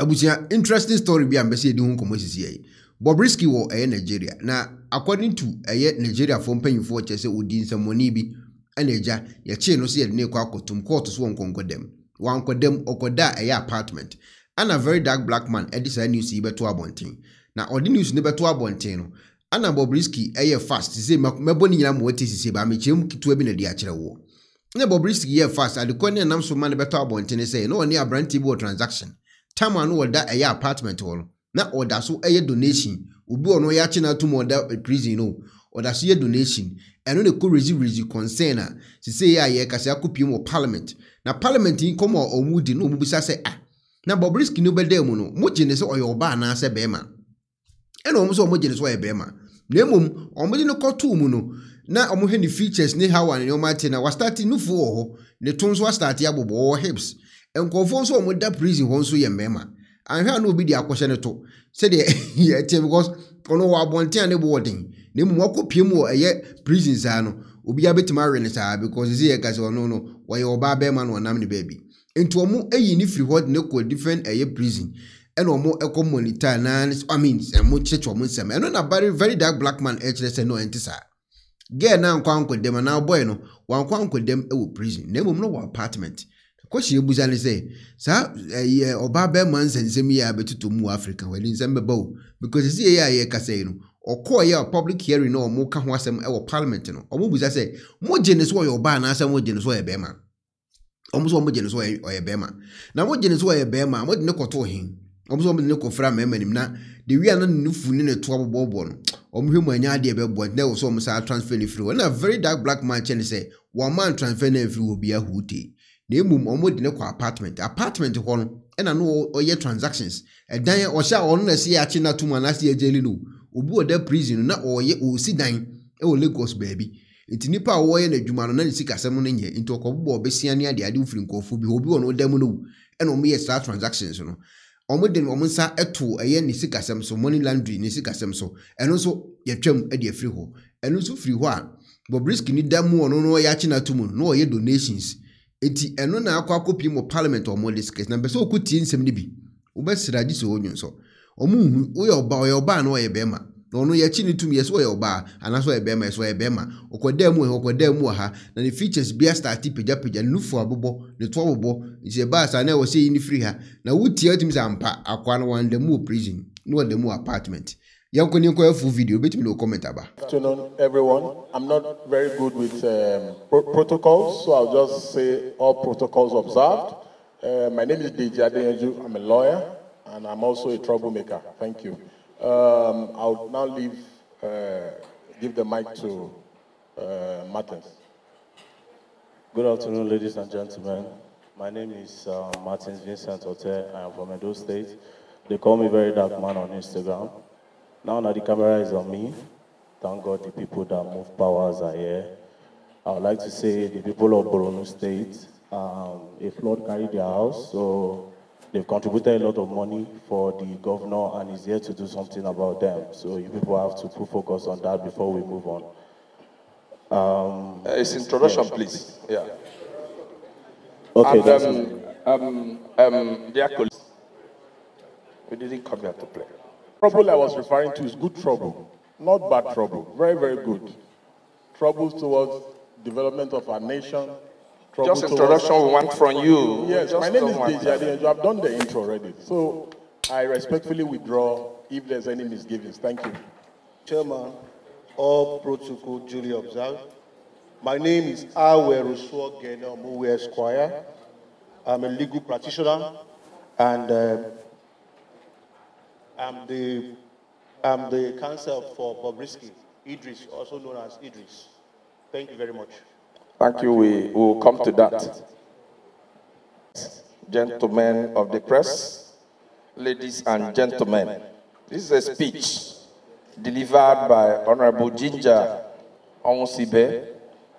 Abusia interesting story bi ambese di hu komo sisi yi. Bobrisky wo Nigeria. Na according to Nigeria for mpanyimfo chese odi nsamoni bi anaja ye che no se ye ne kwa akotum court so wonkonkodem. Wankodem okoda apartment. Ana very dark black man edisa news yi beto abonten. Na odi news ne beto abonten no. Ana Bobrisky fast say mebo ni nyina mo wati sisi ba me chem kitu bi na di akere wo. Na Bobrisky fast adekone nam so man beto abonten say no oni abranti bi transaction. Time anu oda apartment wo. Na oda so donation. Ubi ono ya chi na to mo oda prison no. Oda so donation. Eno ne ko rezi concern a sisi ya kase akopiem wo parliament. Na parliament in komo omudi no mubisa say na Bobrisky no bede mu no mo gene se oyo oba na se bema. Ena omo so mo gene se oyo bema. Na emom omo de no koto mu no na omo hwe ni features ni how an omo ate na wa start no fo ho ne tonso wa start abobo hips. Enkofo so omo da prison ho so ye mema. Anhwe na obi di akwhye ne to. Se de ye tie because ono wa bonten ne boarding. Na emom akopiem wo prison sa no obi abetima we ne sa because ze ye kase ono no wo ye oba bema no nam ne baby. Into omo ni free hot ne ko different prison. And omo monitor na mo checho omo nsem. Eno na very dark black man say no entisa. Girl na nkwa nkodem na boy no wankwa nkodem prison. Na emom no wa apartment. Question ebuza ne say sa oba be man nsensem ya betuto mu Africa wali nsem beba o because see ya kase no okoye public hearing no omo ka ho asem parliament no omo buza say mo gene so oba na asem mo gene so be ma omo so mo gene so be ma na mo gene so be ma mo de ne koto hin omo so mo de ne kofra memanim na de wi ana nufu ne ne to abobo no omo hwemu anya ade be bo na wo so omo sa transfer ni free na very dark black man chen say one man transfer na free obi ahute na emum omo de ne kwa apartment ho no na no oye transactions edan o sha ono na se ya chi na tuma na se ejeli no obi oda prison na oye o si dan o Lagos baby enti nipa wo ye na dwuma no na sikasem no nye enti okobbo obesia ne ade ufiri nkofo bi obi ono dam no na omo ye start transactions no omo de omo nsa eto ne sikasem so money laundry ne sikasem so eno so yetwam ade afiri ho eno so firi ho a Bobrisky ni dam ono no ya chi na tumu no oye donations enti eno na akwakopi mo parliament omo discuss na beso okuti nsem ni bi obesiraji so onyo so omo hu oye oba na oye bema na ono ya chi ni tumi yeso oye oba anaso oye bema okodamu ha na the features bia start peja nufu abobo ne to abobo ise ba sa na wo se ni free ha na wuti atimi sampa akwa na wande mu prison no wande mu apartment yankoni ko full video betimi no comment aba. Afternoon everyone. I'm not very good with protocols, so I'll just say all protocols observed. My name is Kyei-Duah. I'm a lawyer and I'm also a troublemaker. Thank you. I'll now give the mic to Martins. Good afternoon, ladies and gentlemen. My name is Martins Vincent Ote. I am from Edo State. They call me Very Dark Man on Instagram. Now the camera is on me. Thank God the people that move powers are here. I would like to say the people of Borno State, a flood carried their house, so they've contributed a lot of money for the governor and is here to do something about them. So you people have to put focus on that before we move on. It's introduction, yes. Please. Yeah. Okay. And, dear colleagues, we didn't come here to play. Trouble I was referring to is good trouble, not bad trouble. Very, very good. Trouble towards development of our nation. Just introduction we want from you. Yes, my name is Kyei-Duah. I've done the intro already. So I respectfully withdraw if there's any misgivings. Thank you. Chairman, all protocol duly observed. My name is Aweruswo Genomuwe Esquire. I'm a legal practitioner and I'm the counsel for Bobrisky, Idris, also known as Idris. Thank you very much. Thank you. We will come to that. Gentlemen of the press, ladies and gentlemen, this is a speech delivered by Honorable Ginger Onsibe,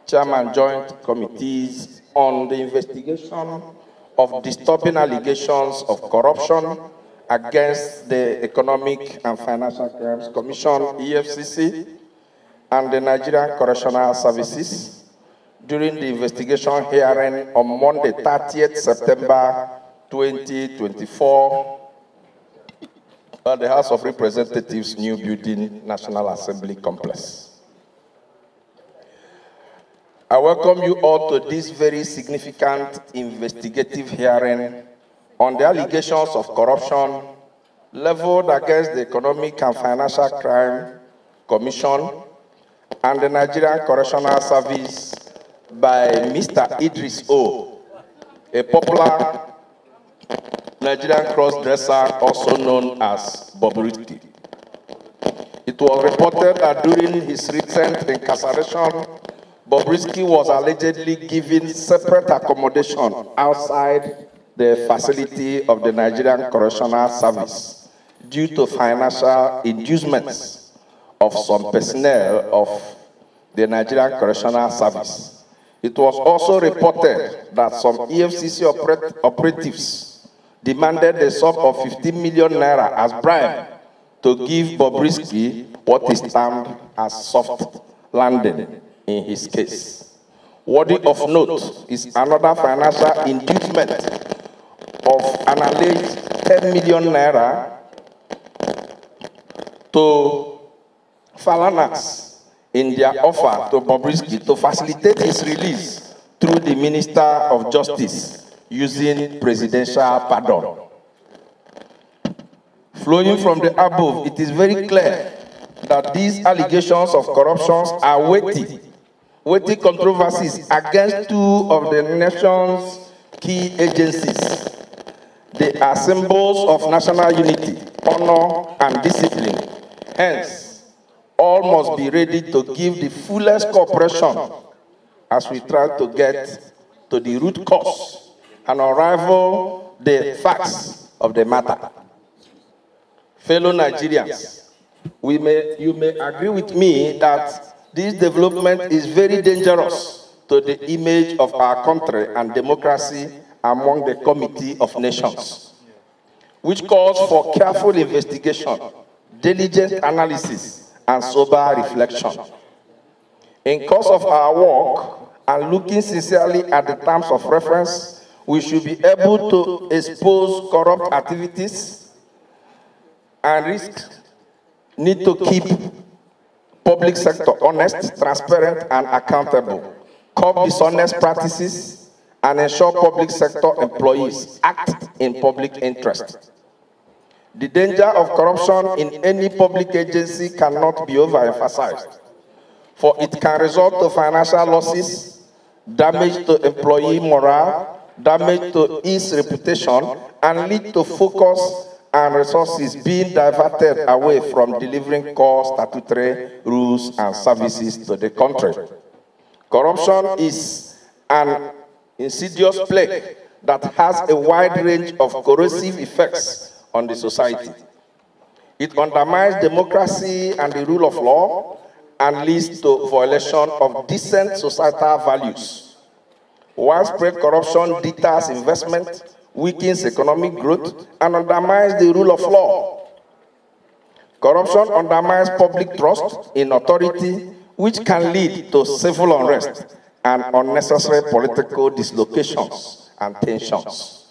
Chairman Joint Committees on the investigation of disturbing allegations of corruption against the Economic and Financial Crimes Commission, EFCC, and the Nigerian Correctional Services during the investigation hearing on Monday, 30th September 2024 on the House of Representatives new building National Assembly complex. I welcome you all to this very significant investigative hearing on the allegations of corruption leveled against the Economic and Financial Crime Commission and the Nigerian Correctional Service by Mr. Idris O, a popular Nigerian cross-dresser also known as Bobrisky. It was reported that during his recent incarceration, Bobrisky was allegedly given separate accommodation outside the facility of the Nigerian Correctional Service due to financial inducements of some personnel of the Nigerian Correctional Service. It was also reported that some EFCC operatives demanded a sum of 15 million naira as bribe to give Bobrisky what is termed as soft landing in his case. Worthy of note is another financial inducement of an alleged 10 million naira to Falanas in their offer to Bobrisky to facilitate his release through the Minister of Justice using presidential pardon. Flowing from the above, it is very clear that these allegations of corruption are weighty controversies against two of the nation's key agencies. They are symbols of national unity, honor, and discipline. Hence, all must be ready to give the fullest cooperation as we try to get to the root cause and unravel the facts of the matter. Fellow Nigerians, you may agree with me that this development is very dangerous to the image of our country and democracy among the Committee of Nations, which calls for careful investigation, diligent analysis, and sober reflection. In course of our work, and looking sincerely at the terms of reference, we should be able to expose corrupt activities and risks. Need to keep public sector honest, transparent, and accountable, curb dishonest practices, and ensure public sector employees act in public interest. The danger of corruption in any public agency cannot be overemphasized, for it can result to financial losses, damage to employee morale, damage to its reputation, and lead to focus and resources being diverted away from delivering core statutory rules and services to the country. Corruption is an insidious plague that has a wide range of corrosive effects on the society. It undermines democracy and the rule of law and leads to violation of decent societal values. Widespread corruption deters investment, weakens economic growth, and undermines the rule of law. Corruption undermines public trust in authority, which can lead to civil unrest and unnecessary political dislocations and tensions.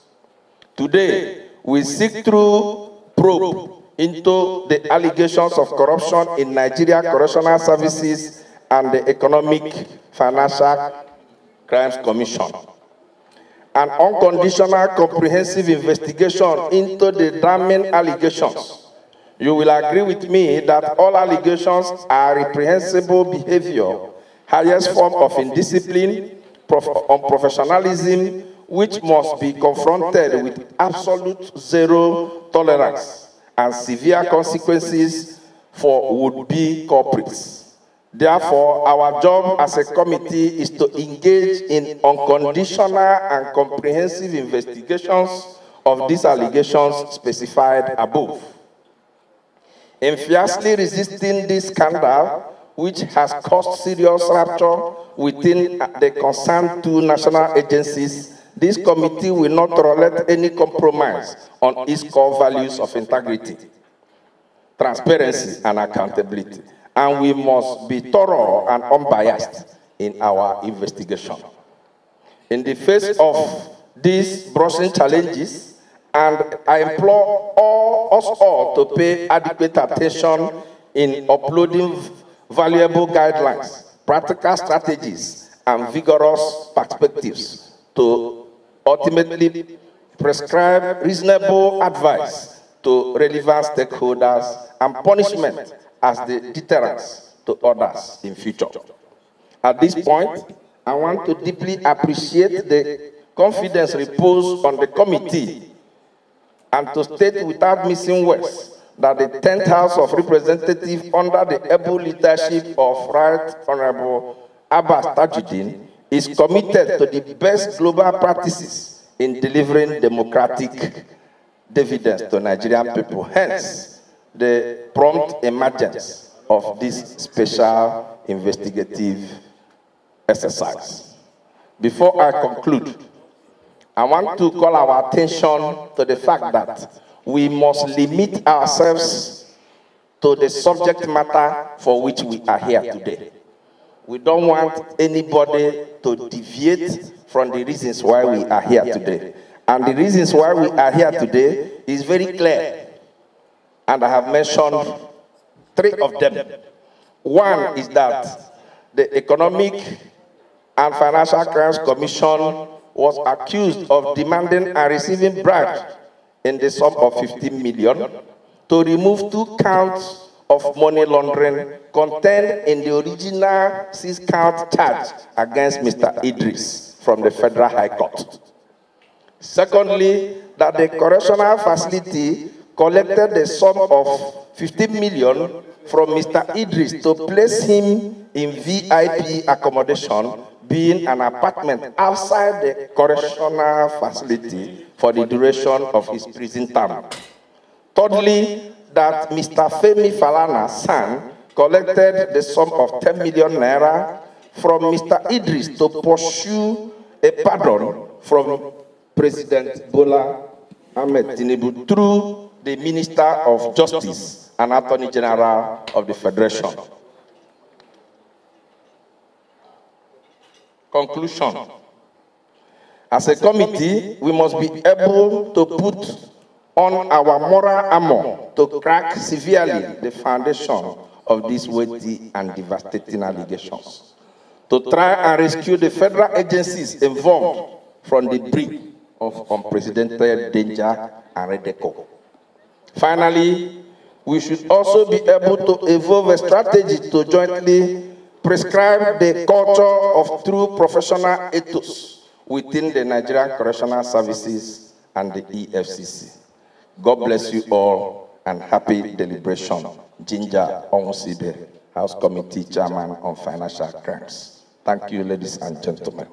Today, we seek through probe into the allegations of corruption in Nigeria Correctional Services and the Economic Financial Crimes Commission. An unconditional comprehensive investigation into the damning allegations. You will agree with me that all allegations are reprehensible behavior, highest form of indiscipline, unprofessionalism, which must be confronted with absolute zero tolerance and severe consequences for would-be culprits. Therefore, our job as a committee is to engage in unconditional and comprehensive investigations of these allegations specified above. In fiercely resisting this scandal, which has caused serious rupture within the concerned two national agencies, this committee will not tolerate any compromise on its core values of integrity, transparency, and accountability. And we must be thorough and unbiased in our investigation. In the face of these brushing challenges, and I implore all us all to pay adequate attention in uploading valuable guidelines, practical strategies, and vigorous perspectives to ultimately prescribe reasonable advice to relevant stakeholders and punishment as the deterrence to others in future. At this point, I want to deeply appreciate the confidence reposed on the committee and to state without missing words that the 10th House of Representatives, under the able leadership of Right Honorable Abbas Tajuddin, is committed to the best global practices in delivering democratic dividends to Nigerian people. Hence, the prompt emergence of this special investigative exercise. Before I conclude, I want to call our attention to the fact that we must limit ourselves to the subject matter for which we are here today. We don't want anybody to deviate from the reasons why we are here today. And the reasons why we are here today is very clear. And I have mentioned 3 of them. One is that the Economic and Financial Crimes Commission was accused of demanding and receiving bribes in the sum of 15 million to remove 2 counts of money laundering contained in the original 6-count charge against Mr. Idris from the Federal High Court. Secondly, that the correctional facility collected the sum of 15 million from Mr. Idris to place him in VIP accommodation, being an apartment outside the correctional facility for the duration of his prison term. Thirdly, that Mr. Femi Falana's son collected the sum of 10 million naira from Mr. Idris to pursue a pardon from President Bola Ahmed Tinubu through the Minister of Justice and Attorney General of the Federation. Conclusion. As a committee, we must be able to put on our moral armor to crack severely the foundation of these weighty and devastating allegations, to try and rescue the federal agencies involved from the brink of unprecedented danger and ridicule. Finally, we should also be able to evolve a strategy to jointly prescribe the culture of true professional ethos within the Nigerian Correctional Services and the EFCC. God bless you all and happy deliberation. Ginger Onwusibe, House Committee Chairman on Financial Crimes. Thank you, ladies and gentlemen.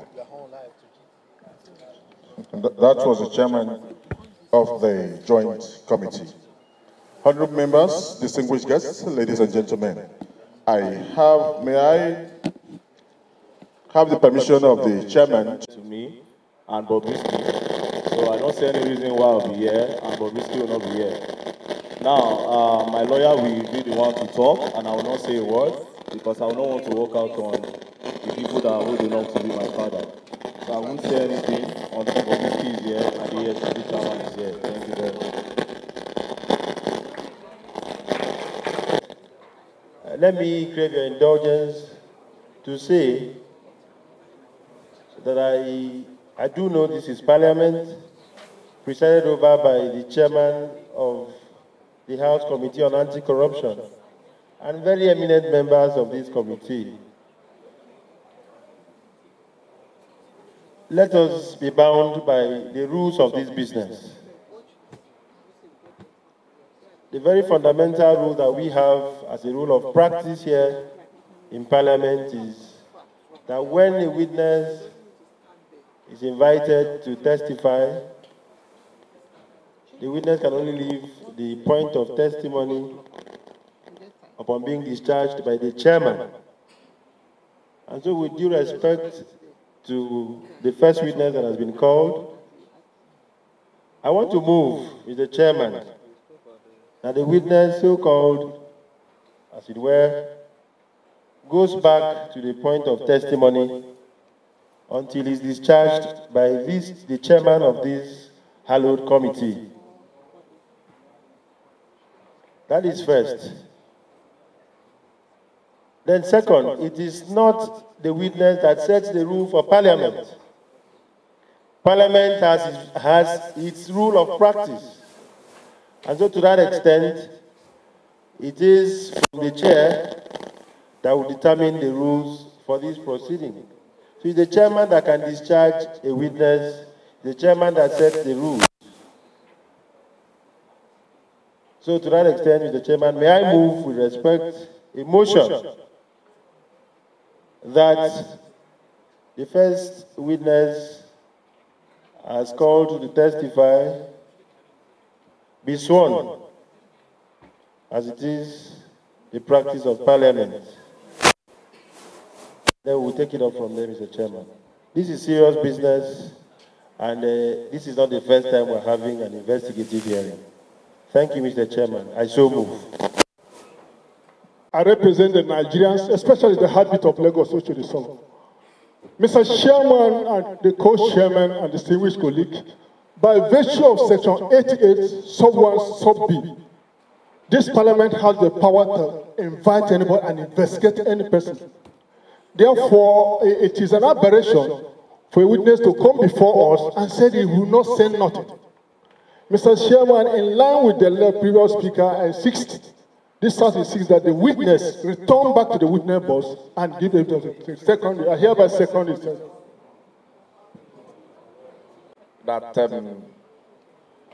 That was the chairman of the Joint Committee. Honorable members, distinguished guests, ladies and gentlemen, may I have the permission of the chairman to me and Bobrisky. So I don't see any reason why I'll be here and Bobrisky will not be here. Now, my lawyer will be the one to talk, and I will not say a word because I will not want to walk out on the people that would belong to be my father. So I won't say anything until Bobrisky is here and the EFCC chairman is here. Thank you very much. Let me crave your indulgence to say that I do know this is Parliament, presided over by the chairman of the House Committee on Anti-Corruption and very eminent members of this committee. Let us be bound by the rules of this business. The very fundamental rule that we have as a rule of practice here in Parliament is that when a witness is invited to testify, the witness can only leave the point of testimony upon being discharged by the chairman. And so with due respect to the first witness that has been called, I want to move with the chairman that the witness so-called, as it were, goes back to the point of testimony until he is discharged by the chairman of this hallowed committee. That is first. Then second, it is not the witness that sets the rule for Parliament. Parliament has its rule of practice. And so to that extent, it is from the chair that will determine the rules for this proceeding. So it's the chairman that can discharge a witness, the chairman that sets the rules. So to that extent, Mr. Chairman, may I move with respect a motion that the first witness as called to testify be sworn, as it is the practice of Parliament. Then we'll take it up from there, Mr. Chairman. This is serious business, and this is not the first time we're having an investigative hearing. Thank you, Mr. Chairman. I so move. I represent the Nigerians, especially the heartbeat of Lagos, which is solved. Mr. Chairman and the co-chairman and distinguished colleague, by virtue of Section 88, Sub 1, Sub B, this Parliament has the power to invite anybody and investigate any person. Therefore, it is an aberration for a witness to come before us and say he will not say nothing. Mr. Chairman, in line with the previous speaker, I 60. This House insists that the witness return back to the witness box and give them the second. I hereby second it. That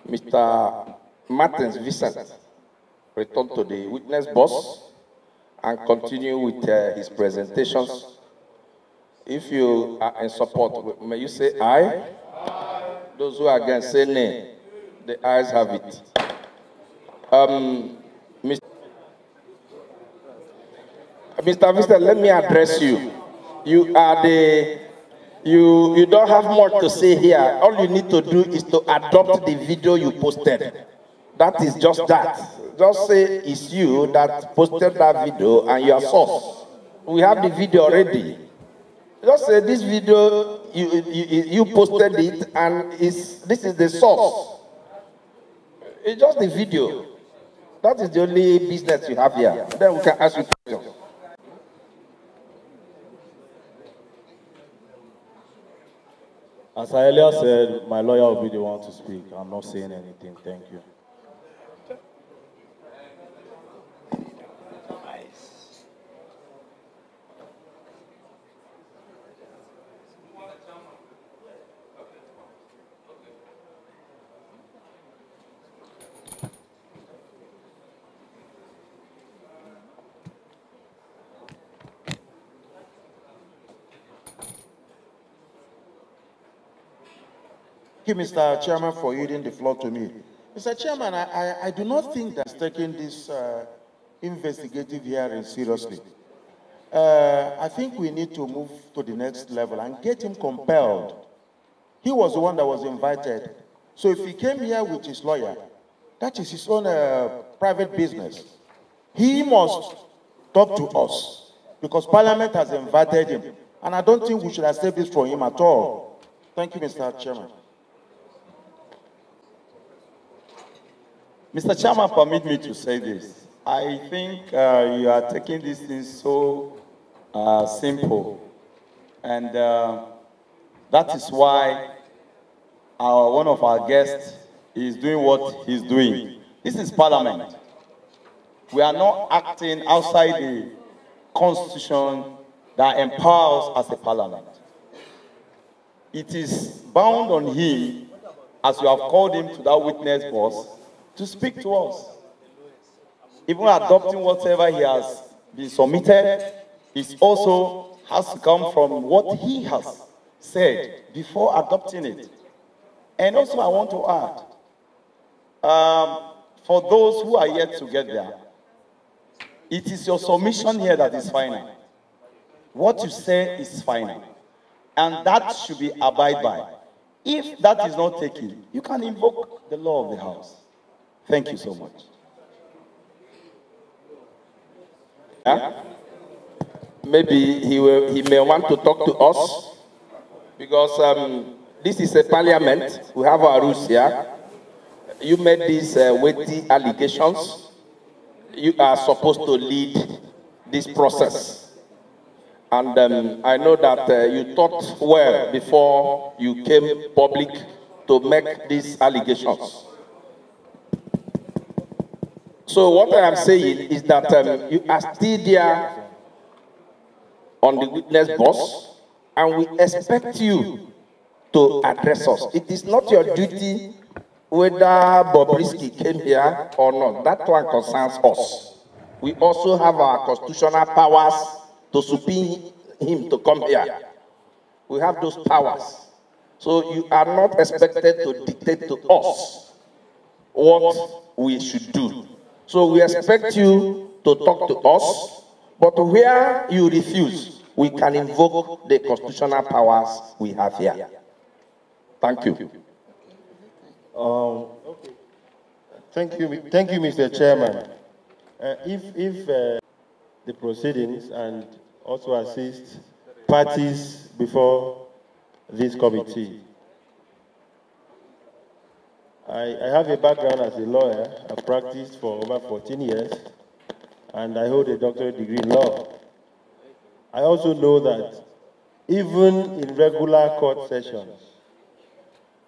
Mr. Martins Vincent return to the witness box and continue with his presentations. If you are in support, may you say aye? Aye. Those who are against say nay. The ayes have it. Mr. Vincent, let me address you. You are you don't have much to say here. All you need to do is to adopt the video you posted. That is just that. Just say it's you that posted that video and your source. We have the video already. Just say this video, you posted it and this is the source. It's just the video. That is the only business you have here. Then we can ask you questions. As I earlier said, my lawyer will be the one to speak. I'm not saying anything. Thank you. Thank you, Mr. Chairman, for yielding the floor to me. Mr. Chairman, I do not think that's taking this investigative hearing seriously. I think we need to move to the next level and get him compelled. He was the one that was invited. So if he came here with his lawyer, that is his own private business. He must talk to us because Parliament has invited him. And I don't think we should accept this from him at all. Thank you, Mr. Chairman. Mr. Chairman, permit me to say this. I think you are taking these things so simple. And that is why one of our guests is doing what he's doing. This is Parliament. We are not acting outside the Constitution that empowers us as a Parliament. It is bound on him, as you have called him to that witness box, to speak to us. Even adopting whatever he has been submitted, it also has to come from what he has said before adopting it. And also I want to add, for those who are yet to get there, it is your submission here that is final. What you say is final. And that should be abided by. If that is not taken, you can invoke the law of the house. Thank you so much. Yeah? Maybe he may want to talk to us because this is a Parliament. We have our rules here. You made these weighty allegations. you are supposed to lead this process. And I know that you thought well before you came public to make these allegations. So what I am saying is that you are still there on the witness box, and we expect you to address us. It is not your duty whether Bobrisky came here or not. That one concerns us. We also have our constitutional powers to subpoena him to come here. We have those powers. So you are not expected to dictate to us what we should do. So we expect you to talk to us, but where you refuse, we can invoke the constitutional powers we have here. Thank you. Okay. Thank you, Mr. Chairman. If the proceedings and also assist parties before this committee. I have a background as a lawyer. I've practiced for over 14 years, and I hold a doctorate degree in law. I also know that even in regular court sessions,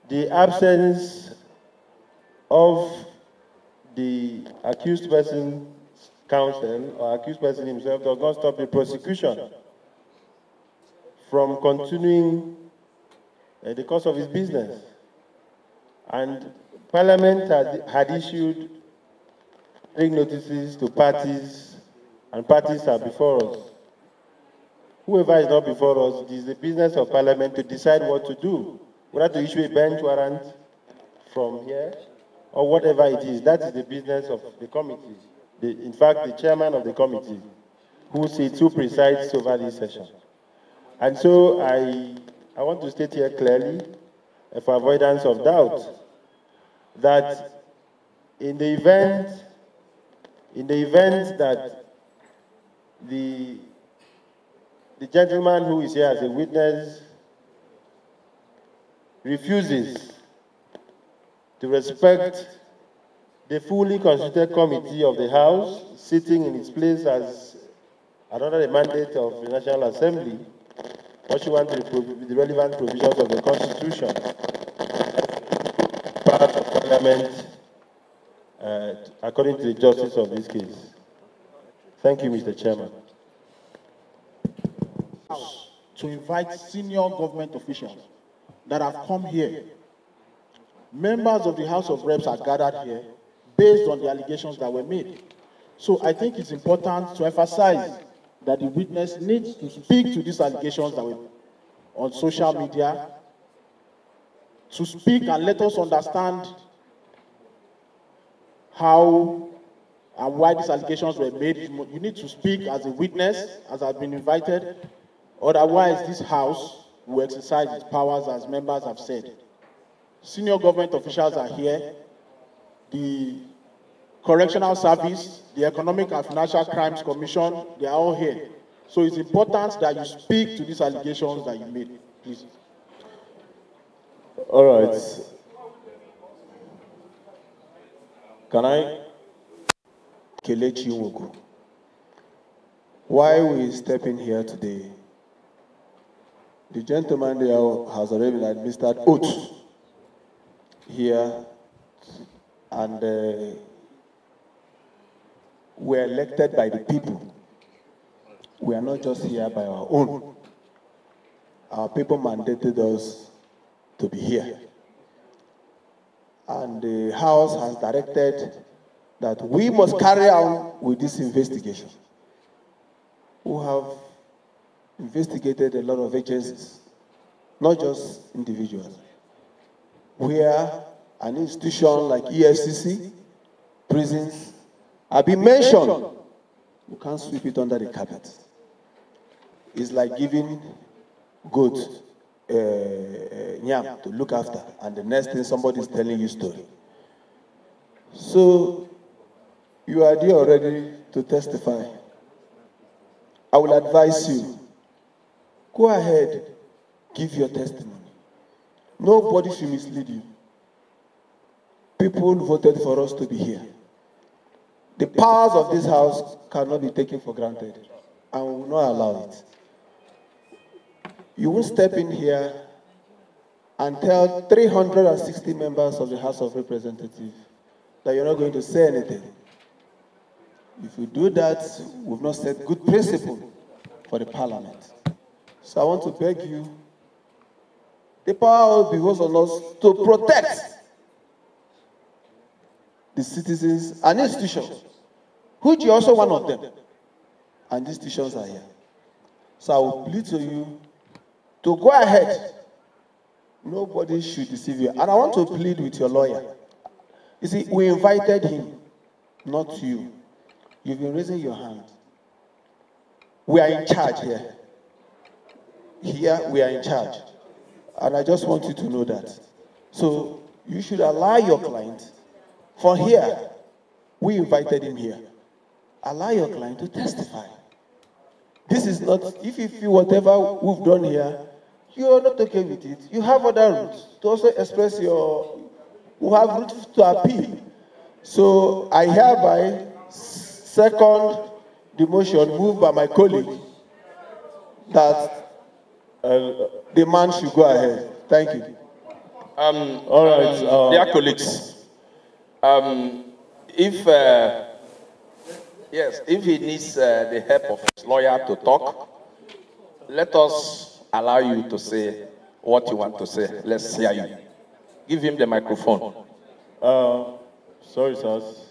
the absence of the accused person's counsel or accused person himself does not stop the prosecution from continuing the course of his business. And Parliament had issued 3 notices to parties, and parties are before us. Whoever is not before us, it is the business of Parliament to decide what to do, whether to issue a bench warrant from here or whatever it is. That is the business of the committee. In fact, the chairman of the committee, who presides over this session. And so I want to state here clearly, for avoidance of doubt, that in the event that the gentleman who is here as a witness refuses to respect the fully constituted committee of the House, sitting in its place as under the mandate of the National Assembly, pursuant to the relevant provisions of the Constitution, part of Parliament, according to the justice of this case. Thank you, Mr. Chairman. To invite senior government officials that have come here. Members of the House of Reps are gathered here based on the allegations that were made. So I think it's important to emphasize that the witness needs to speak to these allegations that were on social media, to speak and let us understand how and why these allegations were made. You need to speak as a witness, as I've been invited. Otherwise, this House will exercise its powers as members have said. Senior government officials are here. The Correctional Service, the Economic and Financial Crimes Commission, they are all here. So it's important that you speak to these allegations that you made, please. All right. Can I? Kelechi Nwogu. Why we step in here today? The gentleman there has already been administered oath here, and we're elected by the people. We are not just here by our own. Our people mandated us to be here. And the House has directed that we must carry on with this investigation. We have investigated a lot of agencies, not just individuals. Where an institution like EFCC, prisons, have been mentioned, you can't sweep it under the carpet. It's like giving goat yam to look after, and the next thing somebody is telling you a story. So you are there already to testify. I will advise you, go ahead, give your testimony. Nobody should mislead you. People voted for us to be here. The powers of this house cannot be taken for granted, and we will not allow it. You won't step in here and tell 360 members of the House of Representatives that you're not going to say anything. If you do that, we've not set good principle for the parliament. So I want to beg you, the power behoves on us to protect the citizens and institutions, which you're also one of them, and these institutions are here. So I will plead to you to go ahead. Nobody should deceive you. And I want to plead with your lawyer. You see, we invited him, not you. You've been raising your hand. We are in charge here. Here, we are in charge. And I just want you to know that. So, you should allow your client, for here, we invited him here. Allow your client to testify. This is not, if you feel whatever we've done here, you are not okay with it. You have other routes to also express your, we have routes to appeal. So I hereby second the motion moved by my colleague that the man should go ahead. Thank you. All right, dear colleagues, if he needs the help of his lawyer to talk, let us allow you to say what you want to say. Let's hear you. Give him the microphone. Sorry, sirs.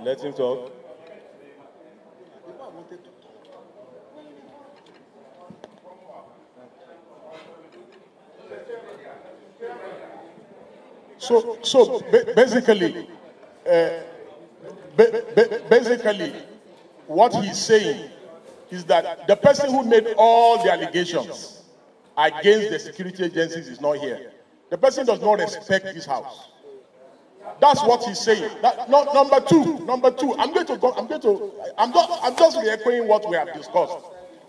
Let him talk. So basically, what he's saying is that the person who made all the allegations against the security agencies is not here. The person does not respect this house. That's what he's saying. Number two, I'm just re-echoing what we have discussed.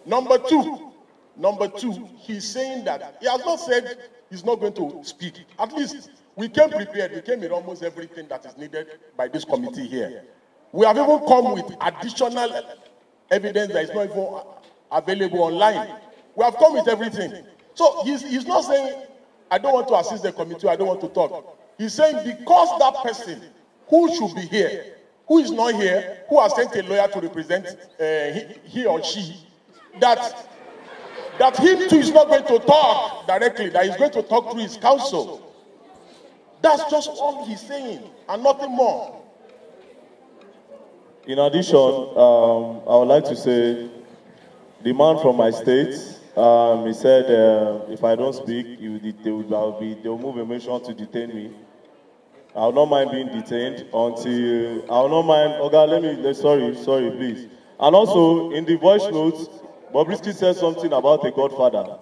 Number two, he's saying that he has not said he's not going to speak. At least we came prepared. We came with almost everything that is needed by this committee here. We have even come with additional evidence that is not even available online. We have come with everything. So he's not saying, I don't want to assist the committee, I don't want to talk. He's saying because that person who should be here, who is not here, who has sent a lawyer to represent he or she, that him too is not going to talk directly, that he's going to talk through his counsel. That's just all he's saying, and nothing more. In addition, I would like to say, the man from my state, he said if I don't speak, they'll move a motion to detain me. I will not mind being detained until, I will not mind, okay, sorry, please. And also, in the voice notes, Bobrisky said something about a godfather.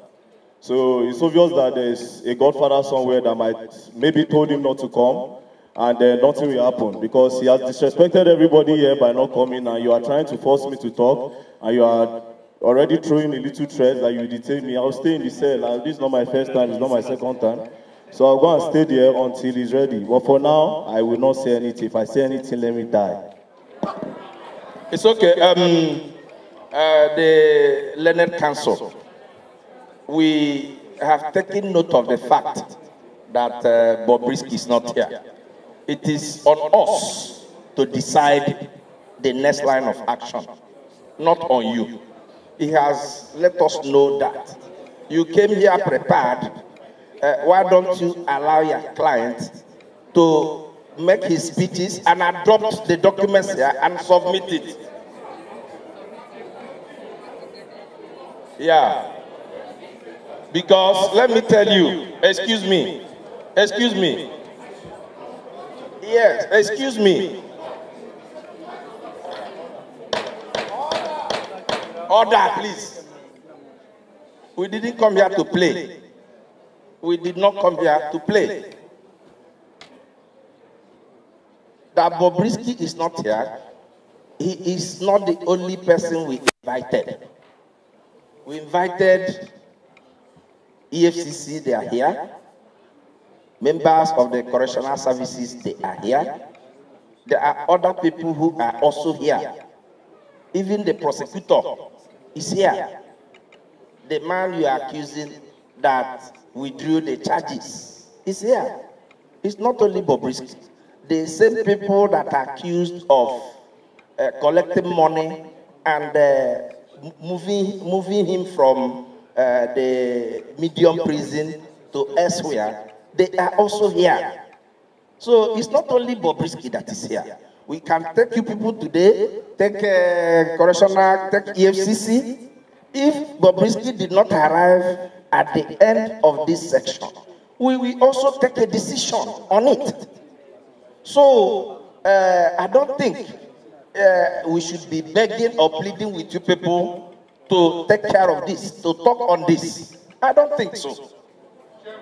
So it's obvious that there's a godfather somewhere that might maybe told him not to come, and then nothing will happen, because he has disrespected everybody here by not coming, and you are trying to force me to talk, and you are already throwing a little threat that you detain me. I'll stay in the cell. This is not my first time, it's not my second time. So I'll go and stay there until he's ready. But for now, I will not say anything. If I say anything, let me die. It's okay. The Learned Council, we have taken note of the fact that Bobrisky is not here. It is on us to decide the next line of action, not on you. He has let us know that you came here prepared. Why don't you allow your client to make his speeches and adopt the documents here and submit it? Yeah. Because let me tell you, excuse me. Yes, excuse me. Order, please. We didn't come here to play. We did not come here to play. That Bobrisky is not here. He is not the only person we invited. We invited EFCC, they are here. Members of the correctional services, they are here. There are other people who are also here. Even the prosecutor is here. The man you are accusing that withdrew the charges is here. It's not only Bobrisky. The same people that are accused of collecting money and moving him from the medium prison to elsewhere, they are also here. So it's not only Bobrisky that is here. We can take you people today, take correctional, take EFCC. If Bobrisky did not arrive at the end of this section, we will also take a decision on it. So I don't think we should be begging or pleading with you people to take care of this, to talk on this. I don't think so.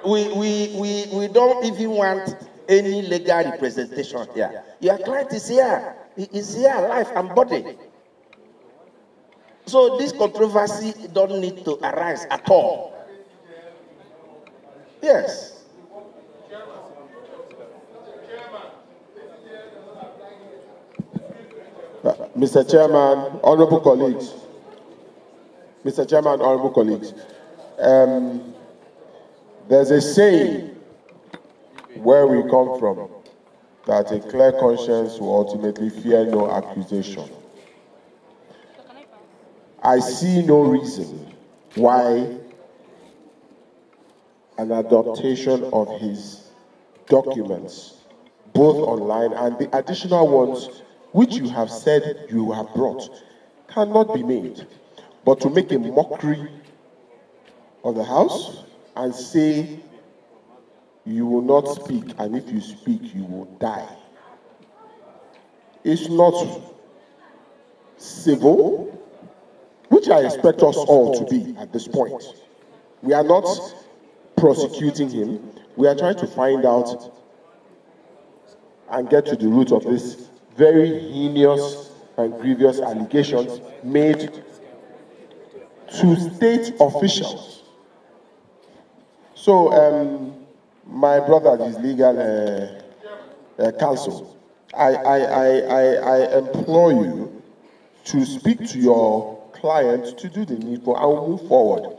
We don't even want any legal representation here. Your client is here. He is here, life and body. So this controversy don't need to arise at all. Yes. Mr. Chairman, honorable colleagues. Mr. Chairman, honorable colleagues. There's a saying where we come from that a clear conscience will ultimately fear no accusation. I see no reason why an adaptation of his documents, both online and the additional ones which you have said you have brought, cannot be made. But to make a mockery of the House and say you will not speak, and if you speak, you will die. It's not civil, which I expect us all to be at this point. We are not prosecuting him. We are trying to find out and get to the root of this very heinous and grievous allegations made to state officials. So, my brother, his legal counsel, I implore you to speak to your client to do the needful and we'll move forward.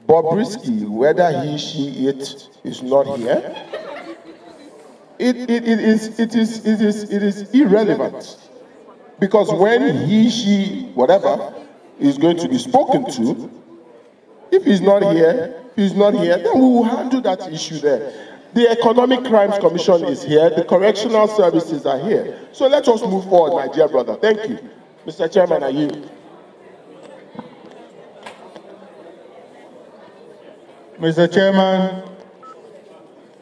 Bobrisky, whether he, she, it is not here, it is irrelevant. Because when he, she, whatever, is going to be spoken to, if he's not here, then we will handle that issue there. The Economic Crimes Commission is here, the correctional services are here. So let us move forward, my dear brother. Thank you. Mr. Chairman, are you? Mr. Chairman,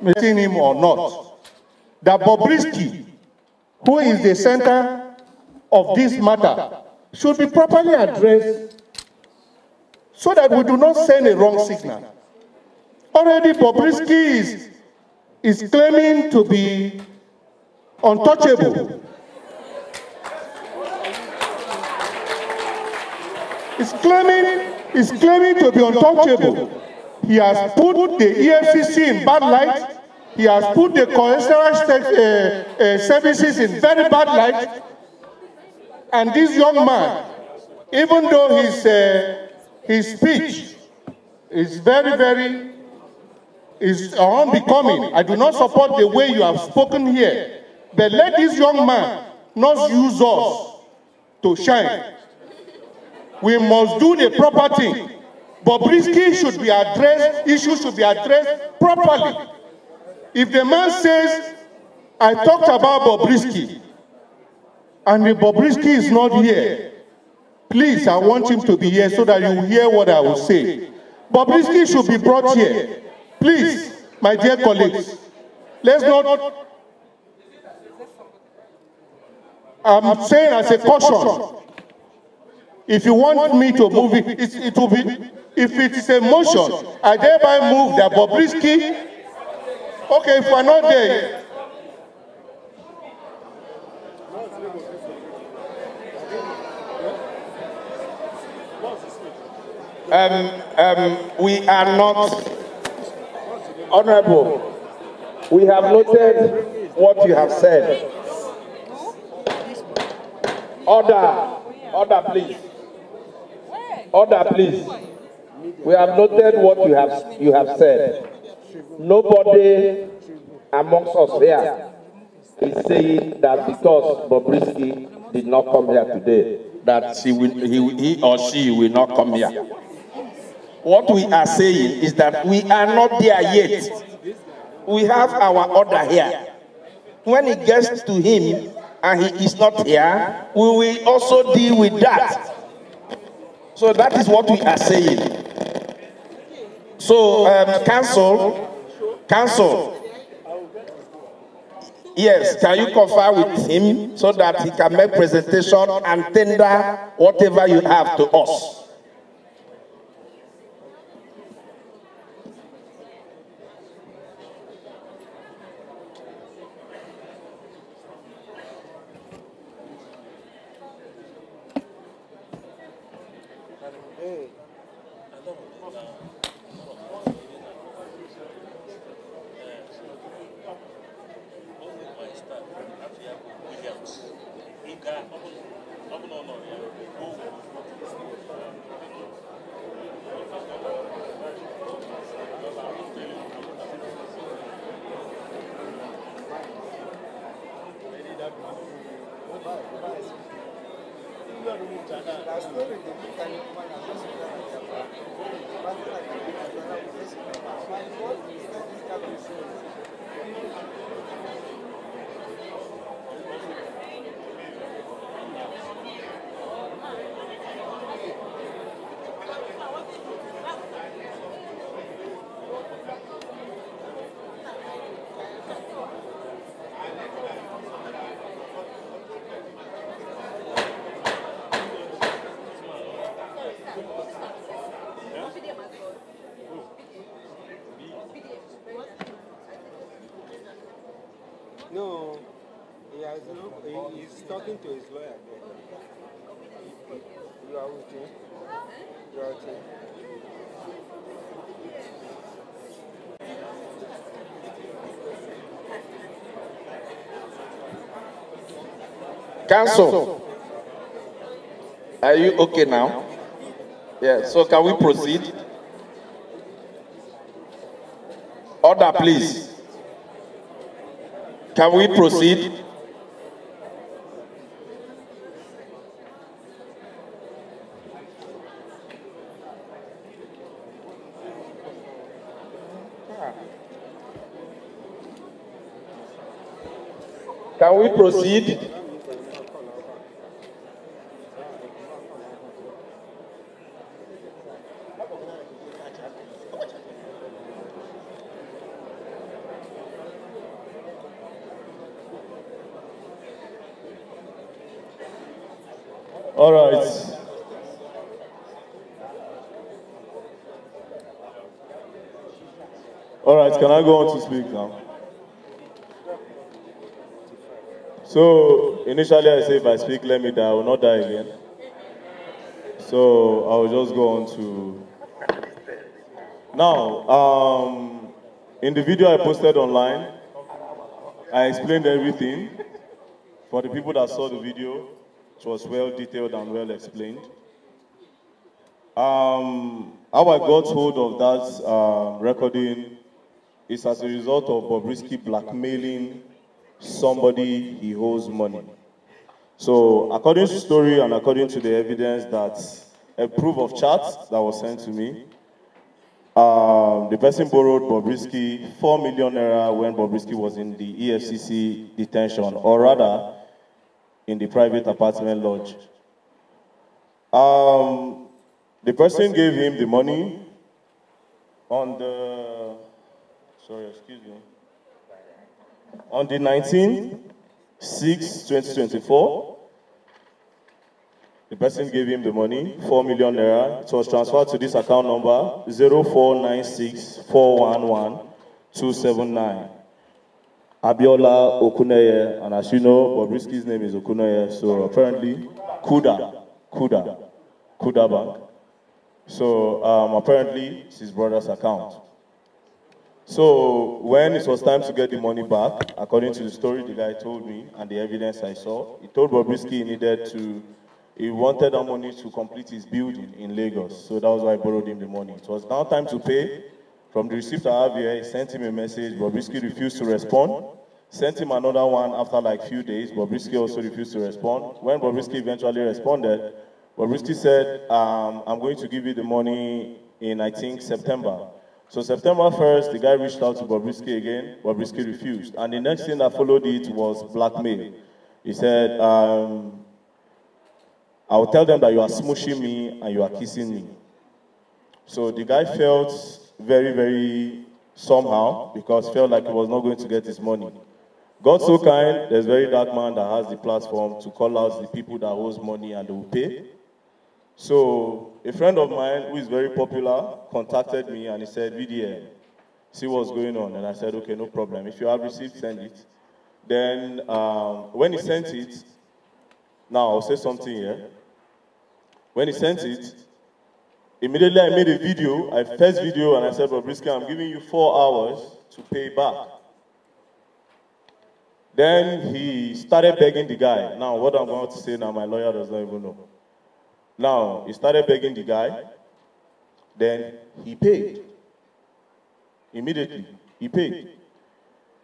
meeting him or not, that Bobrisky, who is the center of this matter, should be properly addressed so that we do not send a wrong signal. Already Bobrisky is claiming to be untouchable. Is claiming to be untouchable. He has put the EFCC in bad light. He has put the correctional services in very bad light. And this young man, even though his speech is very is unbecoming, I do not support the way you have spoken here. But let this young man not use us to shine. We must do the proper thing. Bobrisky should be addressed, issues should be addressed properly. If the man says, I talked about Bobrisky, and the Bobrisky is not here, please, I want him to be here so that you will hear what I will say. Bobrisky should be brought here. Please, my dear colleagues, let's not, I'm saying as a caution, if you want me to move it, it will be, if it is a motion, I thereby move that Bobrisky, okay, if we're not there. We are not, Honorable, we have noted what you have said. Order. Order, please. Order, please. We have noted what you have said. Nobody amongst us here is saying that because Bobrisky did not come here today, that he or she will not come here. What we are saying is that we are not there yet. We have our order here. When it gets to him and he is not here, we will also deal with that. So that is what we are saying. So, council, yes, can you confer with him so that he can make presentation and tender whatever you have to us? No, he's talking to his lawyer. You are with him? You are with him? Council, are you okay now? Yeah, so can we proceed? Order, please. Can we proceed? Can we proceed? All right. All right, can I go on to speak now? So, initially I said if I speak, let me die, I will not die again. So, I will just go on to... Now, in the video I posted online, I explained everything. For the people that saw the video, it was well detailed and well explained. How I got hold of that recording is as a result of Bobrisky blackmailing somebody he owes money. So, according to the story and according to the evidence that a proof of chat that was sent to me, the person borrowed Bobrisky 4 million naira when Bobrisky was in the EFCC detention, or rather, in the private apartment lodge. The person gave him the money on the, on the 19/6/2024. The person gave him the money, 4 million naira. It was transferred to this account number, 0496411279. Abiola Okuneye, and as you know, Bobrisky's name is Okuneye, so apparently Kuda Bank. So apparently it's his brother's account. So when it was time to get the money back, according to the story the guy told me and the evidence I saw, he told Bobrisky he wanted that money to complete his building in Lagos. So that was why I borrowed him the money. It was now time to pay. From the receipt I have here, he sent him a message. Bobrisky refused to respond. Sent him another one after like a few days. Bobrisky also refused to respond. When Bobrisky eventually responded, Bobrisky said, I'm going to give you the money in, I think, September. So September 1st, the guy reached out to Bobrisky again. Bobrisky refused. And the next thing that followed it was blackmail. He said, I'll tell them that you are smooshing me and you are kissing me. So the guy felt very, very somehow because felt like he was not going to get his money. God so kind, there's VeryDarkMan that has the platform to call out the people that owes money and they will pay. So a friend of mine who is very popular contacted me and he said, VDM, see what's going on. And I said, okay, no problem. If you have received, send it. Then when he sent it, now I'll say something here. When he sent it, immediately I made a video, first video, and I said, Bobrisky, I'm giving you 4 hours to pay back. Then he started begging the guy. Now, what I'm about to say now, my lawyer does not even know. Now, he started begging the guy. Then he paid. Immediately, he paid.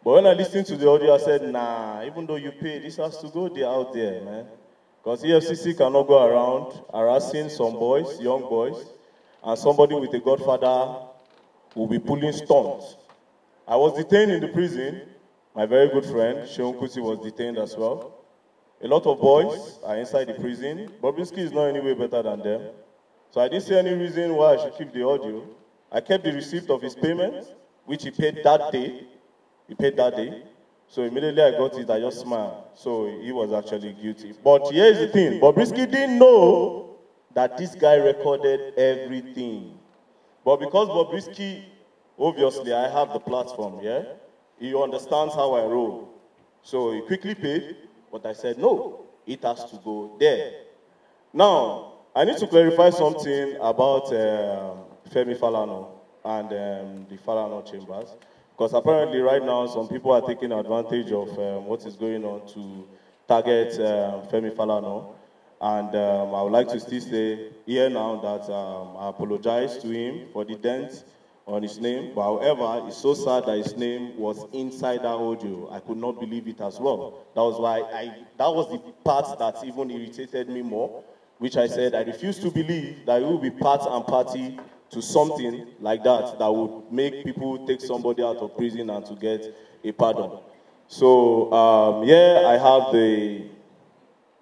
But when I listened to the audio, I said, nah, even though you pay, this has to go out there, man. Because EFCC cannot go around harassing some boys, young boys, and somebody with a godfather will be pulling stunts. I was detained in the prison. My very good friend, Sheon Kuti, was detained as well. A lot of boys are inside the prison. Bobrisky is not any way better than them. So I didn't see any reason why I should keep the audio. I kept the receipt of his payment, which he paid that day. He paid that day. So immediately I got it, I just smiled. So he was actually guilty. But here's the thing, Bobrisky didn't know that this guy recorded everything. But because Bobrisky, obviously I have the platform, yeah? He understands how I roll. So he quickly paid, but I said, no, it has to go there. Now, I need to clarify something about Femi Falana and the Falana chambers. Because apparently right now, some people are taking advantage of what is going on to target Femi Falana. And I would like to still say here now that I apologize to him for the dent on his name. But however, it's so sad that his name was inside that audio. I could not believe it as well. That was why that was the part that even irritated me more, which I said I refuse to believe that it will be part and party to something like that that would make people take somebody out of prison and to get a pardon. So yeah, I have the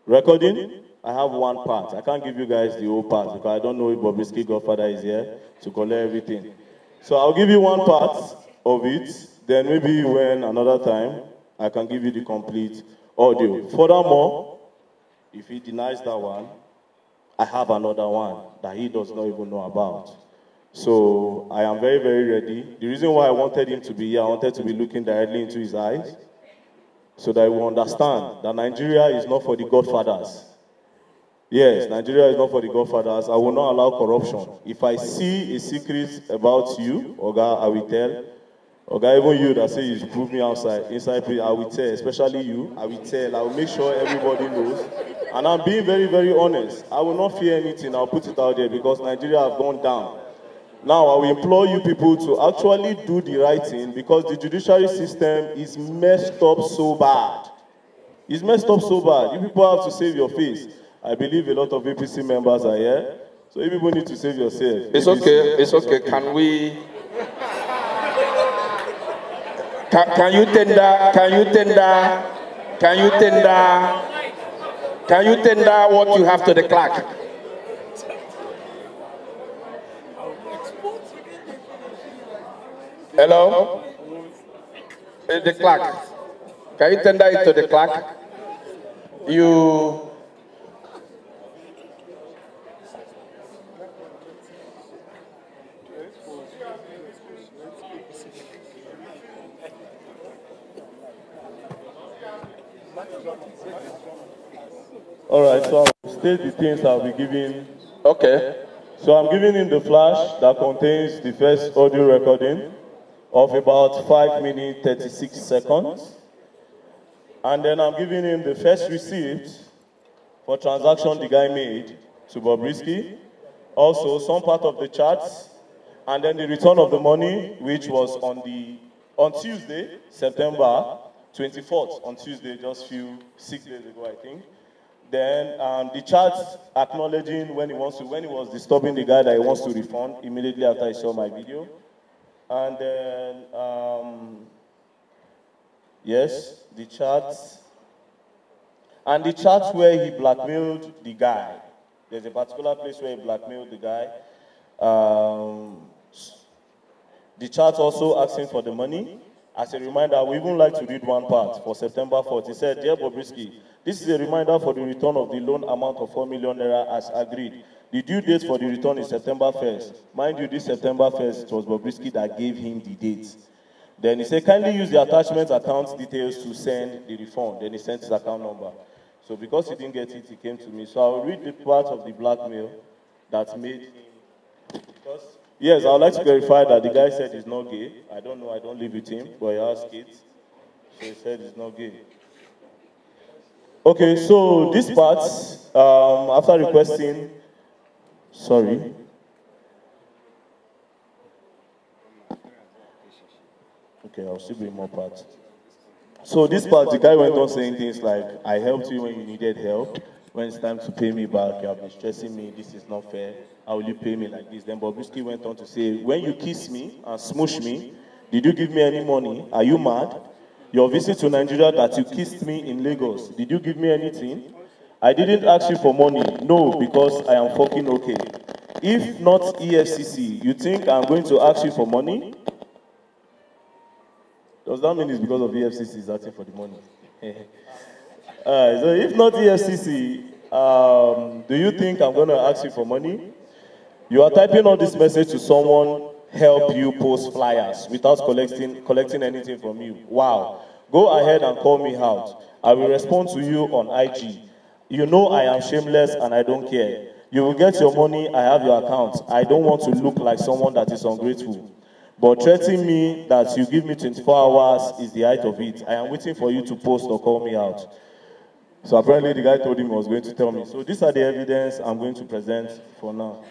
recording. I have one part. I can't give you guys the whole part because I don't know if Bobrisky Godfather is here to collect everything. So I'll give you one part of it. Then maybe when another time, I can give you the complete audio. Furthermore, if he denies that one, I have another one that he does not even know about. So I am very, very ready. The reason why I wanted him to be here, I wanted to be looking directly into his eyes so that he will understand that Nigeria is not for the godfathers. Yes, Nigeria is not for the godfathers. I will not allow corruption. If I see a secret about you, Oga, I will tell. Oga, even you that say you should prove me inside prison, I will tell, especially you, I will tell. I will make sure everybody knows. And I'm being very, very honest. I will not fear anything. I'll put it out there because Nigeria has gone down. Now, I will implore you people to actually do the right thing because the judiciary system is messed up so bad. It's messed up so bad. You people have to save your face. I believe a lot of APC members are here. So you people need to save yourself. It's okay. It's okay. Can we... Can you tender what you have to the clerk? Hello? The clerk. Can you tender it to the clerk? You... All right, so I'll state the things I'll be giving. Okay. So I'm giving him the flash that contains the first audio recording. of about 5 minutes, 36 seconds. And then I'm giving him the first receipt for transaction the guy made to Bobrisky. Also, some part of the charts, and then the return of the money, which was on Tuesday, September 24th, on Tuesday, just 6 days ago, I think. Then the charts acknowledging when he was disturbing the guy that he wants to refund immediately after he saw my video. And then, yes, the charts. And the charts where he blackmailed the guy. There's a particular place where he blackmailed the guy. The chart also asking for the money. As a reminder, we even like to read one part for September 4th. He said, "Dear Bobrisky, this is a reminder for the return of the loan amount of 4 million naira as agreed. The due date for the return is September 1st. Mind you, this September 1st, it was Bobrisky that gave him the date. Then he said, kindly use the attachment account details to send the refund. Then he sent his account number. So because he didn't get it, he came to me. So I'll read the part of the blackmail that made him. Because, yes, I would like to clarify that the guy said he's not gay. I don't know, I don't live with him, but he has kids. So he said he's not gay. Okay, so this part, after requesting, sorry. Okay, I'll still bring more parts. So this part, the guy went on saying things like, I helped you when you needed help. When it's time to pay me back, you have been stressing me, this is not fair. How will you pay me like this? Then Bobrisky went on to say, when you kiss me and smoosh me, did you give me any money? Are you mad? Your visit to Nigeria that you kissed me in Lagos, did you give me anything? I didn't ask you for money. No, because I am fucking okay. If not EFCC, you think I'm going to ask you for money? Does that mean it's because of EFCC is asking for the money? So if not EFCC, do you think I'm going to ask you for money? You are typing all this message to someone, help you post flyers without collecting anything from you. Wow. Go ahead and call me out. I will respond to you on IG. You know I am shameless and I don't care. You will get your money, I have your account. I don't want to look like someone that is ungrateful. But threatening me that you give me 24 hours is the height of it. I am waiting for you to post or call me out. So apparently the guy told him he was going to tell me. So these are the evidence I'm going to present for now.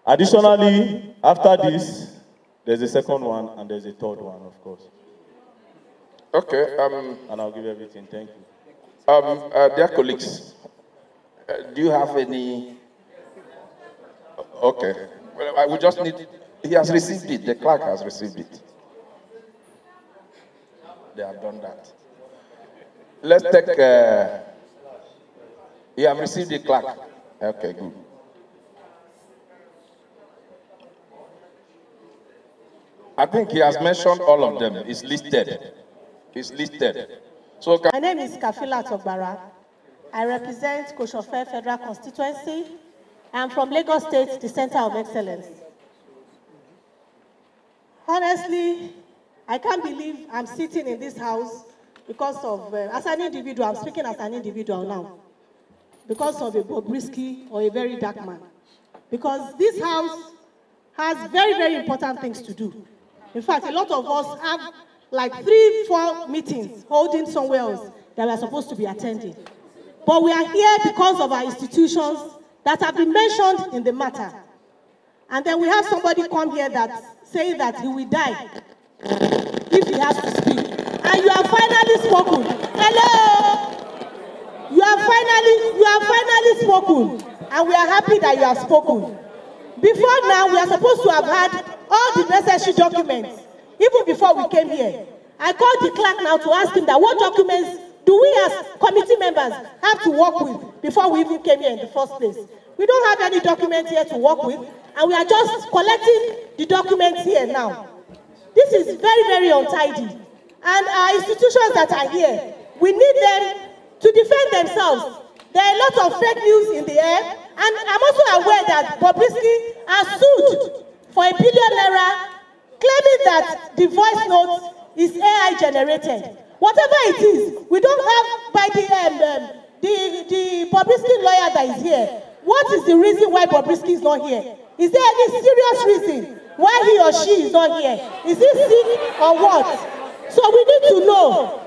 Additionally, after this, there's a second one and there's a third one, of course. Okay. And I'll give everything. Thank you. Dear colleagues, do you have any? Okay. Well, I would just need. He has received it. The clerk has received it. They have done that. Let's take. You have received the clerk. Okay, good. I think he has mentioned all of them. It's listed. It's listed. So my name is Kafila Togbara. I represent Koshofe Federal Constituency. I'm from Lagos State, the Center of Excellence. Honestly, I can't believe I'm sitting in this house because of, as an individual, I'm speaking as an individual now, because of a Bobrisky or a very dark man. Because this house has very, very important things to do. In fact, a lot of us have like 3-4 meetings holding somewhere else that we are supposed to be attending. But we are here because of our institutions that have been mentioned in the matter. And then we have somebody come here that say that he will die if he has to speak. And you have finally spoken. Hello! You have finally spoken. And we are happy that you have spoken. Before now, we are supposed to have had all the necessary documents, even before we came here. I called the clerk now to ask him that what documents do we as committee members have to work with before we even came here in the first place. We don't have any documents here to work with, and we are just collecting the documents here now. This is very, very untidy. And our institutions that are here, we need them to defend themselves. There are a lot of fake news in the air, and I'm also aware that Bobrisky has sued for ₦1 billion, claiming that the voice note is AI generated. Whatever it is, we don't have by the Bobrisky lawyer that is here. What is the reason why Bobrisky is not here? Is there any serious reason why he or she is not here. Is he sick or what? So we need to know.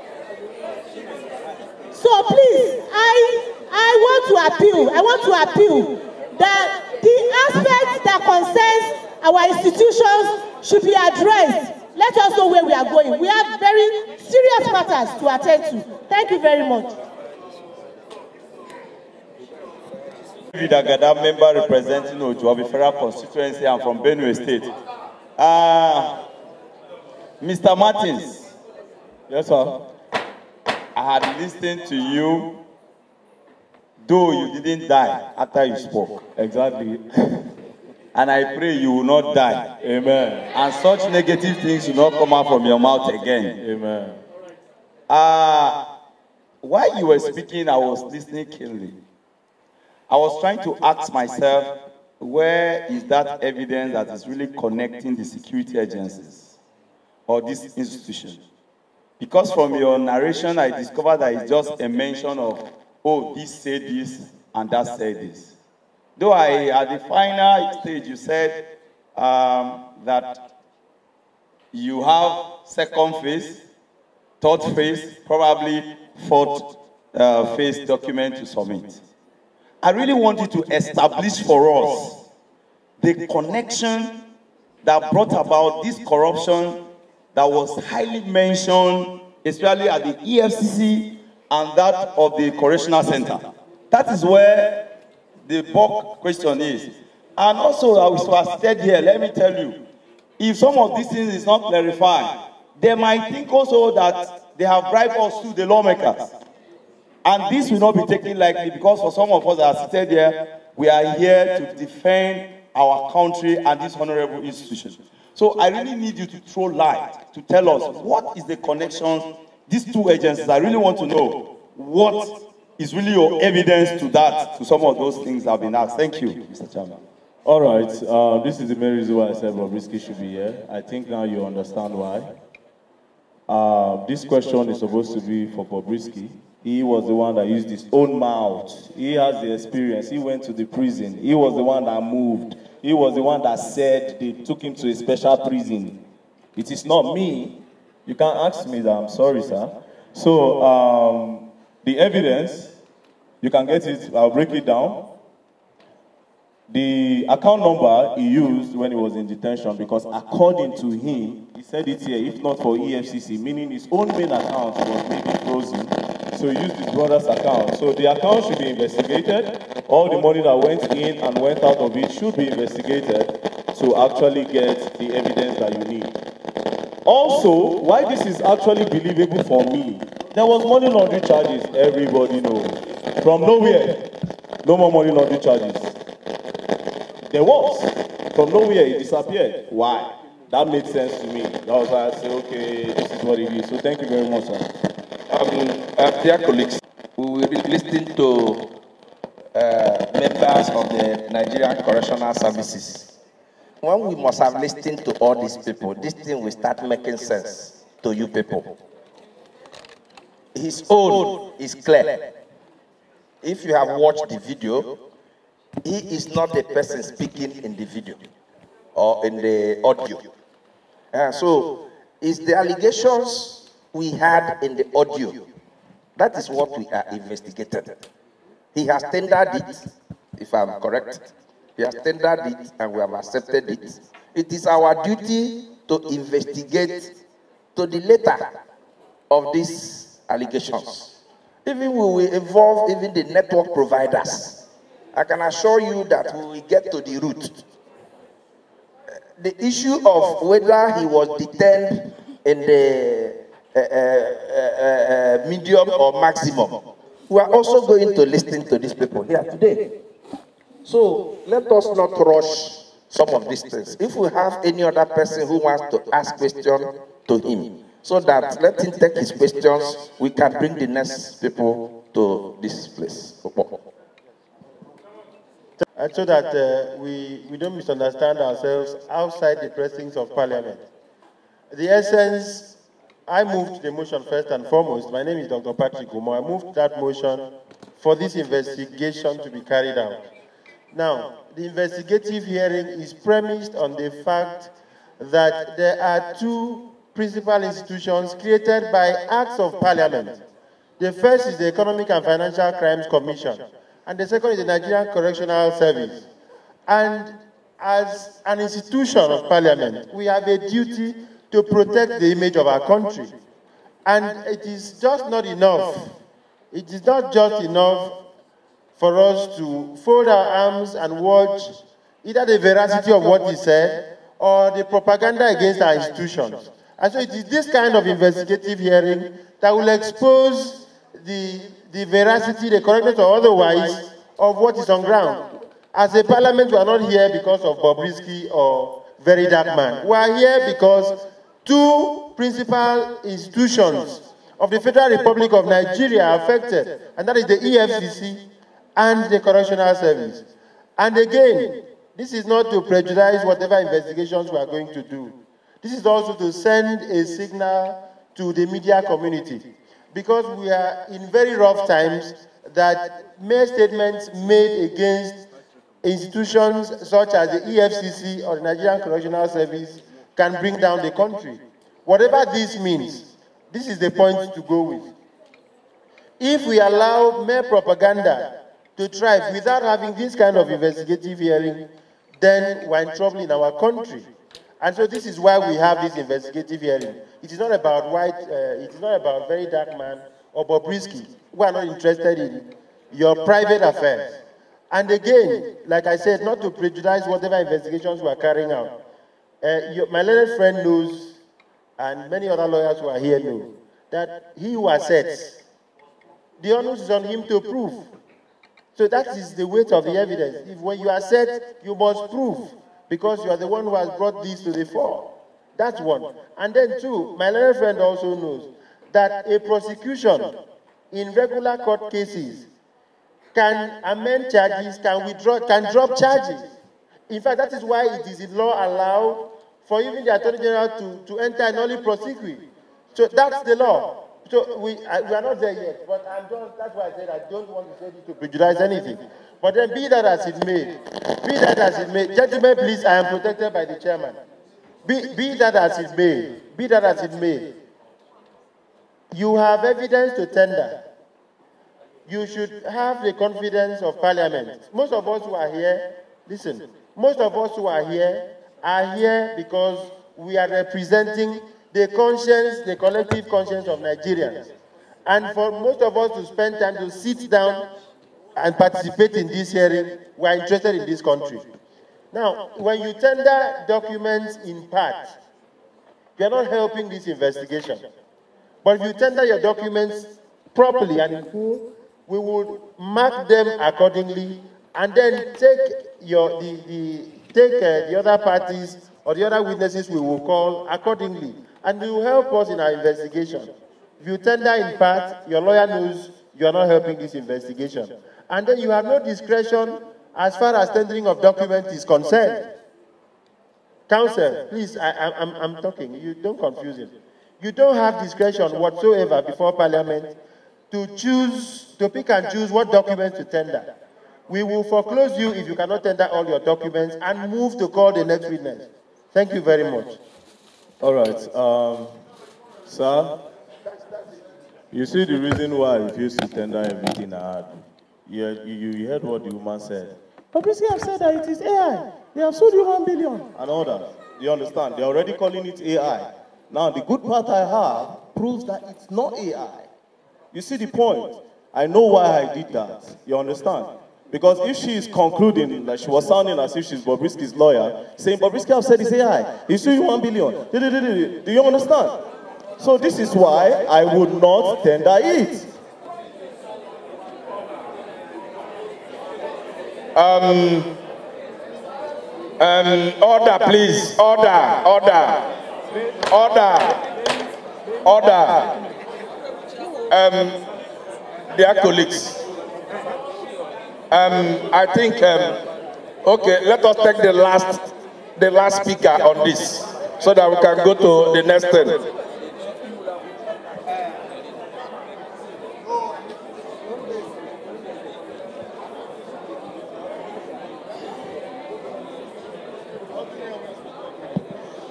So please, I want to appeal that the aspects that concerns our institutions should be addressed. Let us know where we are going. We have very serious matters to attend to. Thank you very much. Vidagada, member representing Ojuabi Federal constituency. I'm from Benue State. Mr. Martins, yes, sir. I had listened to you, though you didn't die after you spoke. Exactly. And I pray you will not die. Amen. And such negative things will not come out from your mouth again. Amen. While you were speaking, I was listening keenly. I was trying to ask myself, where is that evidence that is really connecting the security agencies or this institution? Because from your narration, I discovered that it's just a mention of, oh, this said this and that said this. Though at the final stage, you said that you have second phase, third phase, probably fourth phase document to submit. I really want you to establish for us the connection that brought about this corruption that was highly mentioned, especially at the EFCC and that of the Correctional Center. That is where the bulk question is. And also, as I said here, let me tell you, if some of these things is not clarified, they might think also that they have bribed us to the lawmakers. And this will not be taken lightly, because for some of us that are seated here, we are here to defend our country and this honorable institution. So I really need you to throw light to tell us what is the connection, these two agencies. I really want to know what is really your evidence to that, to some of those things that have been asked. Thank you, Mr. Chairman. All right, this is the main reason why I said Bobrisky should be here. I think now you understand why. This question is supposed to be for Bobrisky. He was the one that used his own mouth. He has the experience. He went to the prison. He was the one that moved. He was the one that said they took him to a special prison. It is not me. You can't ask me that. I'm sorry, sir. So the evidence, you can get it. I'll break it down. The account number he used when he was in detention, because according to him, he said it here, if not for EFCC, meaning his own main account was maybe frozen, so he used his brother's account. So the account should be investigated. All the money that went in and went out of it should be investigated to actually get the evidence that you need. Also, why this is actually believable for me, there was money laundering charges, everybody knows. From nowhere, no more money laundering charges. There was. From nowhere, it disappeared. Why? That made sense to me. That was why I said, okay, this is what it is. So thank you very much, sir. Dear colleagues, we will be listening to members of the Nigerian Correctional Services. When we must have listened to all these people, this thing will start making sense to you people. His own is clear. If you have watched the video, he is not the person speaking in the video or in the audio. So, it's the allegations we had in the audio. That is what we are investigating. He has tendered it, if I'm correct. He has tendered it and we have accepted it. It is our duty to investigate to the letter of these allegations. Even we will involve even the network providers. I can assure you that we will get to the root. The issue of whether he was detained in the medium or maximum, we are also going to listen to these people here today. So let us not rush some of these things. If we have any other person who wants to ask questions to him, so that let him take his questions, we can bring the next people to this place. And so that we don't misunderstand ourselves outside the precincts of Parliament. The essence, I moved the motion first and foremost. My name is Dr. Patrick Umo. I moved that motion for this investigation to be carried out. Now, the investigative hearing is premised on the fact that there are two principal institutions created by acts of parliament. The first is the Economic and Financial Crimes Commission, and the second is the Nigerian Correctional Service. And as an institution of parliament, we have a duty to protect the image of our country. And it is just not enough. It is not just enough for us to fold our arms and watch either the veracity of what is said or the propaganda against our institutions. And so it is this kind of investigative hearing that will expose the veracity, the correctness or otherwise of what is on ground. As a parliament, we are not here because of Bobrisky or VeryDarkMan's. We are here because two principal institutions of the Federal Republic of Nigeria are affected, and that is the EFCC and the Correctional Service. And again, this is not to prejudice whatever investigations we are going to do. This is also to send a signal to the media community, because we are in very rough times that mere statements made against institutions such as the EFCC or the Nigerian Correctional Service can bring down the country. Whatever this means, this is the point to go with. If we allow mere propaganda to thrive without having this kind of investigative hearing, then we're in trouble in our country. And so this is why we have this investigative hearing. It is not about it is not about VeryDarkMan's or Bobrisky. We are not interested in your private affairs. And again, like I said, not to prejudice whatever investigations we are carrying out. My learned friend knows, and many other lawyers who are here know, that he who assets, the onus is on him to prove. So that is the weight of the evidence. If when you assert, you must prove, because you are the one who has brought this to the fore. That's one. And then two, my learned friend also knows that a prosecution in regular court cases can amend charges, can withdraw, can drop charges. In fact, that is why it is in law allowed for even the Attorney General to enter an early prosecution. So that's the law. So we are not there yet, but that's why I said I don't want to say this to prejudice anything. But then be that as it may, gentlemen, please, I am protected by the chairman. Be that as it may, you have evidence to tender. You should have the confidence of Parliament. Most of us who are here, listen, most of us who are here because we are representing the conscience, the collective conscience of Nigerians. And for most of us to spend time to sit down and participate in this hearing, we are interested in this country. Now, when you tender documents in part, you are not helping this investigation. But if you tender your documents properly and in full, we will mark them accordingly, and then take the other parties or the other witnesses we will call accordingly, and it will help us in our investigation. If you tender in part, your lawyer knows you are not helping this investigation, and then you have no discretion as far as tendering of documents is concerned. Counsel, please, I'm talking. You don't confuse it. You don't have discretion whatsoever before Parliament to pick and choose what documents to tender. We will foreclose you if you cannot tender all your documents and move to call the next witness. Thank you very much. All right. Sir, you see the reason why I refuse to tender everything I had. You heard what the woman said. Bobrisky have said that it is AI. They have sold you 1 billion. And all that. You understand? They're already calling it AI. Now, the good part I have proves that it's not AI. You see the point? I know why I did that. You understand? Because if she is concluding, like she was sounding as if she's Bobrisky's lawyer, saying Bobrisky have said it's AI, he's suing 1 billion. Do you understand? So this is why I would not tender it. Order, please. Order. Dear colleagues, I think, okay, let us take the last speaker on this, so that we can go to the next thing.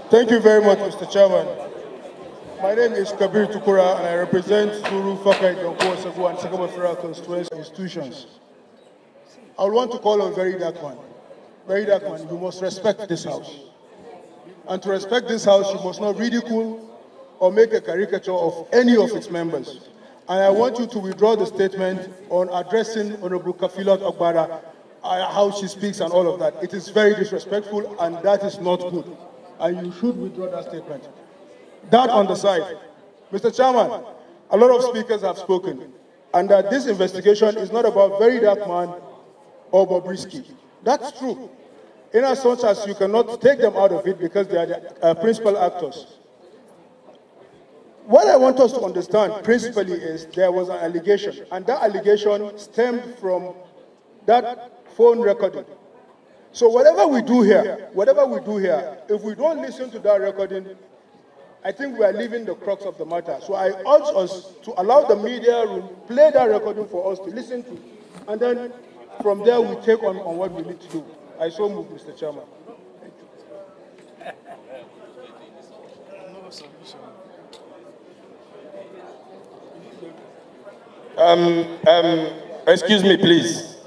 Thank you very much, Mr. Chairman. My name is Kabir Tukura, and I represent Zuru, Fakai, Donko, Segu, and Sakaba Federal Constituency institutions. I would want to call on VeryDarkMan. VeryDarkMan, you must respect this house. And to respect this house, you must not ridicule or make a caricature of any of its members. And I want you to withdraw the statement on addressing Honorable Kafilot Ogbara, how she speaks and all of that. It is very disrespectful, and that is not good. And you should withdraw that statement. That on the side. Mr. Chairman, a lot of speakers have spoken, and that this investigation is not about VeryDarkMan or Bobrisky. That's true. In as much as you cannot take them out of it because they are the principal actors. What I want us to understand principally is there was an allegation, and that allegation stemmed from that phone recording. So whatever we do here, if we don't listen to that recording, I think we are leaving the crux of the matter. So I urge us to allow the media to play that recording for us to listen to, and then from there we take on what we need to do. I so move, Mr. Chairman. Excuse me, please.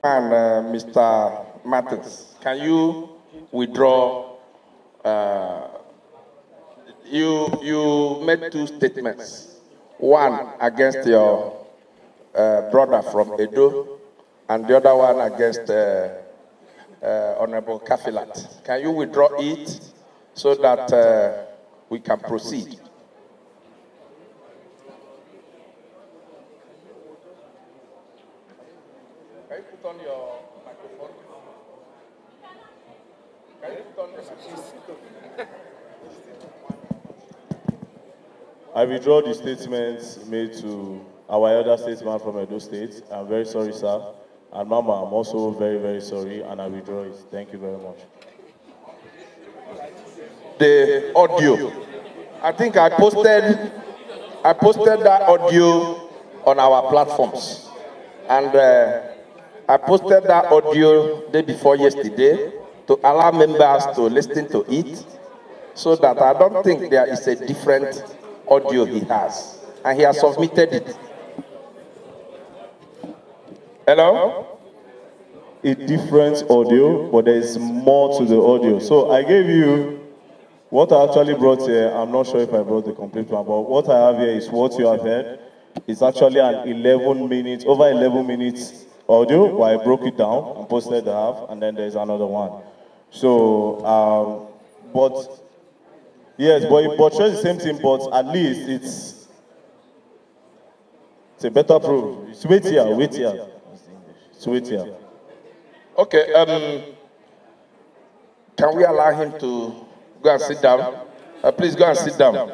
And Mr. Martins, can you withdraw? You made two statements. One against your brother from Edo, and the other one against Honorable Kafilat. Can you withdraw it so that we can proceed? Can you put on your microphone? Can you put on your microphone? I withdraw the statements made to our elder statesman from Edo State. I'm very sorry, sir. And Mama, I'm also very, very sorry, and I withdraw it. Thank you very much. The audio. I think I posted that audio on our platforms. And I posted that audio day before yesterday to allow members to listen to it, so that I don't think there is a different audio he has. And he has submitted it. Hello? A different audio, but there is more to the audio. So I gave you what I actually brought here. I'm not sure if I brought the complete one, but what I have here is what you have heard. It's actually an over 11 minutes audio, but I broke it down and posted the half, and then there's another one. So, but yes, but it portrays the same thing, but at least it's a better proof. It's wait here. It's wait here. Okay, can we allow him to go and sit down? Please go and sit down.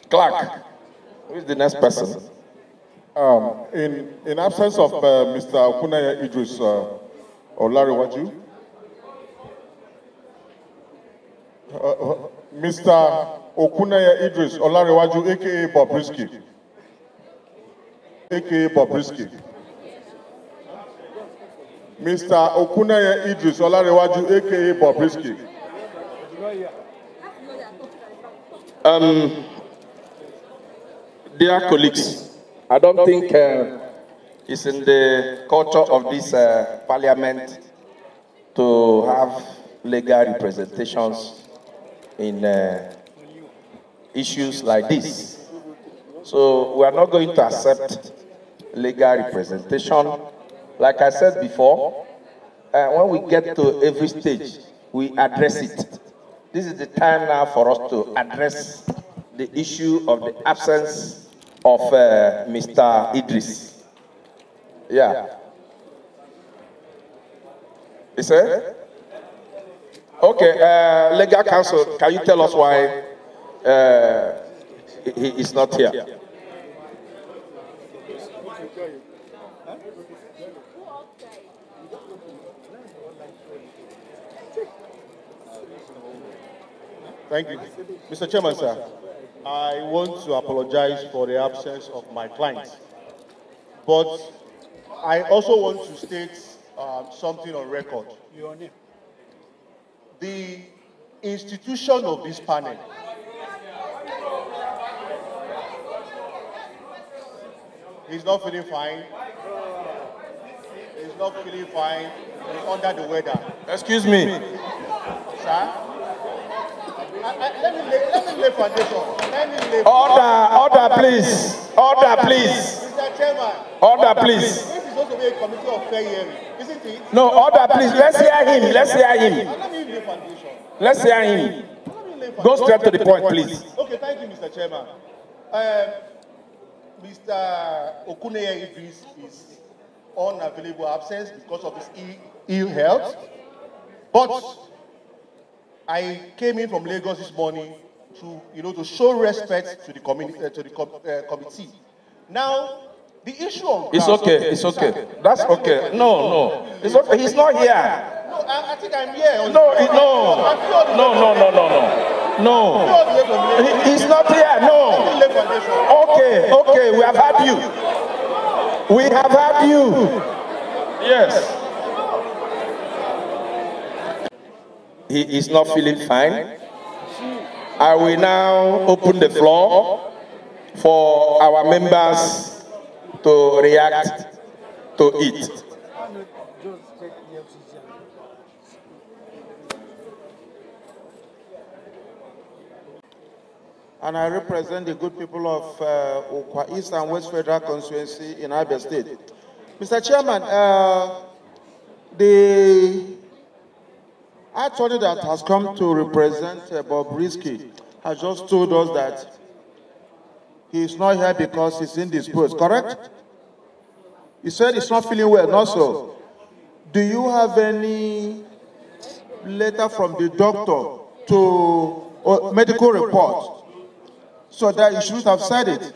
Clark, who is the next person? In absence of Mr. Okunaya Idris Olarewaju, Mr. Okunaya Idris Olarewaju, aka Bobrisky. Mr. Okunaya Idris Olarewaju, aka Bobrisky. Dear colleagues, I don't think it's in the culture of this parliament to have legal representations in issues like this. So we are not going to accept legal representation. Like I said before, when we get to every stage, we address it. This is the time now for us to address the issue of the absence of Mr. Idris. Yeah. Is it? Okay, legal counsel, can you tell us why he is not here? Thank you. Mr. Chairman, sir, I want to apologize for the absence of my client. But I also want to state something on record. Your name. The institution of this panel is not feeling fine. He's not feeling fine. He's under the weather. Excuse me. Sir? Let me lay foundation. Order, please. Order, please. Mr. Chairman. Order, please. This is supposed to be a committee of fair hearing, isn't it? No, order, please. Let's hear him. Let's hear him. Let me lay foundation. Let's hear him. Go straight to the point, please. Okay, thank you, Mr. Chairman. Mr. Okuneye Idris is unavailable absence because of his ill health. But I came in from Lagos this morning to show respect to the committee. Now, the issue of it's okay. It's okay. That's okay. No. It's okay. He's not here. No, I think I'm here. No. He's not here. No. Okay. We have had you. We have had you. Yes. He is not feeling fine. I will now open the floor for our members to react to it. And I represent the good people of Okwa East and West Federal Constituency in Abia State. Mr. Chairman, the attorney that has come to represent Bobrisky has just told us that he is not here because he's indisposed, correct? He said he's not feeling well, not so. Do you have any letter from the doctor or medical report? So that you should have said it.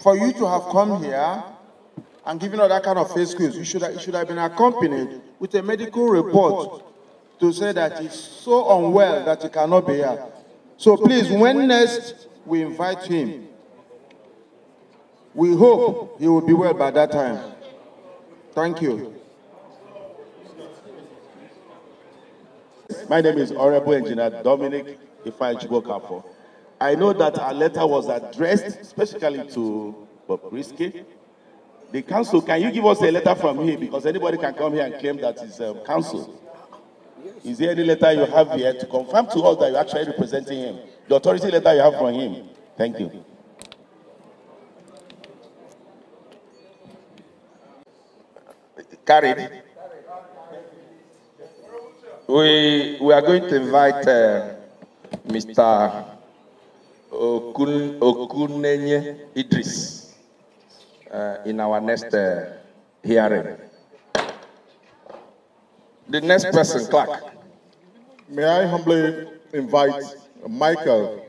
For you to have come here and given all that kind of excuse, you should have been accompanied with a medical report to say that he's so unwell that he cannot be here. So please, when next we invite him, we hope he will be well by that time. Thank you. My name is Honorable Engineer Dominic Ifeanyi. I know that our letter was addressed specifically to Bobrisky. The council, can you give us a letter from him? Because anybody can come here and claim that it's council. Is there any letter you have here to confirm to us that you're actually representing him? The authority letter you have from him. Thank you. Carried. We are going to invite Mr. Okuneye Idris in our next hearing. The next person, clerk. May I humbly invite Michael.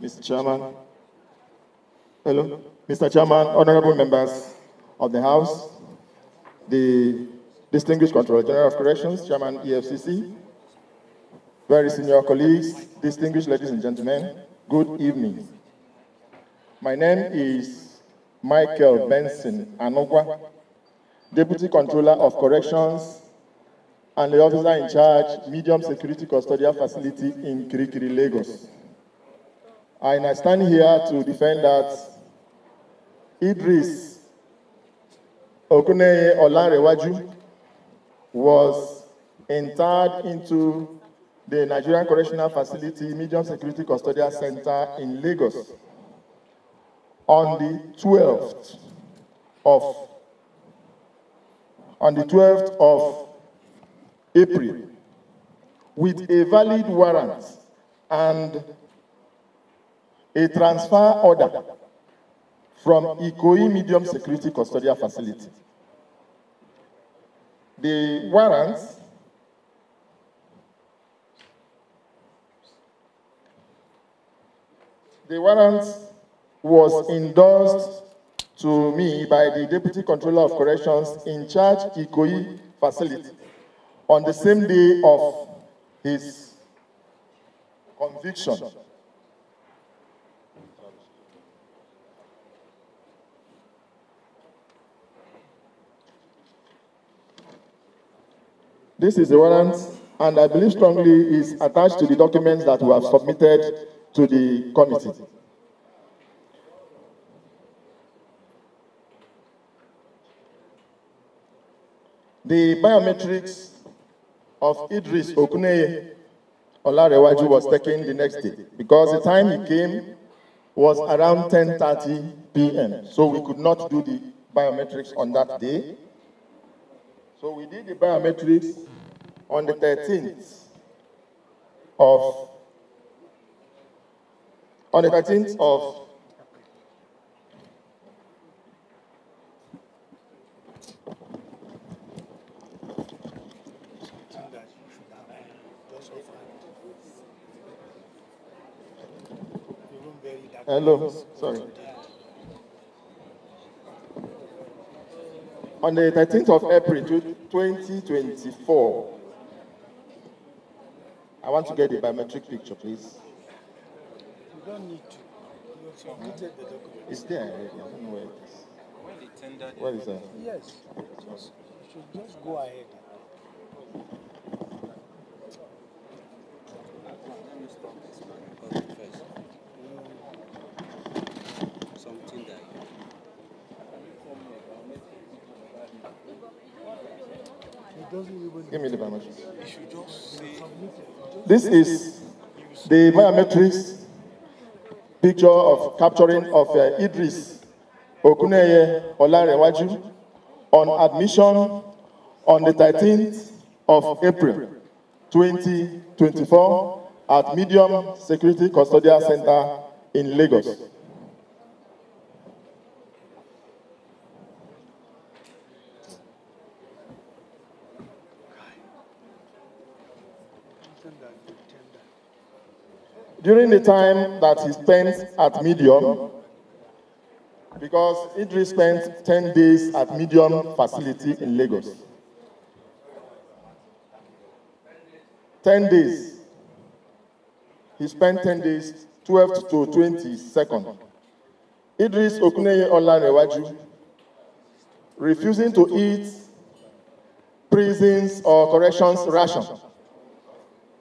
Mr. Chairman. Hello. Mr. Chairman, honorable members of the House, the distinguished Controller General of Corrections, Chairman EFCC, very senior colleagues, distinguished ladies and gentlemen, good evening. My name is Michael Benson Anogwa, Deputy Controller of Corrections and the officer in charge, Medium Security Custodial Facility in Kirikiri, Lagos. And I stand here to defend that Idris Okuneye Olarewaju was interred into the Nigerian Correctional Facility Medium Security Custodial Center in Lagos on the 12th of April with a valid warrant and a transfer order from Ikoyi Medium Security Custodial Facility. The warrant was endorsed to me by the Deputy Controller of Corrections in charge Ikoyi facility on the same day of his conviction. This is the warrant, and I believe strongly is attached to the documents that we have submitted to the committee. The biometrics of Idris Okuneye Olarewaju was taken the next day because the time he came was around 10:30 p.m. So we could not do the biometrics on that day. So we did the biometrics on the 13th of Hello, sorry. On the 13th of April 2024, I want to get the biometric picture, please. You don't need to. You have submitted the document. It's there already. I don't know where it is. When they tendered Where is that? Yes. You should just go ahead. Let me stop this man because first. Something that Give me the biometrics. you should just say This is the biometrics picture of capturing of Idris Okuneye Olarewaju on admission on the 13th of April 2024 at Medium Security Custodial Center in Lagos. During the time that he spent at Medium, because Idris spent 10 days at Medium facility in Lagos. 10 days. He spent 10 days, 12th to 22nd. Idris Okuneye Olarewaju, refusing to eat prisons or corrections ration,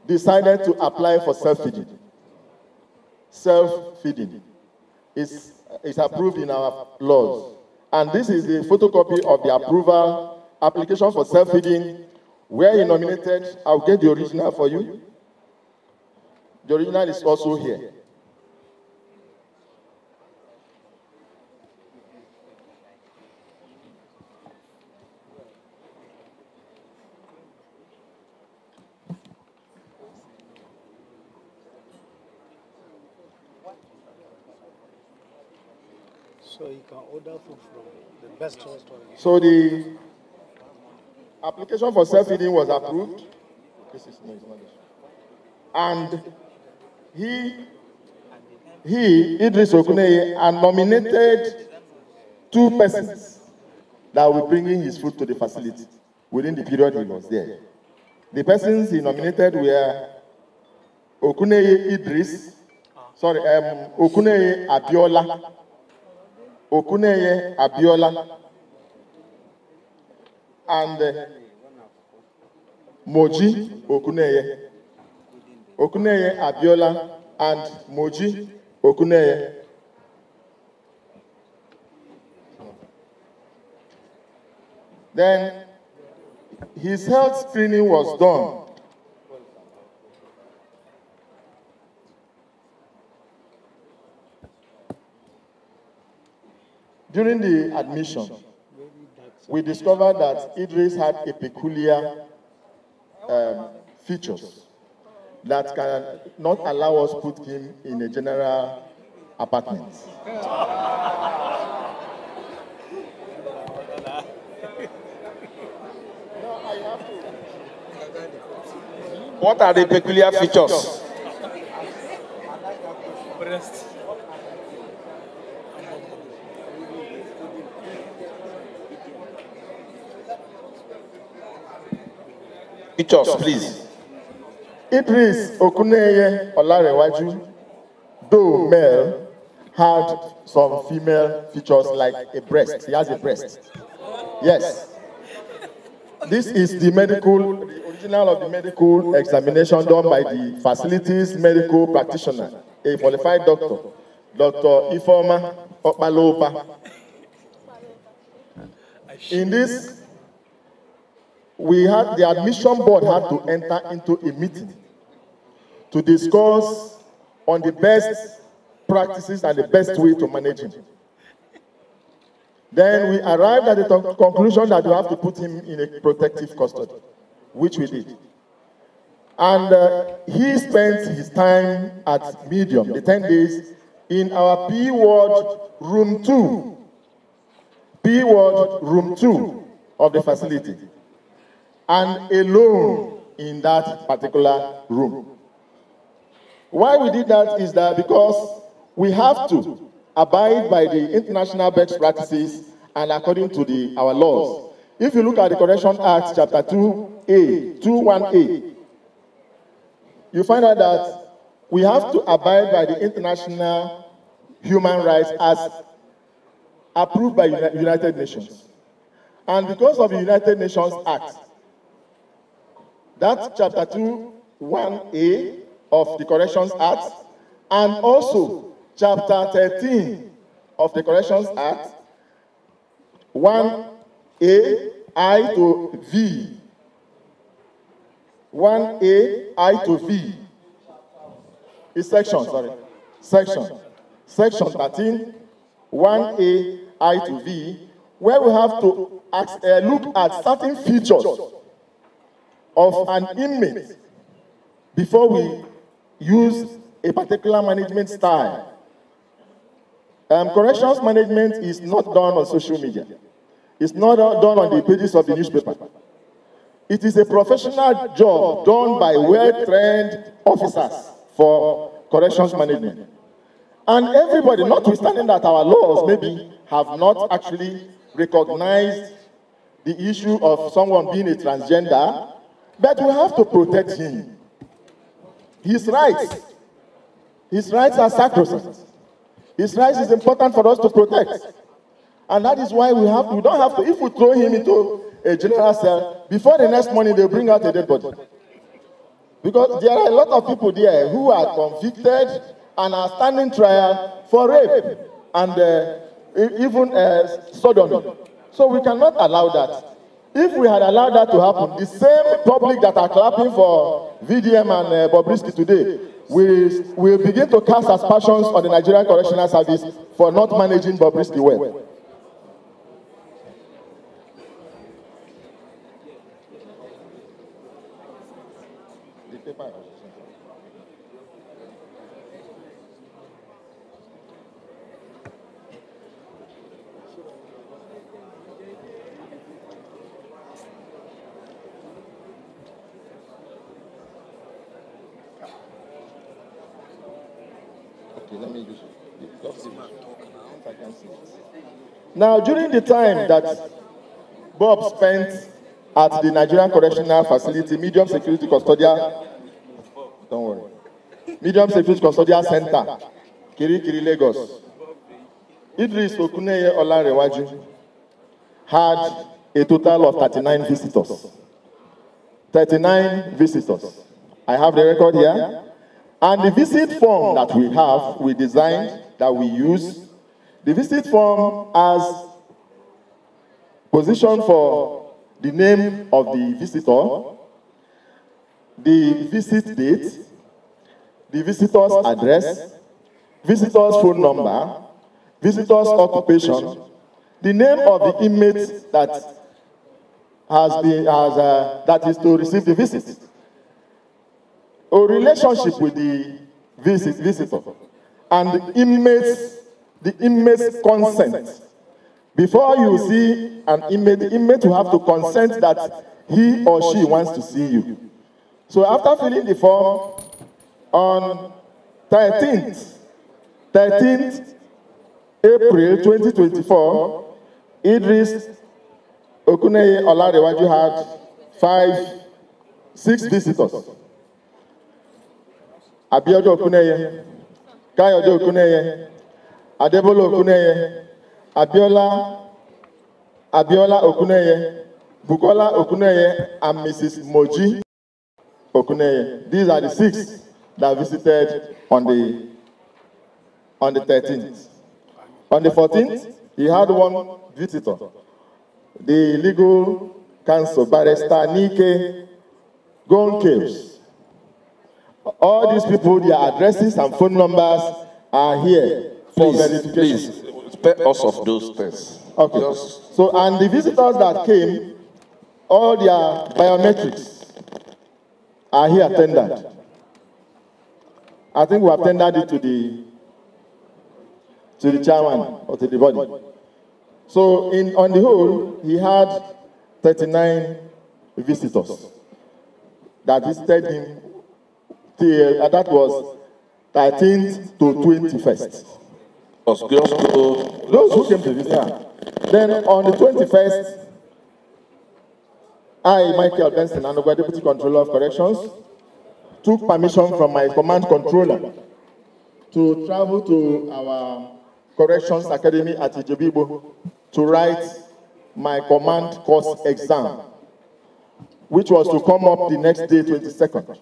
decided to apply for self-feeding. Self-feeding is approved in our laws. And this is the photocopy of the approval application for self-feeding where he nominated. I'll get the original for you. The original is also here. so you can order food from the best restaurant. So the application for self-feeding was approved. This is no, it's not this. And he, Idris Okuneye, nominated 2 persons that will bring in his food to the facility within the period he was there. The persons he nominated were Okuneye Idris, Okuneye Abiola, and Moji Okuneye. Okuneye Abiola and Moji Okuneye. Then his health screening was done. During the admission, we discovered that Idris had a peculiar features that can not allow us to put him in a general apartment. What are the peculiar features? Features, please. Idris Okuneye Olarewaju, though male, had some female features like a breast. He has a breast. Yes. This is the original of the medical examination done by the facility's medical practitioner, a qualified doctor, Dr. Ifeoma Okpalopa. In this, the admission board had to enter into a meeting to discuss on the best practices and the best way to manage him. Then we arrived at the conclusion that we have to put him in a protective custody, which we did. And he spent his time at Medium, the 10 days, in our P ward room 2. P ward room 2 of the facility. And alone in that particular room. Why we did that is that because we have to abide by the international best practices and according to our laws. If you look at the Correction Act, Chapter 21A, you find out that we have to abide by the international human rights as approved by the United Nations. And because of the United Nations Act, that's Chapter 21A of the Corrections Act, and also Chapter 13 of the Corrections Act, 1A, I to V. 1A, I to V. Is section, sorry. Section 13, 1A, I to V, where we have to look at certain features of an inmate before we use a particular management style. Corrections management is not done on social media. It's not done on the pages of the newspaper. It is a professional job done by well-trained officers for corrections management. And everybody, notwithstanding that our laws maybe have not actually recognized the issue of someone being a transgender, but we have to protect him. His rights are sacrosanct. His rights is important for us to protect. And that is why we don't have to, if we throw him into a general cell, before the next morning they'll bring out a dead body. Because there are a lot of people there who are convicted and are standing trial for rape and even sodomy. So we cannot allow that. If we had allowed that to happen, the same public that are clapping for VDM and Bobrisky today will begin to cast aspersions on the Nigerian Correctional Service for not managing Bobrisky well. Now, during the time that Bob spent at the Nigerian Correctional Facility, Medium Security Custodial, don't worry, Medium Security Custodial Center, Kirikiri, Lagos, Idris Okuneye Olarewaju had a total of 39 visitors. 39 visitors. I have the record here. And the visit form that we have, we designed, that we use, the visit form has position for the name of the visitor, the visit date, the visitor's address, visitor's phone number, visitor's occupation, the name of the inmate that that is to receive the visit, a relationship with the visitor, and the inmate's consent. Before you see an inmate, the inmate will have to consent that he or she wants to see you. So after filling the form, on 13th April 2024, Idris Okuneye Olarewaju had 6 visitors. Abiodo Okuneye, Kyei-Duah Okuneye, Adebolo Okuneye, Abiola Okuneye, Bukola Okuneye, and Mrs. Moji Okuneye. These are the 6 that visited on the 13th. On the 14th, he had one visitor, the legal counsel, Barrister Nike Gonkews. All these people, their addresses and phone numbers are here for verification. Please, spare us of those things. Okay. So, and the visitors that came, all their biometrics are here tendered. I think we have tendered it to the chairman or to the body. So, on the whole, he had 39 visitors that visited him till, that was 13th to 21st. Those who came to visit. Yeah. Then on the 21st, I, Michael Benson, and the Deputy Controller of Corrections, took permission from my command controller to travel to our Corrections Academy at Ijebibo to write my command course exam, which was to come up the next day, 22nd.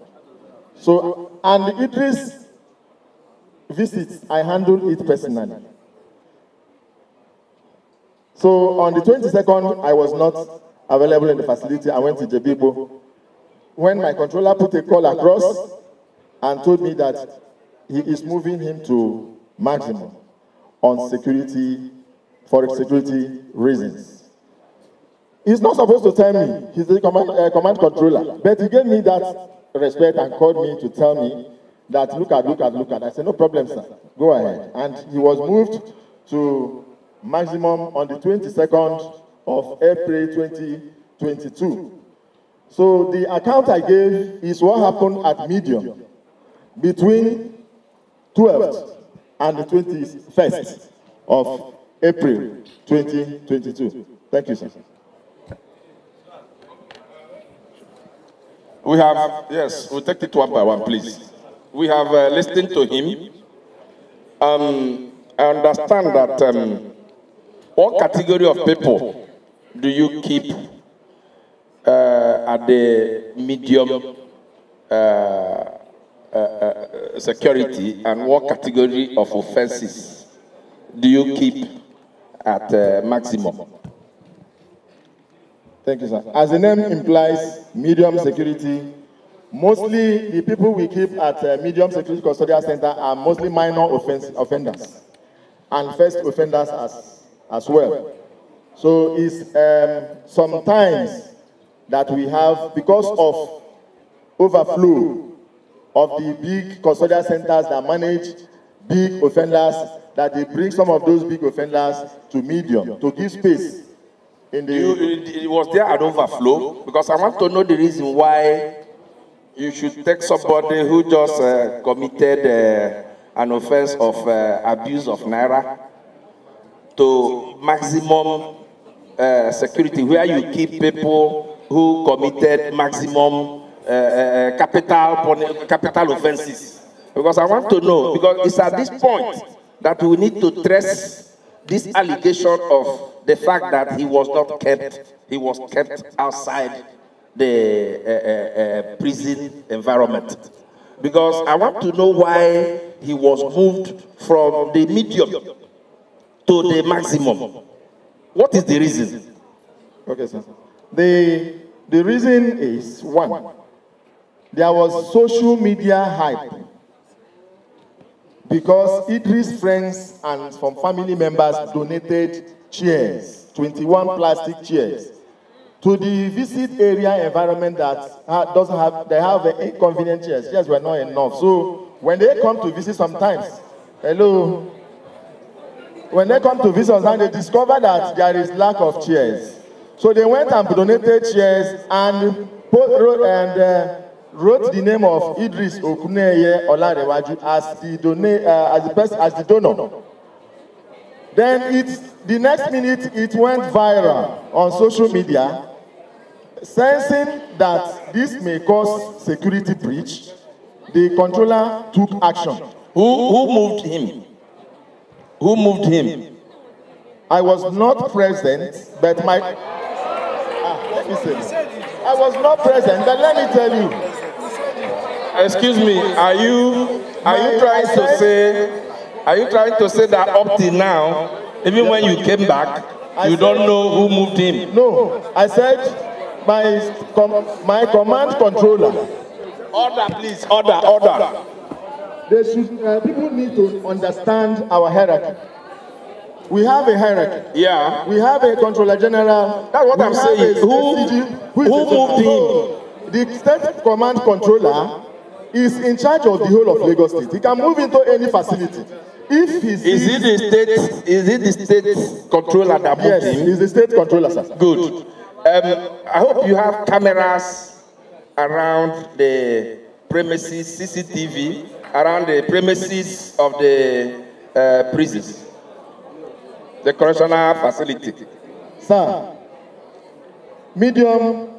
So, and the Idris visits, I handled it personally. So on the 22nd, I was not available in the facility. I went to Ijebibo. When my controller put a call across and told me that he is moving him to maximum on security, for security reasons. He's not supposed to tell me, he's the command controller, but he gave me that respect and called me to tell me that look at. I said, no problem, sir, go ahead. And he was moved to maximum on the 22nd of April 2022. So the account I gave is what happened at medium between 12th and the 21st of April 2022. Thank you, sir. We have, yes, we'll take it one by one, please. We have listened to him. I understand that what category of people do you keep at the medium security, and what category of offenses do you keep at maximum? Thank you, sir. As the name implies, medium security, mostly the people we keep at medium security custodial center are mostly minor offenders and first offenders as well. So it's sometimes that we have, because of overflow of the big custodial centers that manage big offenders, that they bring some of those big offenders to medium to give space. Was there an overflow? Because I want to know the reason why you should take somebody who just committed an offense of abuse of Naira to maximum security, where you keep people who committed maximum capital offenses. Because I want to know, because it's at this point that we need to trace this allegation of the fact that he was not kept, he was kept outside the prison environment. Because I want to know why he was moved from the medium to the maximum. What is the reason? Okay, sir. The reason is, one, there was social media hype because Idris' friends and some family members donated chairs, 21 plastic chairs, to the visit area environment that doesn't have, they have inconvenient chairs. Chairs were not enough. So when they come to visit sometimes, hello, when they come to visit us, they discover that there is lack of chairs. So they went and donated chairs and wrote the name of Idris Okuneye Olarewaju as the donor. Then the next minute it went viral on social media, sensing that this may cause security breach. the controller took action. Who moved him? Who moved him? I was not present, but my... let me say. I was not present, but let me tell you. Excuse me, are you trying to say that up till now, even when you came back, you don't know who moved him? No, I said my command controller. Order, please, order. They should, people need to understand our hierarchy. We have a hierarchy. Yeah. We have a controller general. That's what I'm saying. Who moved him? The state command controller is in charge of the whole of Lagos State. He can move into any facility. If he sees... Is it the state controller that moved him? Yes, he's the state controller, sir. Good. I hope you have cameras around the premises, CCTV, around the premises of the prisons, the correctional facility. Sir, medium,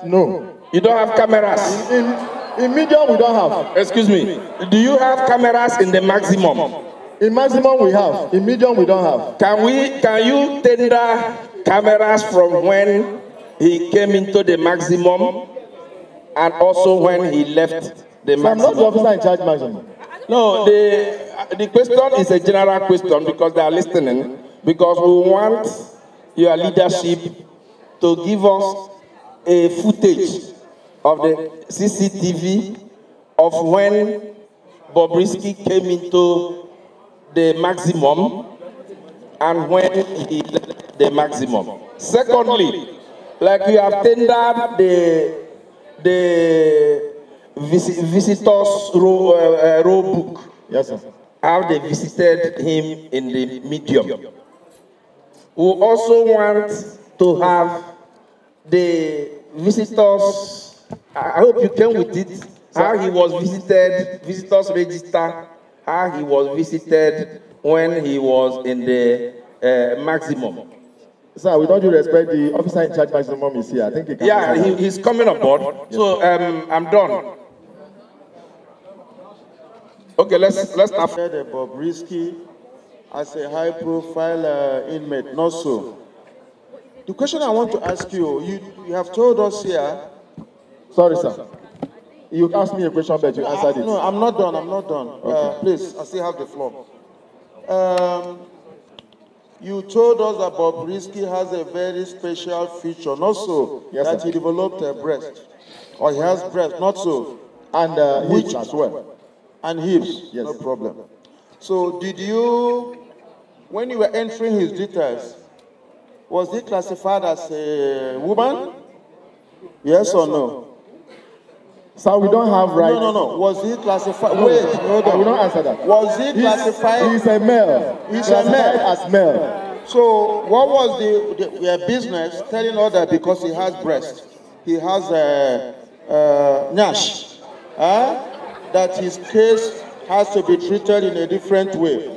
no. You don't have cameras? In medium, we don't have. Excuse me. Do you have cameras in the maximum? In maximum, we have. In medium, we don't have. Can you tender cameras from when he came into the maximum and also when he left the maximum? I'm not the officer in charge maximum. No, the question is a general question because they are listening. Because we want your leadership to give us a footage of the CCTV of when Bobrisky came into the maximum and when he left the maximum. Secondly, like you have tendered the visitors row book. Yes, sir. How they visited him in the medium. We also want to have the visitors, I hope you came with it, how he was visited, visitors register, how he was visited when he was in the maximum. Sir, with all due respect, the officer in charge maximum is here. I think he can. Yeah, he's coming aboard. Yes. So I'm done. Okay, let's start. Bobrisky as a high-profile inmate, not so. The question I want to ask you, you have told us here. Sorry, sir. You asked me a question, but you answered it. No, I'm not done. Okay. Please, I still have the floor. You told us that Bobrisky has a very special feature, not so, yes, that he developed a breast. Or he has breast, not so. And hips as well. And hips, yes. No problem. So did you, when you were entering his details, was he classified as a woman? Yes or no? Sir, we don't have rights. No. Was he classified? No, wait, hold on. We don't answer that. Was he classified? He's a male. He's a male. As male. So what was the business telling us that because he has breast, he has Nash, that his case has to be treated in a different way?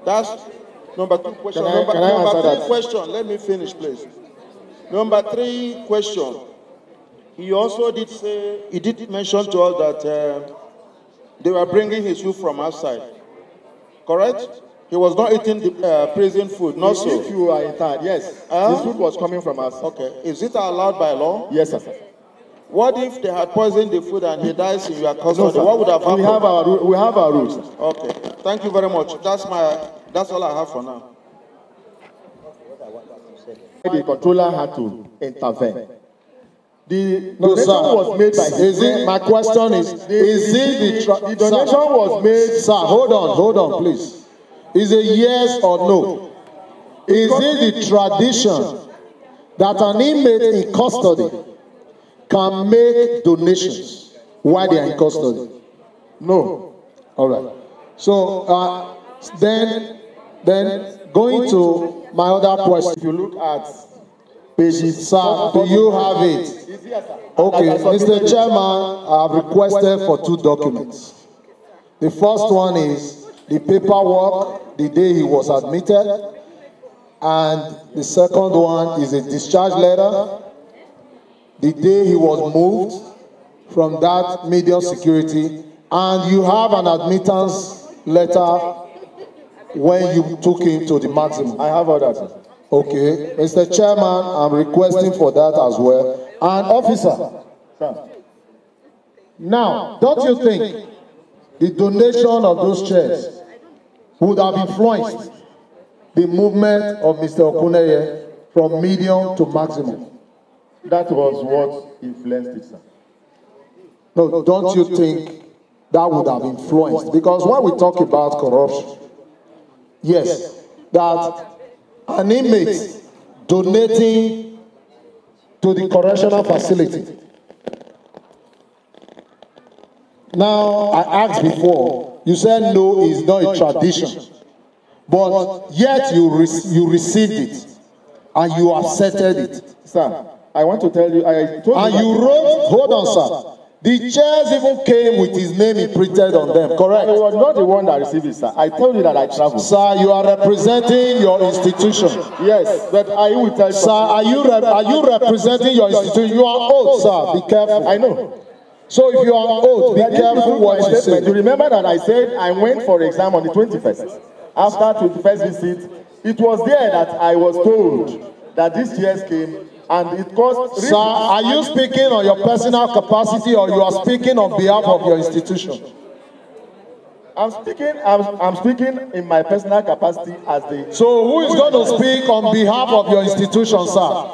That's number 2 question. Number 3 question. Let me finish, please. Number 3 question. He also did say, he did mention to us that they were bringing his food from outside. Correct? He was not eating the prison food, not so. If you are inside, yes. His food was coming from us. Okay. Is it allowed by law? Yes, sir. What if they had poisoned the food and he dies in your custody? No, what would have happened? We have our rules. Okay. Thank you very much. That's all I have for now. The controller had to intervene. The donation was made by my question is the donation was made. Sir, hold on, please. Is it yes or no? Is it the tradition that an inmate in custody can make donations while they are in custody? No. All right. So then going to my other question. If you look at pages, sir, do you have it? Okay, Mr. Chairman, I have requested for 2 documents. The first one is the paperwork the day he was admitted, and the second one is a discharge letter the day he was moved from that medium security, and you have an admittance letter when you took him to the maximum. I have all that, sir. Okay. Mr. Chairman, I'm requesting for that as well. And officer, Sir. now, don't you think the donation of those chairs would have influenced the movement of Mr. Okuneye from medium to maximum? That was what influenced it, sir. No, don't you think that would have influenced? Because when we talk about corruption, yes, that an inmate donating to the correctional facility. Now, I asked before, you said no, it's not a tradition. But yet you received it and you accepted it. Sir, I want to tell you, I told and you. You wrote, hold on, sir. The chairs even came with his name imprinted on them, correct? I was not the one that received it, sir. I told you that I traveled. Sir, you are representing your institution. Yes, but I will tell you. Sir, are you representing your institution? You are old, sir. Be careful. I know. So if you are old, be careful what you say. You remember that I said I went for exam on the 21st. After 21st visit, it was there that I was told that these chairs came. And it cost. Sir, are you speaking on your personal capacity or you are speaking on behalf of your institution? I'm speaking in my personal capacity as the. So who is going to speak on behalf of your institution, sir?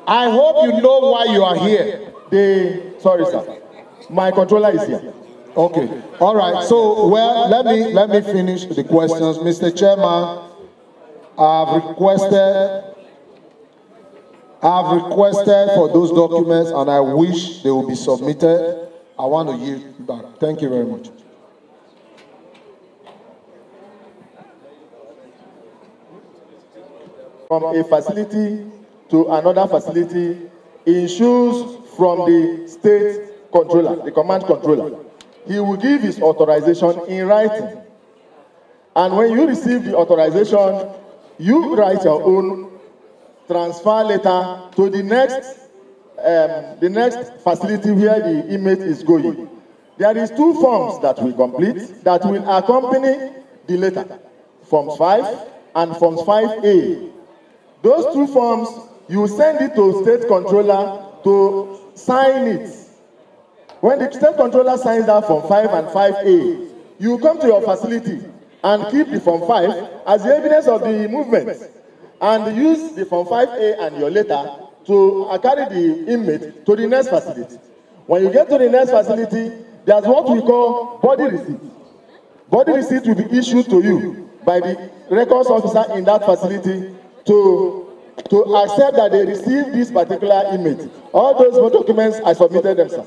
I hope you know why you are here. Sorry, sir. My controller is here. Okay. All right. So, well, let me finish the questions. Mr. Chairman, I've requested for those documents and I wish they will be submitted. I want to yield back. Thank you very much. From a facility to another facility issues from the state controller, the command controller. He will give his authorization in writing. And when you receive the authorization, you write your own transfer letter to the next facility where the inmate is going. There is 2 forms that we complete that will accompany the letter, Forms 5 and Forms 5A. Those 2 forms, you send it to state controller to sign it. When the state controller signs that Form 5 and 5A, you come to your facility and keep the Form 5 as the evidence of the movement. And use the Form 5A and your letter to carry the inmate to the next facility. When you get to the next facility, there's what we call body receipt. Body receipt will be issued to you by the records officer in that facility to accept that they received this particular inmate. All those documents, I submitted them, sir.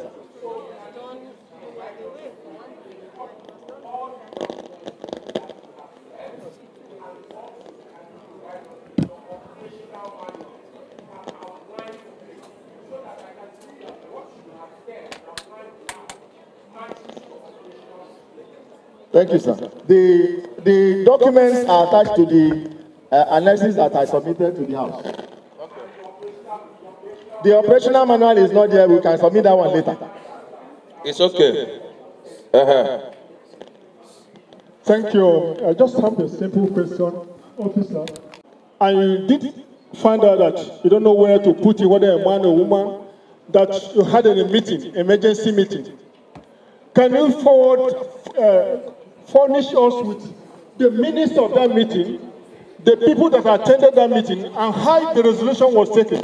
Thank you, sir. The documents are attached to the annexes that I submitted to the House. The operational manual is not there. We can submit that one later. It's okay. Thank you. I just have a simple question, officer. I did find out that you don't know where to put it, whether a man or woman, that you had a meeting, emergency meeting. Can you furnish us with the minutes of that meeting, the people that attended that meeting, and how the resolution was taken,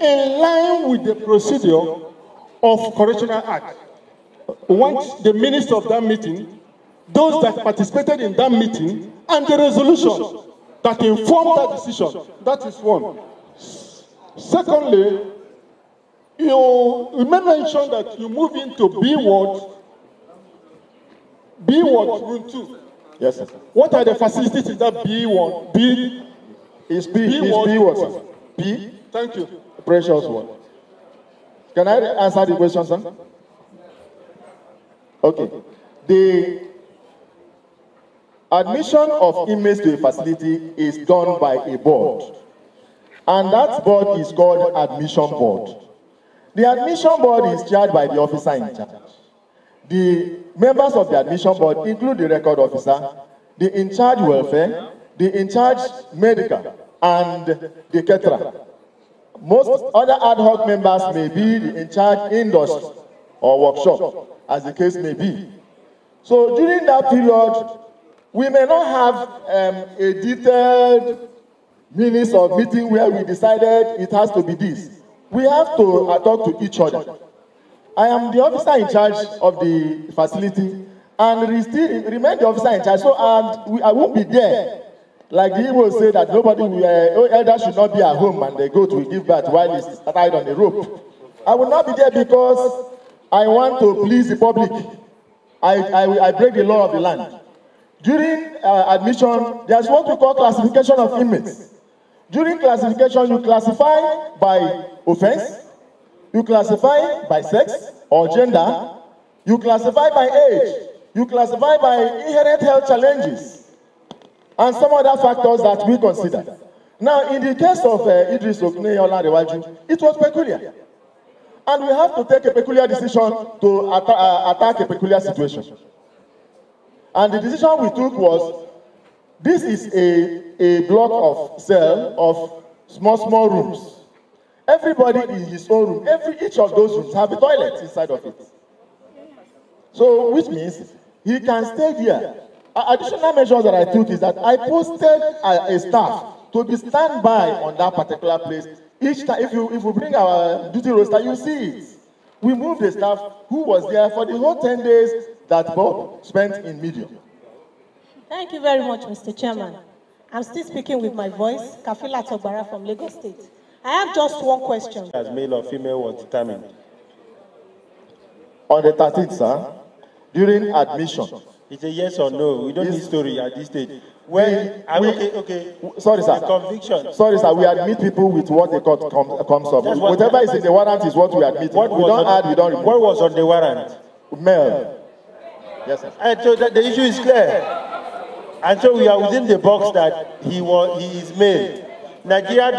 in line with the procedure of Correctional Act? We want the minutes of that meeting, those that participated in that meeting, and the resolution that informed that decision. That is one. Secondly, you may mention that you move into B ward room 2. Yes, sir. What are the facilities in that B ward? B ward, sir. B. Thank you. Precious one. Can I answer the question, sir? Okay. The admission of inmates to a facility is done by a board. And that board is called Admission Board. The Admission Board is chaired by the officer in charge. The members of the Admission Board include the record officer, the in-charge welfare, the in-charge medical, and the caterer. Most other ad hoc members may be the in-charge industry or workshop, as the case may be. So during that period, we may not have a detailed minutes of meeting where we decided it has to be this. We have to talk to each other. I am the officer in charge of the facility and still remain the officer in charge. So I won't be there. Like the Igbo say that nobody, elders should not be at home and the goat will give birth while it's tied on the rope. I will not be there because I want to please the public. I break the law of the land. During admission, there's what we call classification of inmates. During classification, you classify by offense, you classify by sex or gender, you classify by age, you classify by inherent health challenges, and some other factors that we consider. Now, in the case of Idris Okuneye-Olarewaju, it was peculiar. And we have to take a peculiar decision to attack a peculiar situation. And the decision we took was, this is a block of cell of small rooms. Everybody in his own room, each of those rooms have a toilet inside of it. So, which means he can stay there. Additional measures that I took is that I posted a staff to be standby on that particular place. Each time, if you bring our duty roster, you see it. We moved the staff who was there for the whole 10 days that Bob spent in medium. Thank you very much, Mr. Chairman. I'm still speaking with my voice, Kafila Togbara from Lagos State. I have just one question. As male or female was determined. On the 13th, sir, during admission. It's a yes or no. We don't need story at this stage. Sorry, sir. Conviction. Sorry, sir. We admit people with what they comes up. Whatever is in the warrant is what we admit. We don't add, we don't remove. What was on the warrant? Male. Yes, sir. And so the issue is clear. And so we are within the box that he is male. Nigeria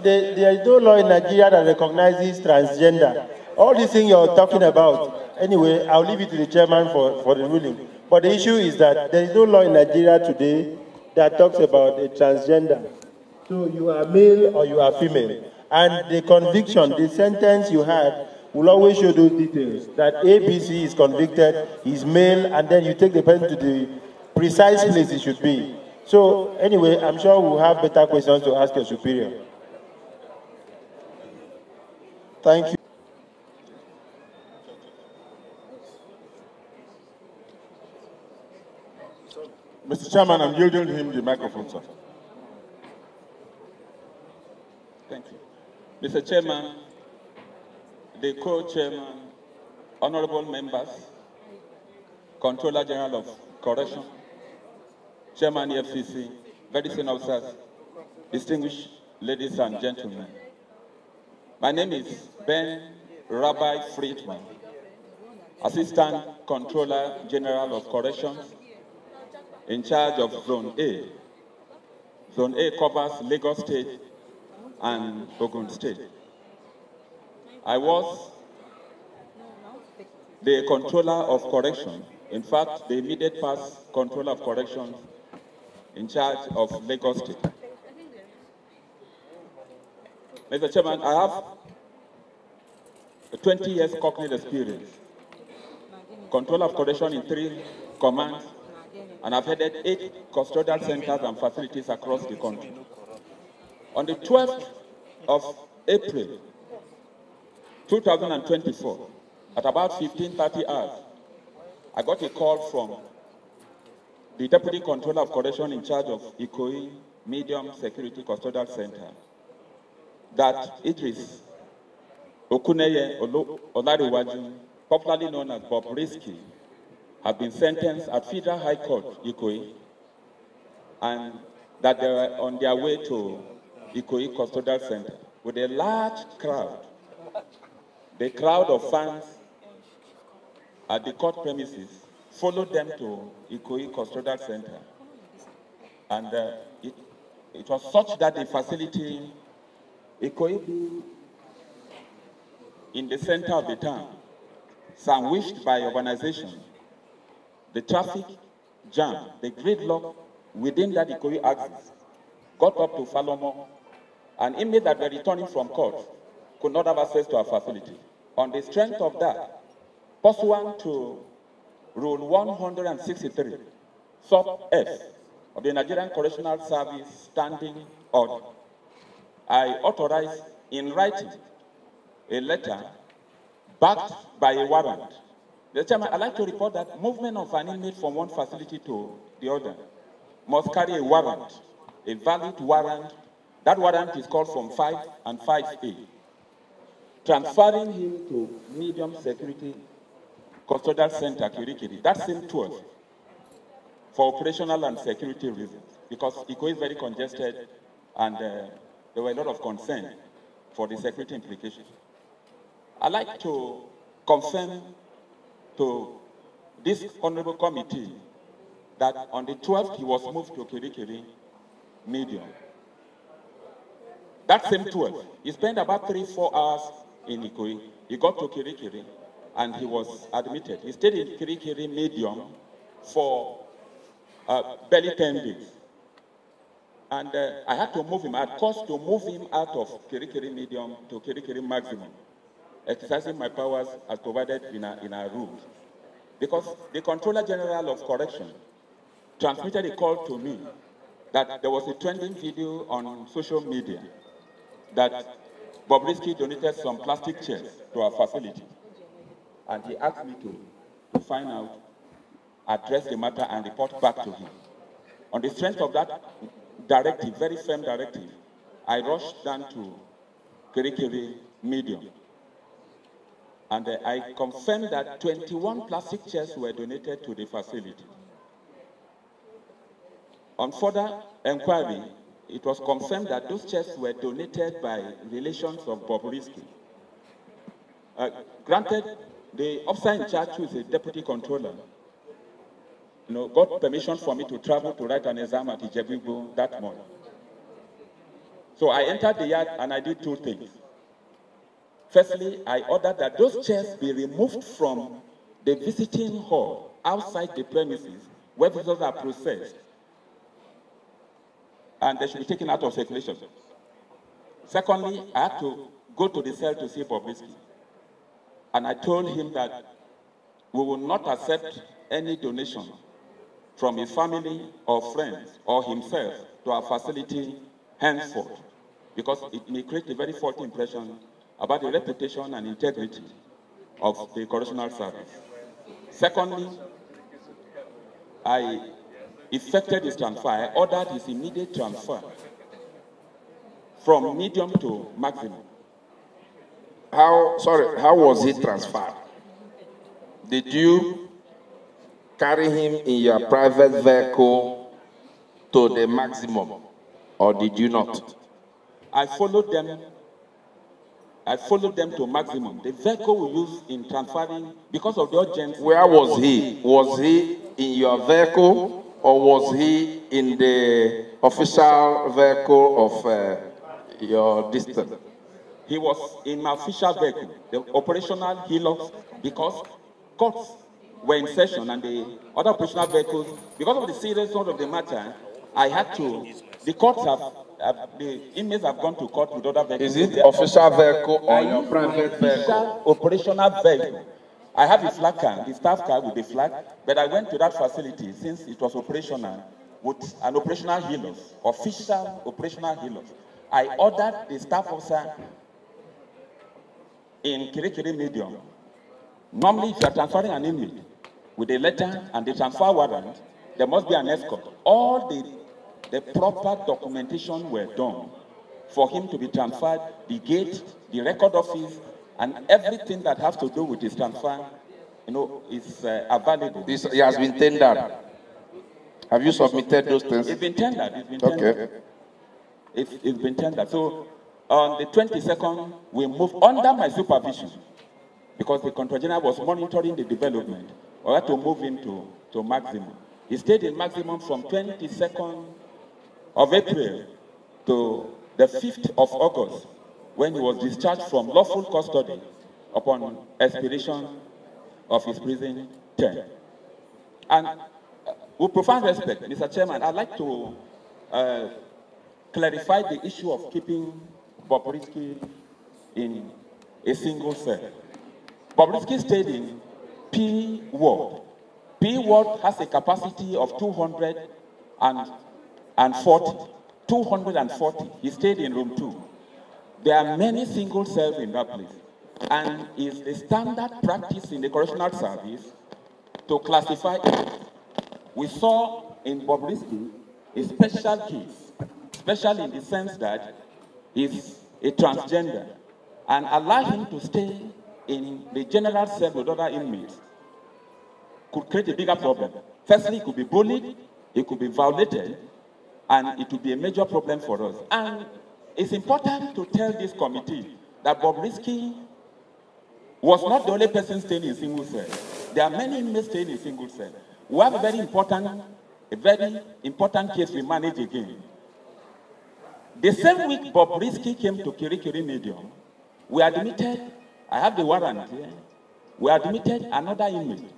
there is no law in Nigeria that recognizes transgender. All these things you're talking about. Anyway, I'll leave it to the chairman for the ruling. But the issue is that there is no law in Nigeria today that talks about a transgender. So you are male or you are female. And the conviction, the sentence you had, will always show those details. That ABC is convicted, he's male, and then you take the person to the precise place it should be. So anyway, I'm sure we'll have better questions to ask your superior. Thank you. Mr. Chairman, I'm yielding him the microphone, sir. Thank you. Mr. Chairman, the co-chairman, honorable members, Controller General of Correction, Chairman EFCC, very senior officers, distinguished ladies and gentlemen. My name is Ben Rabbi Friedman, Assistant Controller General of Corrections, in charge of Zone A. Zone A covers Lagos State and Ogun State. I was the Controller of Correction, in fact, the immediate past Controller of Corrections in charge of Lagos State. Mr. Chairman, I have a 20 years cognate experience, Controller of Correction in 3 commands, and I've headed 8 custodial centers and facilities across the country. On the 12th of April, 2024, at about 15:30 hours, I got a call from the Deputy Controller of Correction in charge of Ikoyi Medium Security Custodial Center that Idris Okuneye-Olarewaju, popularly known as Bobrisky, have been sentenced at Federal High Court, Ikoyi, and that they were on their way to Ikoyi Custodial Center with a large crowd. The crowd of fans at the court premises followed them to Ikoyi Custodial Center. And it was such that the facility Kyei-Duah being in the center of the town, sandwiched by urbanization, the traffic jam, the gridlock within that Kyei-Duah axis got up to Falomo, and inmates that were returning from court could not have access to our facility. On the strength of that, pursuant to Rule 163, Sub F of the Nigerian Correctional Service Standing Order, I authorized in writing a letter backed by a warrant. The chairman, I'd like to report that movement of an inmate from one facility to the other must carry a warrant, a valid warrant. That warrant is called Form 5 and 5A. Transferring him to medium security custodial center, Kirikiri, that same 12, for operational and security reasons, because Kyei-Duah is very congested and there were a lot of concern for the security implications. I'd like to confirm to this honorable committee that on the 12th he was moved to Kirikiri medium. That same 12th, he spent about 3-4 hours in Kyei-Duah. He got to Kirikiri and he was admitted. He stayed in Kirikiri medium for barely 10 days. And I had to move him. I had caused to move him out of Kirikiri medium to Kirikiri maximum, exercising my powers as provided in our rules. Because the Controller General of Correction transmitted a call to me that there was a trending video on social media that Bobrisky donated some plastic chairs to our facility. And he asked me to find out, address the matter, and report back to him. On the strength of that directive, very firm directive, I rushed down to Kirikiri medium. And I confirmed that 21 plastic chairs were donated to the facility. On further inquiry, it was confirmed that those chairs were donated by relations of Bobrisky. Granted, the officer in charge, who is a deputy controller, got permission for me to travel to write an exam at Ijebu that morning. So I entered the yard and I did two things. Firstly, I ordered that those chairs be removed from the visiting hall outside the premises where visitors are processed, and they should be taken out of circulation. Secondly, I had to go to the cell to see Bobrisky, and I told him that we will not accept any donation from his family or friends or himself to our facility henceforth, because it may create a very faulty impression about the reputation and integrity of the correctional service. Secondly, I effected his transfer. I ordered his immediate transfer from medium to maximum. How was he transferred? Did you carry him in your private vehicle to the maximum, or did you not? I followed them to maximum. The vehicle we use in transferring, because of the urgency. Where was he? Was he in your vehicle, or was he in the official vehicle of your district? He was in my official vehicle, the operational Hilux, because courts were in session and the other operational vehicles, because of the seriousness of the matter, I had to, the courts have, the inmates have gone to court with other vehicles. Is it official vehicle or your private vehicle? Operational vehicle. I have a flag car, the staff car with the flag, but I went to that facility since it was operational with an operational Hilux, official operational Hilux. I ordered the staff officer in Kirikiri medium. Normally, if you are transferring an inmate with a letter and the transfer warrant, there must be an escort. All the proper documentation were done for him to be transferred, the gate, the record office, and everything that has to do with his transfer, is available. He has been tendered. Have you submitted those things? It's been tendered. It's been tendered. Okay. It's been tendered. So on the 22nd, we moved under my supervision, because the Controller General was monitoring the development. We had to move him to maximum. He stayed in maximum from 22nd of April to the 5th of August when he was discharged from lawful custody upon expiration of his prison term. And with profound respect, Mr. Chairman, I'd like to clarify the issue of keeping Bobrisky in a single cell. Bobrisky stayed in P ward. P ward has a capacity of 240. He stayed in room 2. There are many single cells in that place. And it's the standard practice in the correctional service to classify it. We saw in Bobrisky a special case, especially in the sense that he's a transgender, and allow him to stay in the general cell with other inmates could create a bigger problem. Firstly, he could be bullied, he could be violated, and it would be a major problem for us. And it's important to tell this committee that Bobrisky was not the only person staying in single cell. There are many inmates staying in single cell. We have a very important case we manage again. The same week Bobrisky came to Kirikiri Medium, we admitted, I have the warrant here, we admitted another inmate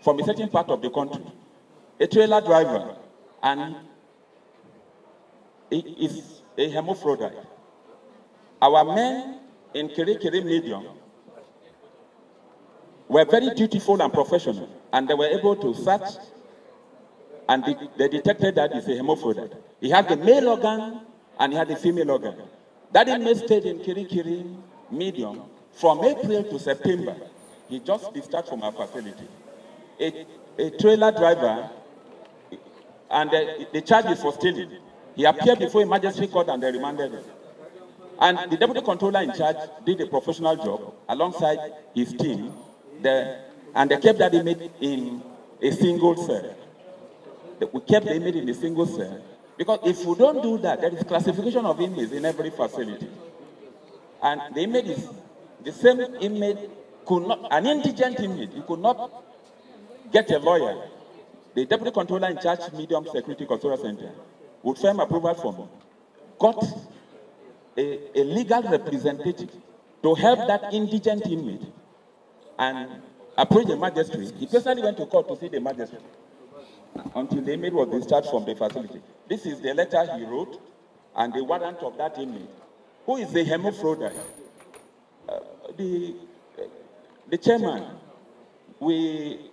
from a certain part of the country, a trailer driver, and he is a hermaphrodite. Our men in Kirikiri Medium were very dutiful and professional, and they were able to search, and they detected that he's a hermaphrodite. He had the male organ, and he had the female organ. That inmate stayed in Kirikiri Medium from April to September. He just discharged from our facility. A trailer driver, and the charge is for stealing. He appeared before a magistrate court and they remanded him. And the deputy controller in charge did a professional job alongside his team, and they kept that inmate in a single cell. We kept the inmate in a single cell, because if we don't do that, there is classification of inmates in every facility. And the inmate is, the same inmate could not, an indigent inmate, he could not get a lawyer. The deputy controller in charge, Medium Security Control Center, would firm approval for me, got a legal representative to help that indigent inmate and approach the magistrate. He personally went to court to see the magistrate until the inmate was discharged from the facility. This is the letter he wrote and the warrant of that inmate, who is a hermaphrodite. The chairman, we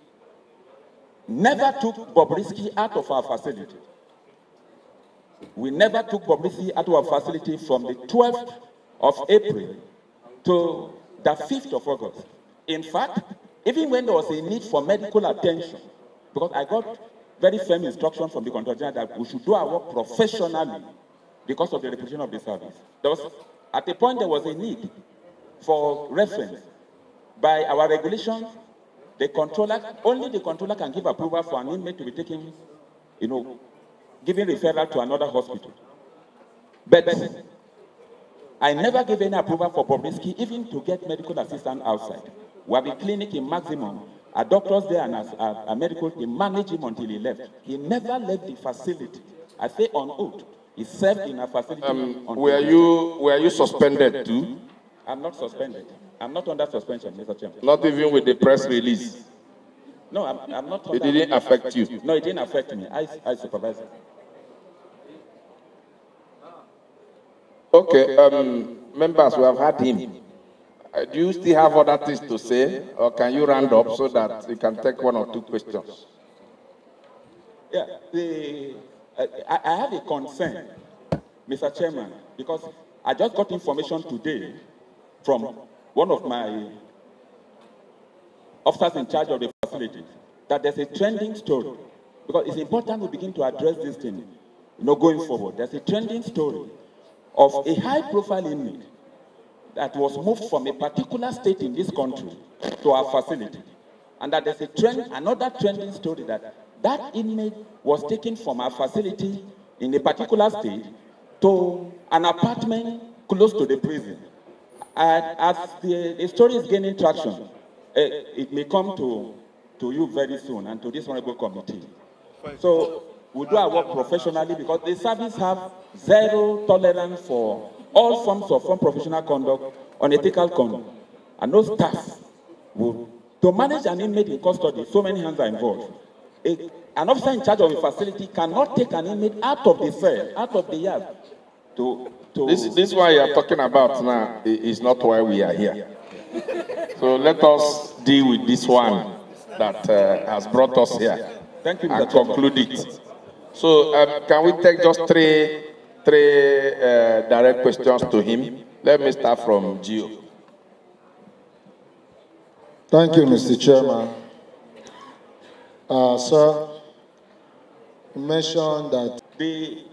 never took Bobrisky out of our facility. We never took Bobrisky out of our facility from the 12th of April to the 5th of August. In fact, even when there was a need for medical attention, because I got very firm instruction from the control general that we should do our work professionally because of the reputation of the service. There was, at a point, there was a need for reference. By our regulations, the controller, only the controller can give approval for an inmate to be taken, giving referral to another hospital. But I never gave any approval for Bobrisky, even to get medical assistance outside. We have a clinic in Maximum, our doctors there and a medical team managed him until he left. He never left the facility. I say on oath, he served in a facility. Were you suspended too? I'm not suspended. I'm not under suspension, Mr. Chairman. Not even with the press release? No, I'm not under. It didn't affect you? No, it didn't affect me. I supervise it. Okay, members, we have had him. Do you still have other things to say, or can you round up so that you can take one or two questions? Yeah, I have a concern, Mr. Chairman, because I just got information today from one of my officers in charge of the facility that there's a trending story, because it's important we begin to address this thing, going forward. There's a trending story of a high-profile inmate that was moved from a particular state in this country to our facility, and that there's another trending story that inmate was taken from our facility in a particular state to an apartment close to the prison. And as the story is gaining traction, it may come to you very soon and to this honorable committee. So we do our work professionally because the service have zero tolerance for all forms of unprofessional conduct, unethical conduct, and no staff will. To manage an inmate in custody, so many hands are involved. An officer in charge of a facility cannot take an inmate out of the cell, out of the yard. This one you are talking about now is not why we are here. So let us deal with this one that has brought us here. Thank you, and Mr. conclude it. So can we take just three direct questions to him? Let me start from Gio. Thank you, Mr. Chairman. Sir, you mentioned that the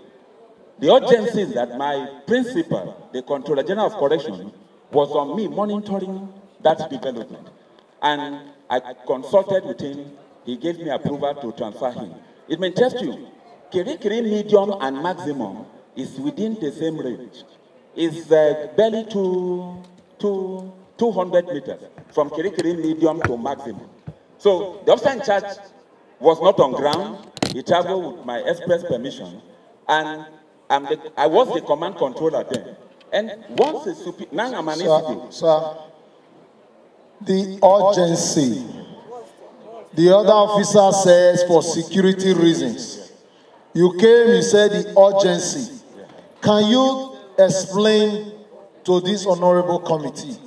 urgency that my principal, the Controller General of Correction, was on me monitoring that development. And I consulted with him. He gave me approval to transfer him. It may test you. Kirikiri medium and maximum is within the same range. It's barely 200 meters from Kirikiri medium to maximum. So the officer in charge was not on ground. He traveled with my express permission, and I was the command controller then. And once now I'm an sir, the urgency. The other officer says for security reasons. You came, you said the urgency. Can you explain to this honorable committee?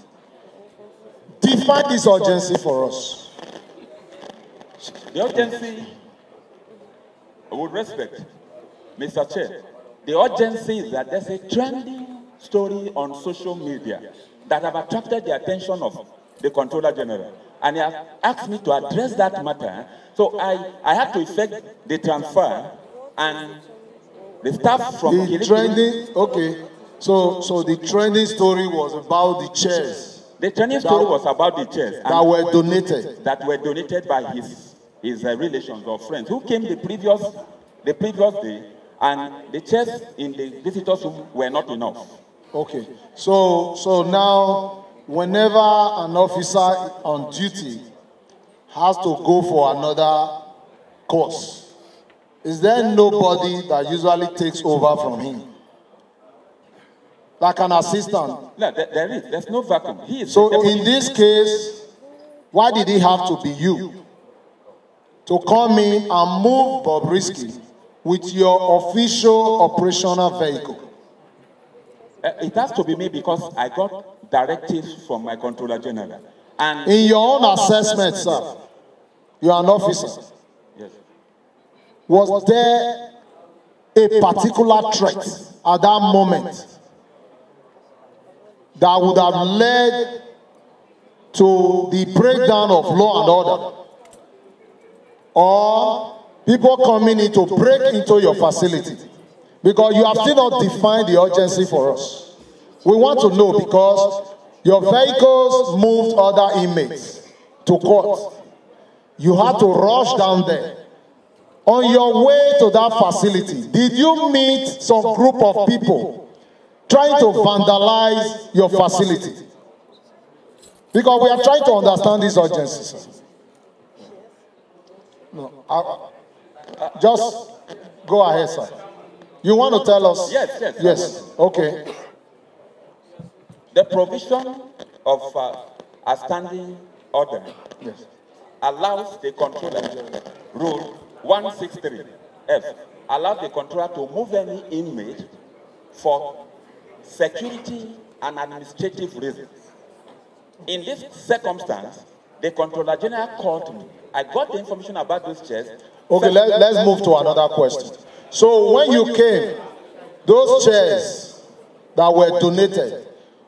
Define this urgency for us. The urgency, I would respect, Mr. Chair. The urgency is that there's a trending story on social media that have attracted the attention of the Controller General. And he has asked me to address that matter. So I had to effect the transfer, and the staff from the trending, okay. So the trending story was about the chairs. The training story was about the chairs that were donated. That were donated by his relations or friends who came the previous day, and the chairs in the visitors' room were not enough. Okay. So now, whenever an officer on duty has to go for another course, is there nobody that usually takes over from him? Like an assistant? No, there is. There's no vacuum. So in this case, why did it have to be you to come in and move Bobrisky with your official operational vehicle? It has to be me because I got directives from my Controller General. And in your own assessment, sir, you are an officer. Yes. Was there a particular threat at that moment that would have led to the breakdown of law and order? Or people coming in to break into your facility? Because you have still not defined the urgency for us. We want to know, because your vehicles moved other inmates to court. You had to rush down there. On your way to that facility, did you meet some group of people trying to vandalize your facility? Because we are trying to understand these urgencies. No, just go ahead, sir. You want to tell us? Yes. Yes. Okay. The provision of a standing order allows the controller, rule 163F, allows the controller to move any inmate for security and administrative reasons. In this circumstance, the Controller General called me. I got the information about those chairs. Okay, let's move to another question. So when you came, those chairs that were donated,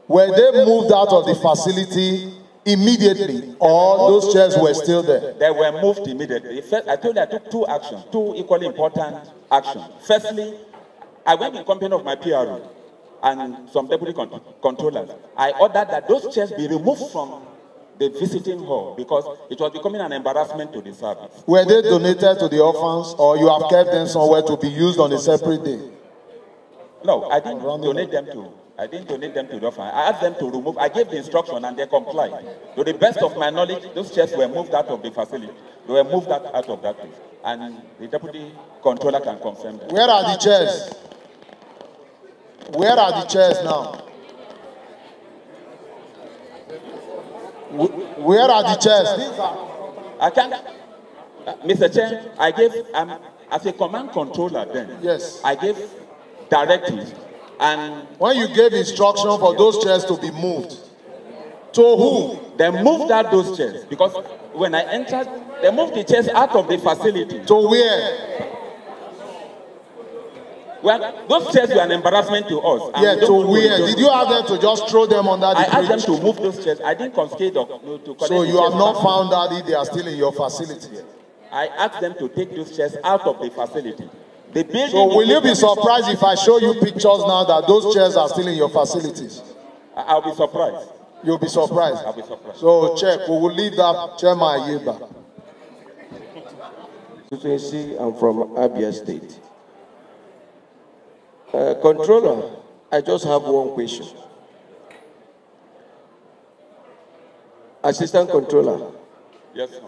were they moved out of the facility immediately, or those chairs were still there? They were moved immediately. I told you I took two actions, two equally important actions. Firstly, I went in company of my PRO and some deputy controllers. I ordered that those chairs be removed from the visiting hall because it was becoming an embarrassment to the service. Were they donated to the orphans, or you have kept them somewhere to be used on a separate day? No, I didn't donate them to. I didn't donate them to the orphan. I asked them to remove. I gave the instruction and they complied. To the best of my knowledge, those chairs were moved out of the facility. They were moved out of that place, and the deputy controller can confirm that. Where are the chairs? Where are the chairs now? Where are the chairs? I can't. Mr. Chair, I gave, as a command controller then, yes, I gave directives. And when you gave instruction for those chairs to be moved, to who? They moved out those chairs because when I entered, they moved the chairs out of the facility. To where? Well, those chairs were an embarrassment to us. Yeah, to where? Did you have them to just throw them under the bridge? I asked them to move those chairs. I didn't confiscate them. So you have not found out if they are still in your facility? I asked them to take those chairs out of the facility. So will you be surprised if I show you pictures now that those chairs are still in your facilities? I'll be surprised. You'll be surprised? I'll be surprised. So check, we will leave that. Chairman, I yield back. I'm from Abia State. Controller, I just have one question. Assistant Controller. Yes, sir.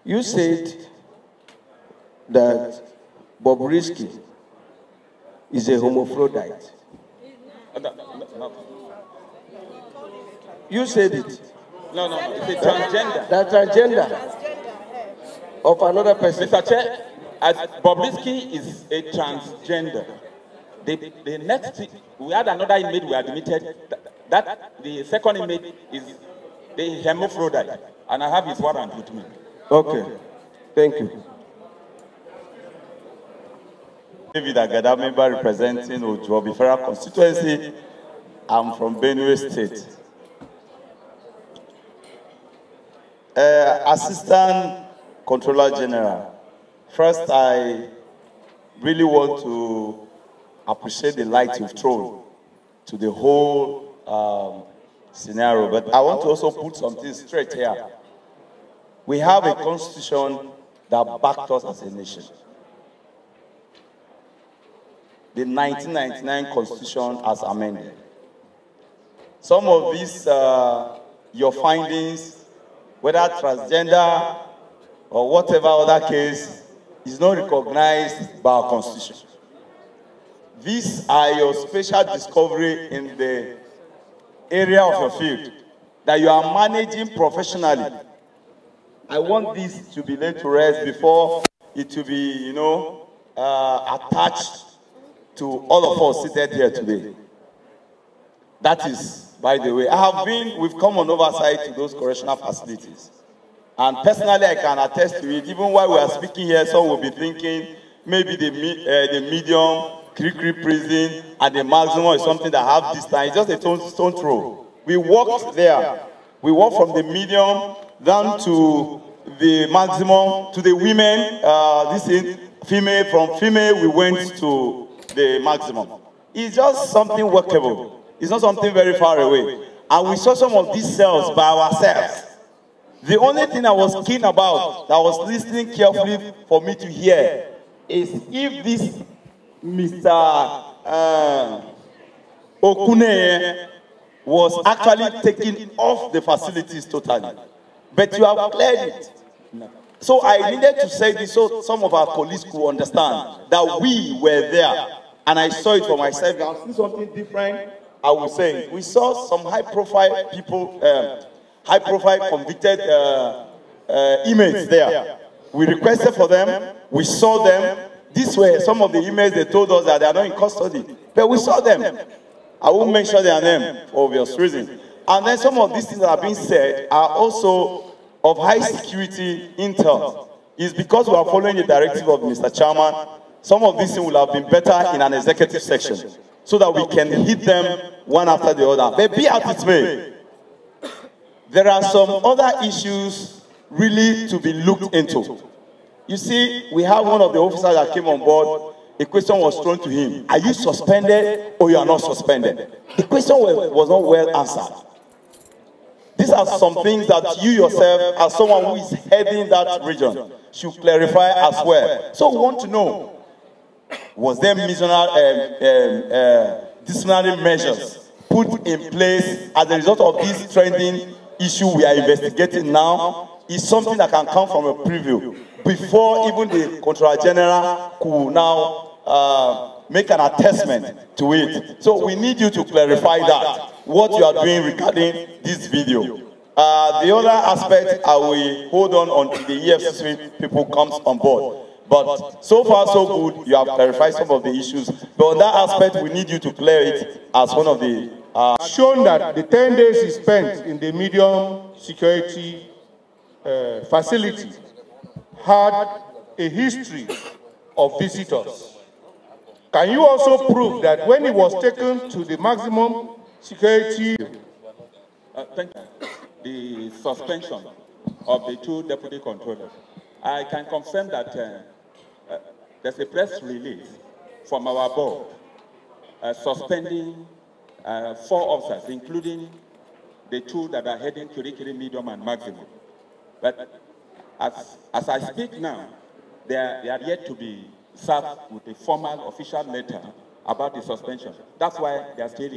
You said that Bobrisky is a hermaphrodite. No. You said it. No, it's a transgender. That transgender of another person. Mr. Chair, as Bobrisky is a transgender. The next, we had another inmate we admitted that the second inmate is the hermaphrodite, and I have his warrant with me. Okay, thank you. David Agada, member representing Ojuobi Federal Constituency. I'm from Benue State. Assistant Controller General, first I really want to appreciate the light you've thrown to the whole scenario, but I want to also put something straight here. We have a constitution that backed us as a nation. The 1999 constitution as amended. Some of these, your findings, whether transgender or whatever other case, is not recognized by our constitution. These are your special discovery in the area of your field that you are managing professionally. I want this to be laid to rest before it will be, attached to all of us seated here today. That is, by the way, we've come on oversight to those correctional facilities. And personally, I can attest to it. Even while we are speaking here, some will be thinking maybe the medium, Kirikiri prison, and the maximum is something that have distance. It's just a stone throw. We walked there. We walked from the medium down to the maximum, to the women, female, from female, we went to the maximum. It's just something workable. It's not something very far away. And we saw some of these cells by ourselves. The only thing I was keen about, that I was listening carefully for me to hear, is if this Mr. Okune was actually taken off the facilities totally. But you have cleared it. So I needed to say this so some of our colleagues could understand that we were there. And I saw it for myself. I've seen something different, I will say. We saw some high-profile people, high-profile convicted inmates there. We requested for them. We saw them. These were some of the inmates. They told us that they are not in custody. But we saw them. I won't mention their name for obvious reasons. And then some of these things that are being said are also of high security intel. It's because we are following the directive of Mr. Chairman. Some of these things will have been better in an executive section so that we can hit them one after the other. But be as it may, there are some other issues really to be looked into. You see, we have one of the officers that came on board. A question was thrown to him. Are you suspended or you are not suspended? The question was not well answered. These are some things that you yourself, as someone who is heading that region, should clarify as well. So we want to know, was there disciplinary measures put in place as a result of this trending issue we are investigating now? Is something that can come from a preview before even the Controller General could now make an attestment to it. So we need you to clarify that, what you are doing regarding this video. The other aspect, I will hold on until the EFCC people comes on board. But so far, so good. You have clarified some of the issues. But on that aspect, we need you to clear it as one of the... shown that the 10 days he spent in the medium security facility had a history of visitors. Can you also prove that when he was taken to the maximum security... Thank you. The suspension of the 2 deputy controllers. I can confirm that there's a press release from our board suspending 4 officers, including the 2 that are heading Kirikiri Medium and Maximum. But as I speak now, they are yet to be served with a formal official letter about the suspension. That's why they are still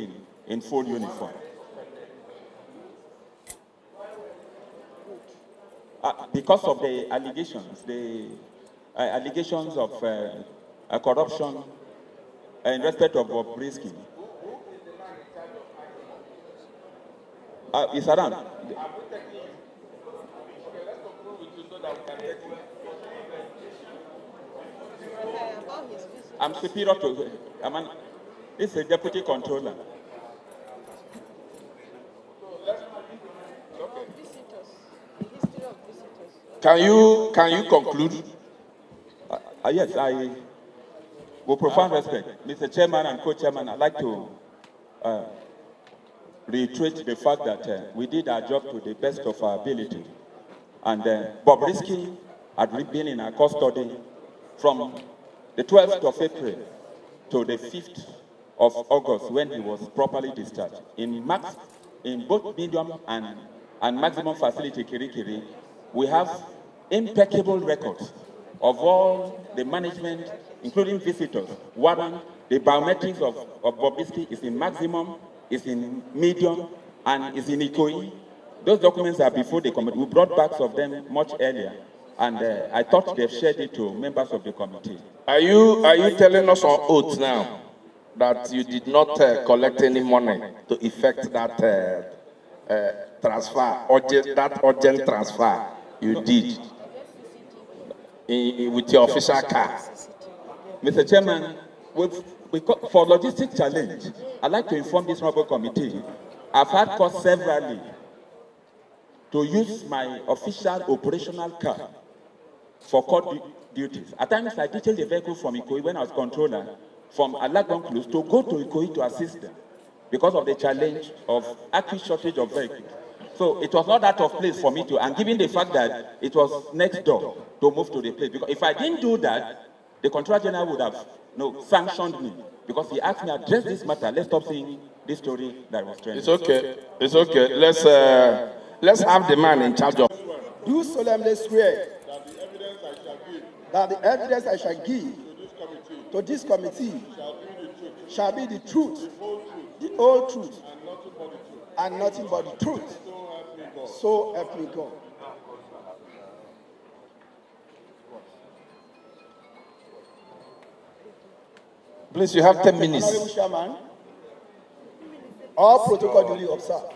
in full uniform. Because of the allegations of corruption in respect of Bobrisky. It's around. I'm superior to him. It's a deputy controller. Can you conclude? Yes, I, with profound respect, Mr. Chairman and Co-Chairman, I'd like to reiterate the fact that we did our job to the best of our ability. And Bobrisky had been in our custody from the 12th of April to the 5th of August when he was properly discharged. In both medium and maximum facility Kirikiri, we have impeccable records of all the management, including visitors, warrant, the biometrics of Bobrisky is in maximum, is in medium, and is in Ikoi. Those documents are before the committee. We brought backs of them much earlier, and I thought they've shared it to members of the committee. Are you telling us on oath now that you did not collect any money to effect that transfer, that urgent transfer you did with your official car? Mr. Chairman, for logistic challenge, I'd like to inform this honorable committee. I've had cause severally to use my official operational car for court duties. At times, I detailed the vehicle from Ikoi when I was controller, from Alagon Close, to go to Ikoi to assist them because of the challenge of acute shortage of vehicles. So it was not out of place for me to, and given the fact that it was next door, to move to the place. Because if I didn't do that, the Controller General would have sanctioned me. Because he asked me to address this matter. Let's stop saying this story that was trending. It's okay. It's okay. Let's have the man in charge of. Do solemnly swear that the evidence I shall give to this committee shall be the truth, the whole truth, and nothing but the truth. So help me God. Please, you have 10 minutes. Honorable Chairman, all protocol duly observed.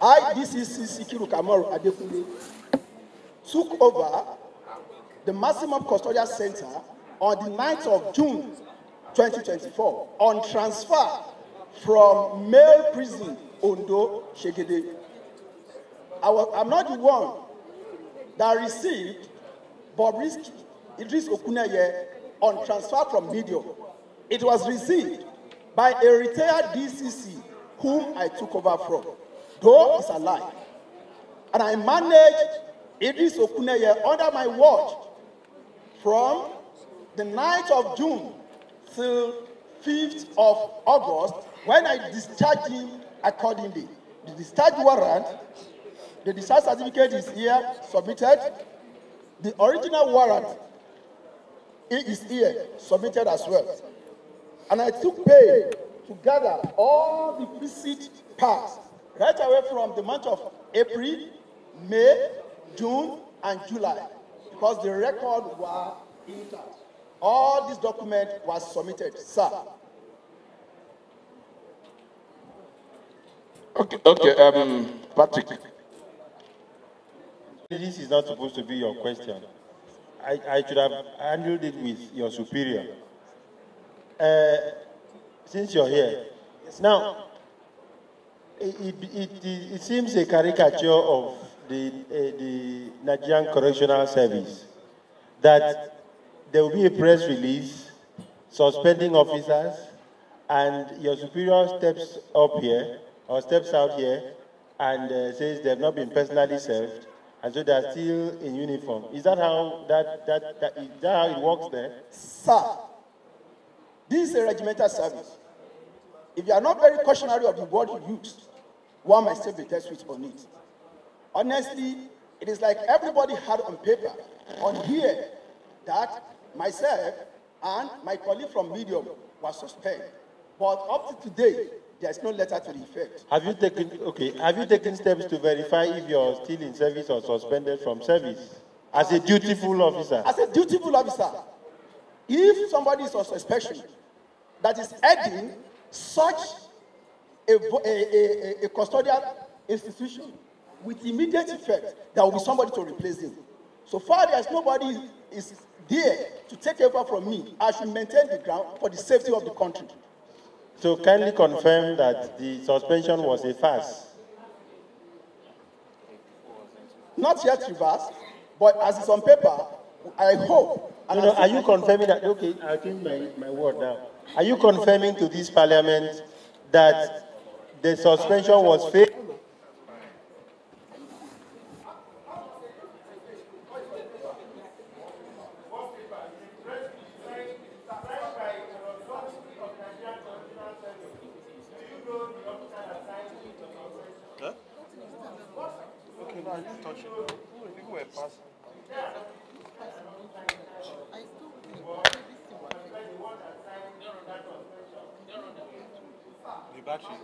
I, DCC Sikiru Kamaru Adekunle, took over the Maximum Custodial Center on the 9th of June 2024 on transfer from male prison Ondo Shegede. I'm not the one that received Bobrisky Idris Okuneye on transfer from medium. It was received by a retired DCC whom I took over from, though he's alive. And I managed Idris Okuneye under my watch from the 9th of June till 5th of August, when I discharged him accordingly. The discharge warrant, the discharge certificate is here, submitted. The original warrant is here, submitted as well. And I took pain to gather all the receipt parts right away from the month of April, May, June, and July, because the record were intact. All this document was submitted, sir. Okay, Patrick. This is not supposed to be your question. I should have handled it with your superior. Since you're here, now, it seems a caricature of the Nigerian Correctional Service that there will be a press release suspending officers, and your superior steps up here or steps out here and says they have not been personally served, and so they are still in uniform. Is that how is that how it works there? Sir, this is a regimental service. If you are not very cautionary of the word you use, one might still be dead switch on it. Honestly, it is like everybody had on paper, on here, that myself and my colleague from Medium was suspended. But up to today, there is no letter to the effect. Have you taken steps to verify if you're still in service or suspended from service as a dutiful officer? As a dutiful officer, if somebody is on suspension that is heading such a custodial institution with immediate effect, there will be somebody to replace him. So far, there is nobody is there to take over from me. I should maintain the ground for the safety of the country. So kindly confirm that the suspension was a farce. Not yet reversed, but as it's on paper, I hope. No, are you confirming that? Okay, I think my word now. Are you confirming to this parliament that the suspension was fake? Okay, no, I didn't touch it. People were passing. The battery.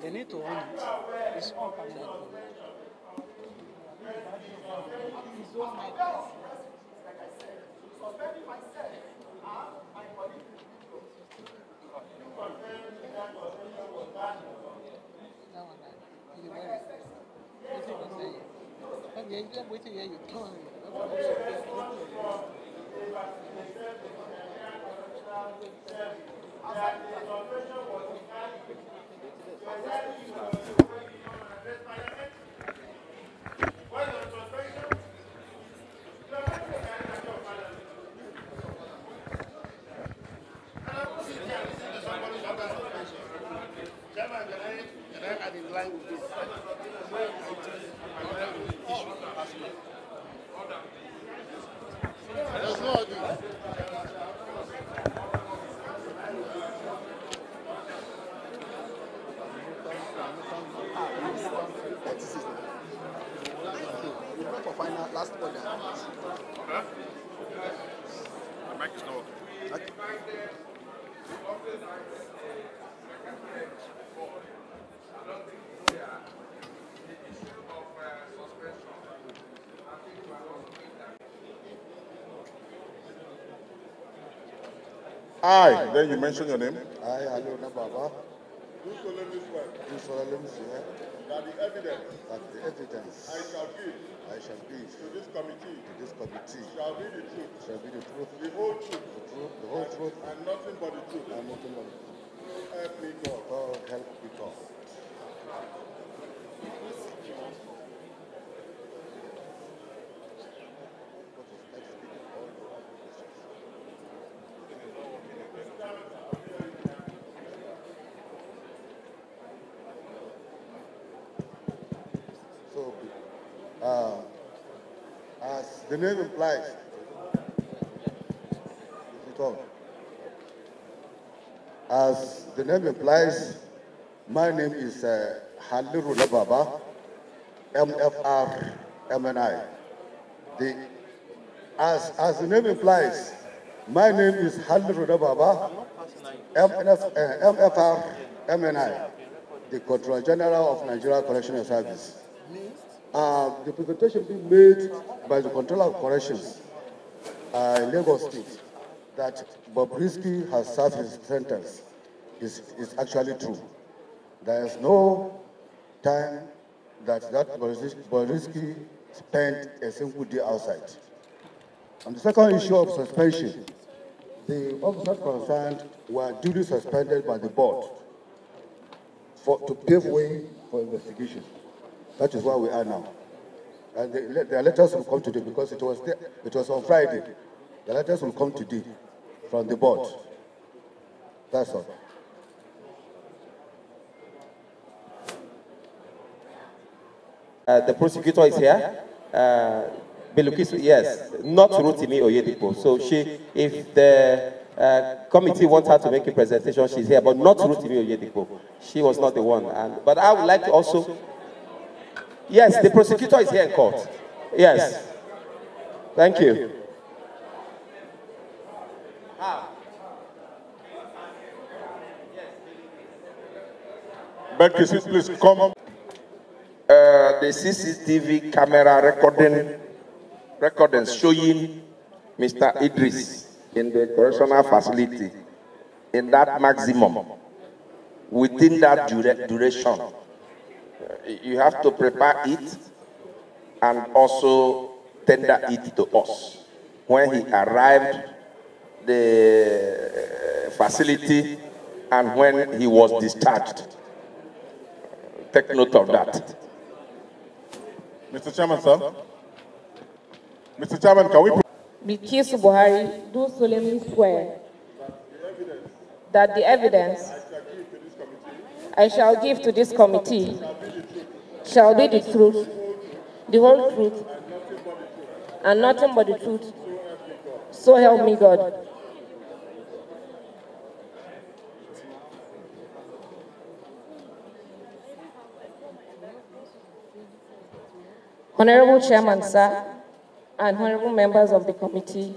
They need to on it. It's on permanent. Last order. Huh? The mic is not working. Aye, then you mention your name. Aye, hello, Baba. Do solemnly swear Do solemnly swear that the evidence I shall give to this committee shall be the truth, the whole truth, the whole truth, and nothing but the truth. and nothing but the truth. Help me God. God help me God. So, as the name implies, as the name implies, my name is Haliru Baba, MFR MNI. As the name implies, my name is Haliru Baba, MFR MNI, the Controller General of Nigeria Correctional Service. The presentation being made by the Controller of Corrections in Lagos State that Bobrisky has served his sentence is actually true. There is no time that Bobrisky spent a single day outside. On the second issue of suspension, the officers concerned were duly suspended by the board to pave way for investigation. That is where we are now. And the letters will come today because it was on Friday. The letters will come today from the board. That's all. The prosecutor is here. Belukisu, yes, not Rotimi Oyedipo. So if the committee wants her to make a presentation, she's here, but not Rotimi Oyedipo. She was not the one. But I would like to also, yes, the prosecutor is here in court. Yes. Thank you. Becky, please come. The CCTV camera recordings showing Mr. Idris in the correctional facility in that maximum, within that duration, you have to prepare it and also tender it to us. When he arrived the facility and when he was discharged. Take note of that. Mr. Chairman, sir. Mr. Chairman, can we... Bilkisu Buhari do solemnly swear that the evidence I shall give to this committee shall be the truth, the whole truth, and nothing but the truth. So help me God. Honorable Chairman, sir, and honorable members of the committee,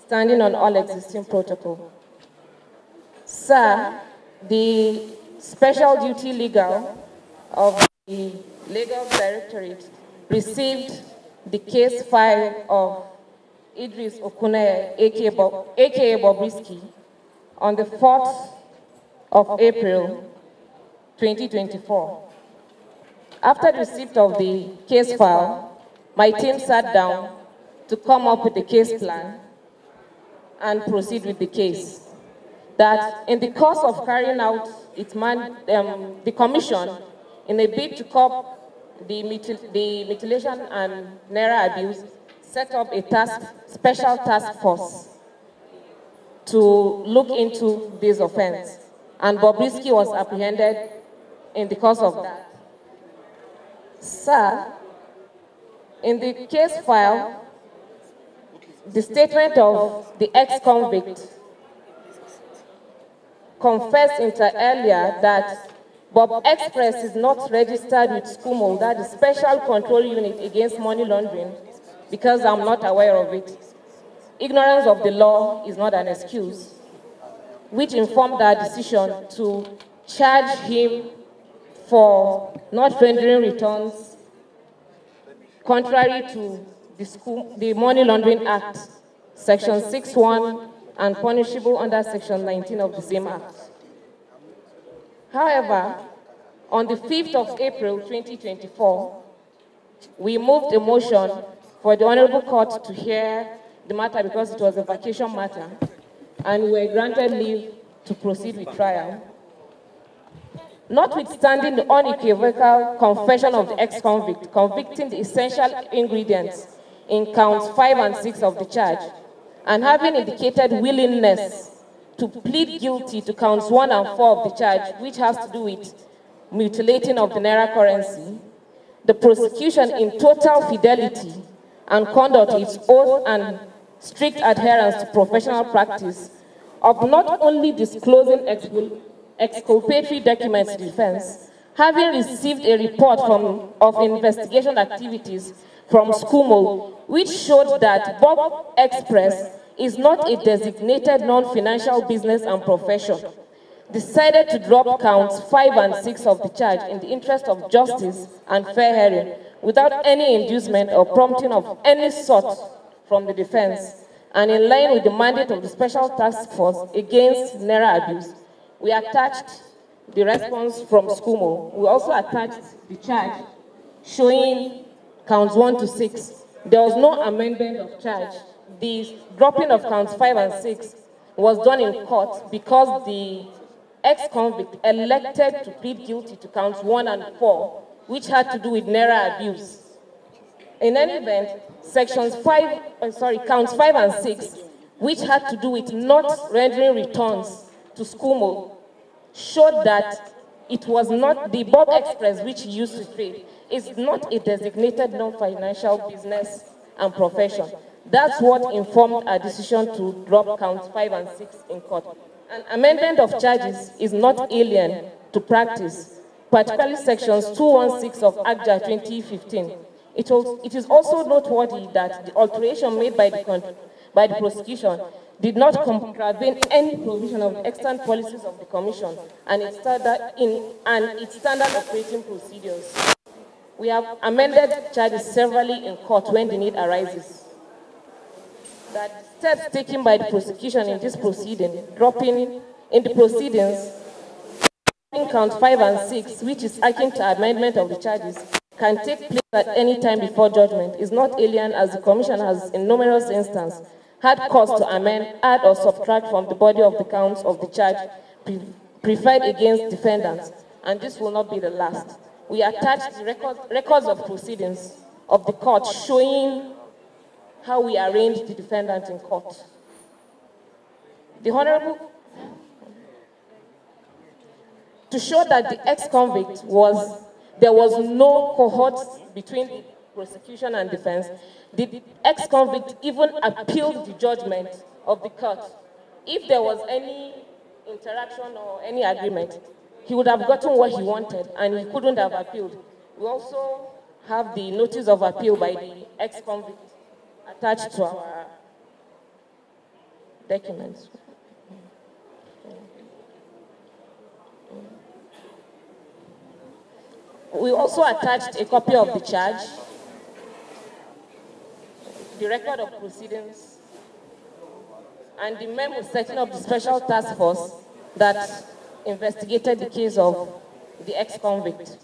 standing on all existing protocol. Sir, the Special Duty Legal of the Lagos Directorate received the case file of Idris Okuneye, aka Bobrisky, on the 4th of April, 2024. After the receipt of the case file, my team sat down to come up with the case plan and proceed with the case. That in the course of carrying out the commission, in a bid to curb the mutilation and naira abuse, set up a special task force to look into this offense. And Bobrisky was apprehended in the course of that. Sir, in the case file, the statement of the ex-convict confessed inter alia that Bob Express is not registered with SCUMO, that is Special Control Unit Against Money Laundering, because I'm not aware of it. Ignorance of the law is not an excuse, which informed our decision to charge him for not rendering returns contrary to the Money Laundering Act, Section 6(1), and punishable under Section 19 of the same Act. However, on the 5th of April 2024, we moved a motion for the Honorable Court to hear the matter because it was a vacation matter, and we were granted leave to proceed with trial. Notwithstanding the unequivocal confession of the ex-convict, convicting the essential ingredients in counts 5 and 6 of the charge, and having indicated willingness to plead guilty to counts 1 and 4 of the charge, which has to do with mutilating of the naira currency, the prosecution, in total fidelity and conduct its oath and strict adherence to professional practice of not only disclosing exculpatory documents to defense, having received a report of investigation activities from SCUMO, which showed that Bob Express is not a designated non-financial business and profession, decided to drop counts 5 and 6 of the charge in the interest of justice and fair hearing, without any inducement or prompting of any sort from the defense, And in line with the mandate of the Special Task Force Against Naira Abuse, we attached the response from SCUMO. We also attached the charge showing counts 1 to 6. There was no amendment of charge. The dropping of counts 5 and 6 was done in court because the ex-convict elected to plead guilty to counts 1 and 4, which had to do with Naira abuse. In any event, counts 5 and 6, which had to do with not rendering returns to SCUMO, showed that it was not the Bob Express which he used to trade is not a designated non-financial business and profession. That's what informed our decision to drop counts 5 and 6 in court. An amendment of charges is not alien to practice, particularly sections 216 of ACJA 2015. It is also noteworthy that the alteration made by the prosecution did not contravene any provision of the extant policies of the Commission and its standard operating procedures. We have amended charges severally in court when the need arises. That steps taken by the prosecution in this proceeding, dropping count 5 and 6, which is akin to amendment of the charges, can take place at any time before judgment, is not alien, as the Commission has in numerous instances had cause to amend, add or subtract from the body of the counts of the charge preferred against defendants, and this will not be the last. We attached the records of proceedings of the court showing how we arranged the defendant in court. The Honorable, to show that the ex-convict there was no cohort between the prosecution and defense, the ex-convict even appealed the judgment of the court. If there was any interaction or any agreement, he would have gotten what he wanted and he couldn't have appealed. We also have the notice of appeal by the ex-convict attached to our documents. We also attached a copy of the charge, the record of proceedings, and the memo setting up the Special Task Force that investigated the case of the ex-convict.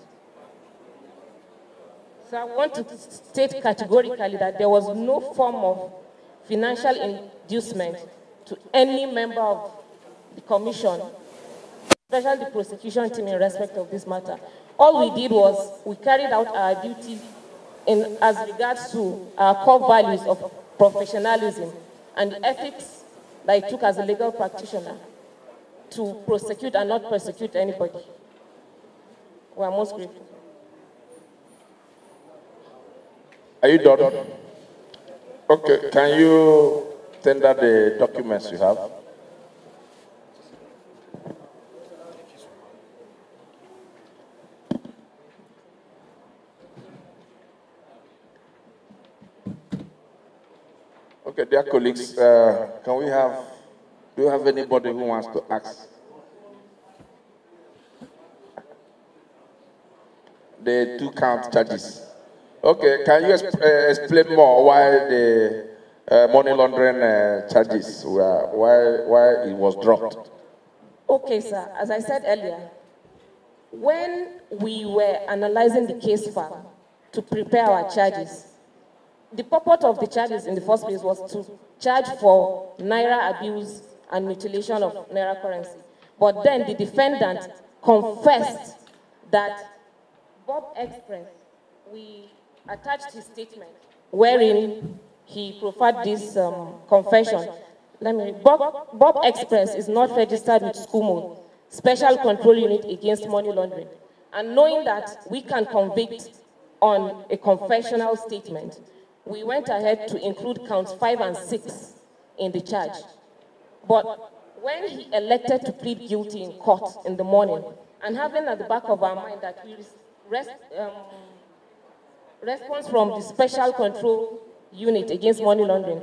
So I want to state categorically that there was no form of financial inducement to any member of the Commission, especially the prosecution team, in respect of this matter. All we did was we carried out our duty as regards to our core values of professionalism and the ethics that I took as a legal practitioner to prosecute and not persecute anybody. We are most grateful. Are you done? Okay, can you tender the documents you have? Okay, dear colleagues, do you have anybody who wants to ask? The 2 count charges. Okay, can you explain more why the money laundering charges why it was dropped? Okay, sir. As I said earlier, when we were analyzing the case file to prepare our charges, the purpose of the charges in the first place was to charge for Naira abuse and mutilation of Naira currency. But then the defendant confessed that Bob Express, we attached his statement wherein he proffered this confession. Bob Express is not registered with SCUMO, Special Control Unit Against Money Laundering. And knowing that we can convict on a confessional statement, we went ahead to include counts 5 and 6 in the charge. But when he elected to plead guilty in court in the morning, and having at the back of our mind that we response from the Special Control Unit Against Money Laundering,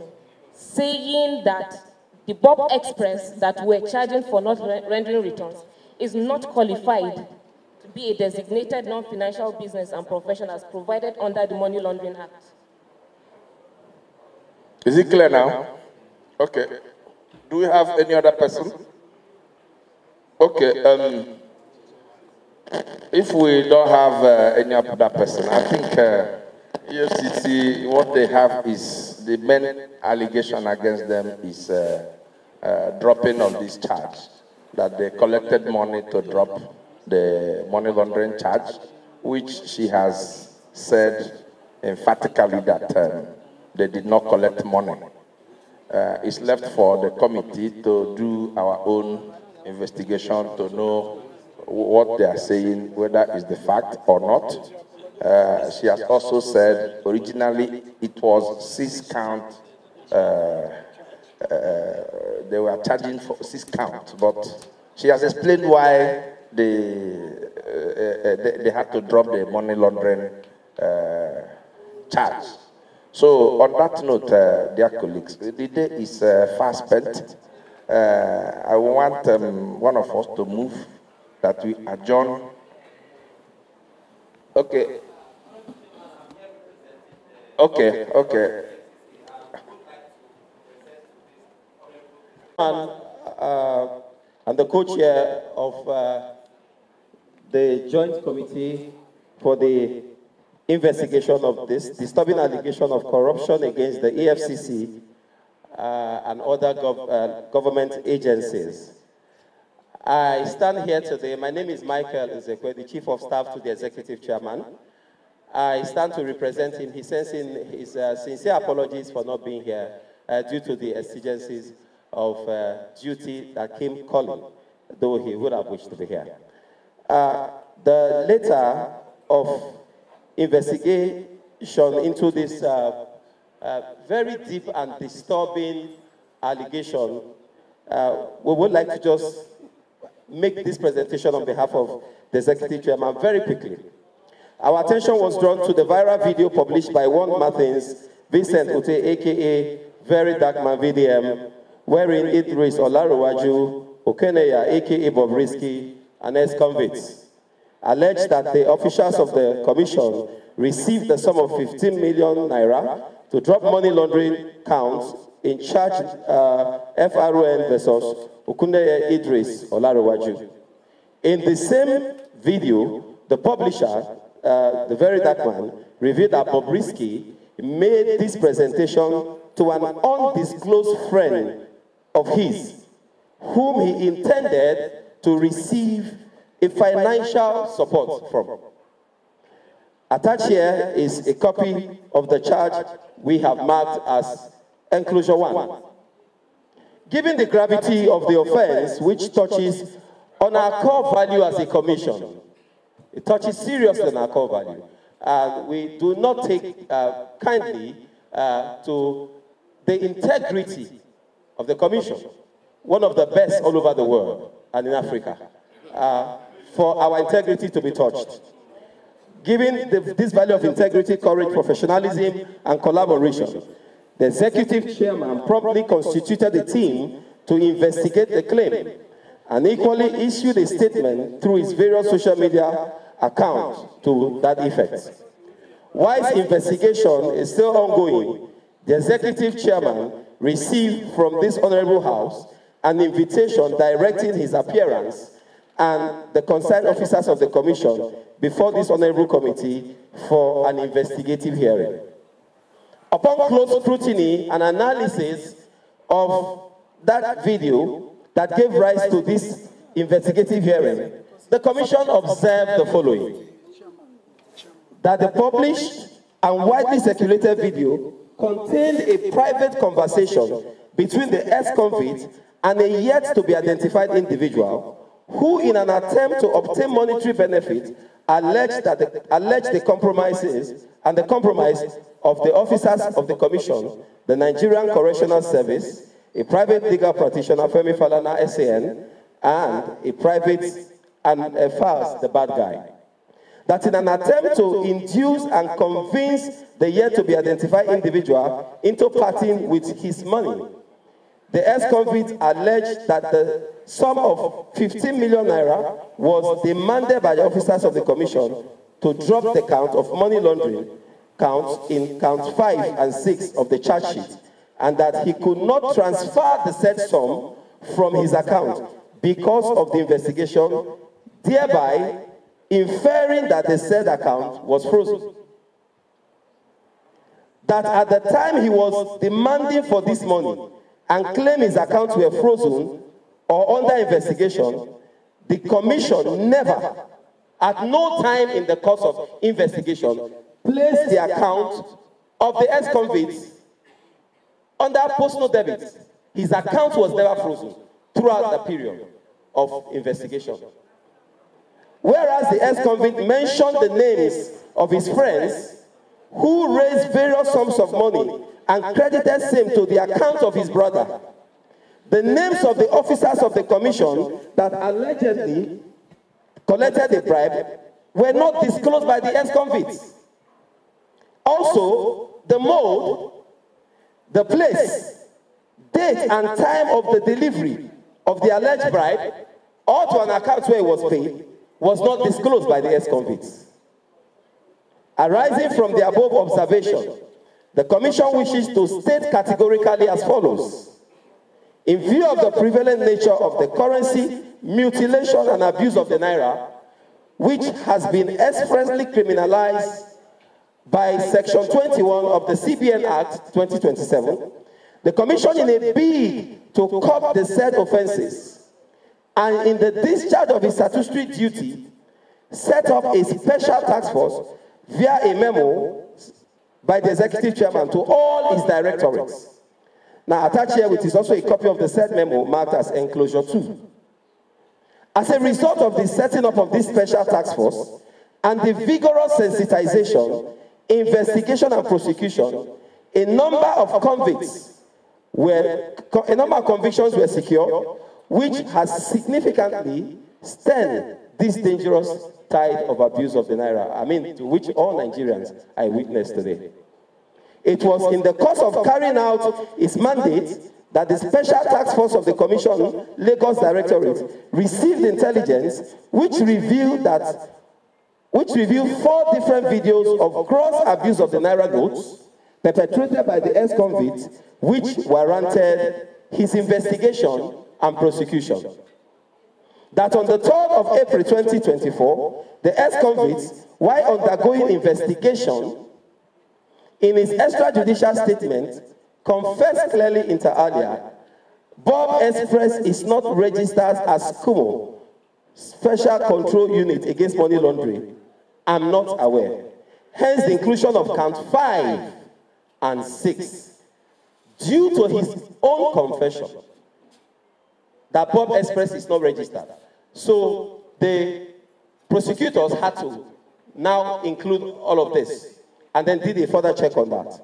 saying that the Bob Express that we're charging for not rendering returns is not qualified to be a designated non-financial business and profession as provided under the Money Laundering Act. Is it clear now? Okay. Do we have any other person? Okay. If we don't have any other person, I think EFCC, what they have is the main allegation against them is dropping of this charge, that they collected money to drop the money laundering charge, which she has said emphatically that they did not collect money. It's left for the committee to do our own investigation to know what they are saying, whether it's the fact or not. She has also said originally it was 6 count. They were charging for 6 counts, but she has explained why they had to drop the money laundering charge. So on that note, dear colleagues, the day is fast spent. I want one of us to move that we adjourn. Okay. And the co-chair of the Joint Committee for the investigation of this disturbing allegation of corruption against the EFCC and other government agencies. I stand here today. My name is Michael Ezekwe, the Chief of Staff to the Executive Chairman. I stand to represent him. He sends in his sincere apologies for not being here due to the exigencies of duty that came calling, though he would have wished to be here. The letter of investigation into this very deep and disturbing allegation, we would like to just make this presentation on behalf of the Executive Chairman very quickly. Our attention was drawn to the viral video published by one Martins, Vincent Ute, aka VeryDarkMan VDM, wherein Idris Olarowaju, Okeneya, aka Bobrisky, and ex-convicts alleged that the officials of the commission received the sum of 15 million naira to drop money laundering counts in charge FRN versus Okuneye Idris Olarowaju. In the same video, the publisher, the VeryDarkMan, revealed that Bobrisky made this presentation to an undisclosed friend of his, whom he intended to receive a financial support from. Attached here is a copy of the charge we have marked as Enclosure 1. Given the gravity of the offense, which touches on our core value as a commission, it touches seriously on our core value, and we do not take kindly to the integrity of the commission, one of the best all over the world and in Africa, for our integrity to be touched. Given this value of integrity, courage, professionalism, and collaboration, the Executive Chairman promptly constituted a team to investigate the claim and equally issued a statement through his various social media accounts to that effect. While his investigation is still ongoing, the Executive Chairman received from this Honorable House an invitation directing his appearance and the concerned officers of the Commission before this Honorable Committee for an investigative hearing. Upon close scrutiny and analysis of that video that gave rise to this investigative hearing, the Commission observed the following: that the published and widely circulated video contained a private conversation between the ex-convict and a yet-to-be-identified individual who, in an attempt to obtain monetary benefit, alleged the compromises and the compromise of the officers of the Commission, the Nigerian Correctional Service, a private legal practitioner, Femi Falana, SAN, and a private and Fals, the bad guy. That in an attempt to induce and convince the yet-to-be-identified individual into parting with his money, the ex-convict alleged that the sum of 15 million naira was demanded by the officers of the Commission to drop the count of money laundering counts in counts 5 and 6 of the charge sheet, and that he could not transfer the said sum from his account because of the investigation, thereby inferring that the said account was frozen. That at the time he was demanding for this money and claimed his accounts were frozen or under investigation, the commission never, at no time in the course of investigation, placed the account of the ex-convicts under post-no debit. His account was never frozen throughout the period of investigation. Whereas the ex-convict mentioned the names of his friends who raised various sums of money and credited same to the account of his brother. The names of the officers of the commission that allegedly collected the bribe were not disclosed by the ex-convicts. Also, the mode, the place, date and time of the delivery of the alleged bribe or to an account where it was paid was not disclosed by the ex-convicts. Arising from the above observation, the Commission wishes to state categorically as follows. In view of the prevalent nature of the currency, mutilation and abuse of the Naira, which has been expressly criminalized by Section 21 of the CBN Act 2027, the Commission, in a bid to curb the said offences and in the discharge of its statutory duty, set up a special task force via a memo by the executive chairman to all his directorates. Now, attached here with is also a copy of the said memo marked as enclosure 2. As a result of the setting up of this special task force and the vigorous sensitization, investigation and prosecution, a number of convictions were secured, which has significantly stemmed this dangerous tide of abuse of the Naira, to which all Nigerians are witness today. It was in the course of carrying out its mandate that the Special Task Force of the Commission, Lagos Directorate, received intelligence which revealed 4 different videos of gross abuse of the Naira notes perpetrated by the ex-convicts, which warranted his investigation and prosecution. That on the 3rd of April 2024, the ex-convicts, while undergoing investigation, in his extrajudicial statement, confessed clearly inter alia, Bob Express is not registered as SCUMO, Special Control Unit Against Money Laundering. I'm not aware. Hence the inclusion of count 5 and 6, due to his own confession that Bob Express is not registered. So the prosecutors had to now include all of this and then did a further check on that.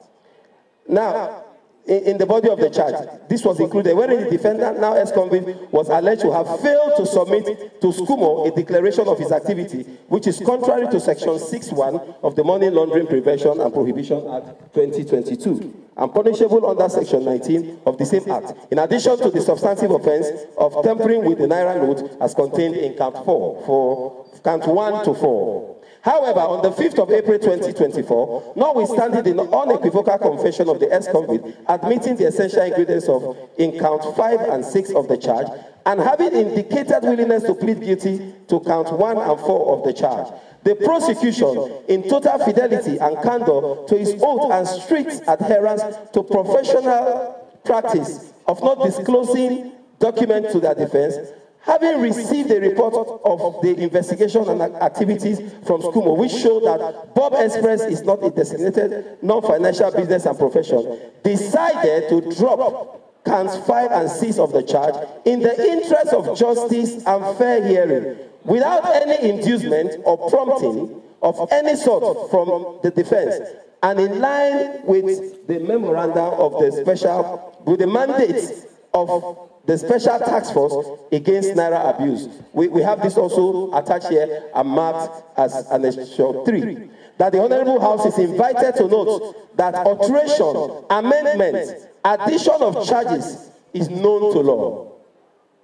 Now, in the body of the charge, this was included, wherein the defendant, now ex-convict, was alleged to have failed to submit to SCUMO a declaration of his activity, which is contrary to Section 6.1 of the Money Laundering Prevention and Prohibition Act 2022, and punishable under Section 19 of the same Act, in addition to the substantive offense of tampering with the Naira note as contained in count 1 to 4. However, on the 5th of April 2024, notwithstanding the unequivocal confession of the ex-convict, admitting the essential ingredients in count 5 and 6 of the charge, and having indicated willingness to plead guilty to count 1 and 4 of the charge, the prosecution, in total fidelity and candor to his oath and strict adherence to professional practice of not disclosing documents to their defense, having received a report of the investigation and activities from SCUMO, which show that Bob Express is not a designated non-financial business and profession, decided to drop counts 5 and 6 of the charge in the interest of justice and fair hearing, without any inducement or prompting of any sort from the defense, and in line with the memorandum of the mandate of the Special Task Force Against Naira Abuse. We have this also attached here and marked as Annexure 3. That the Honorable House is invited to note that alteration, amendment, addition of charges is known to law.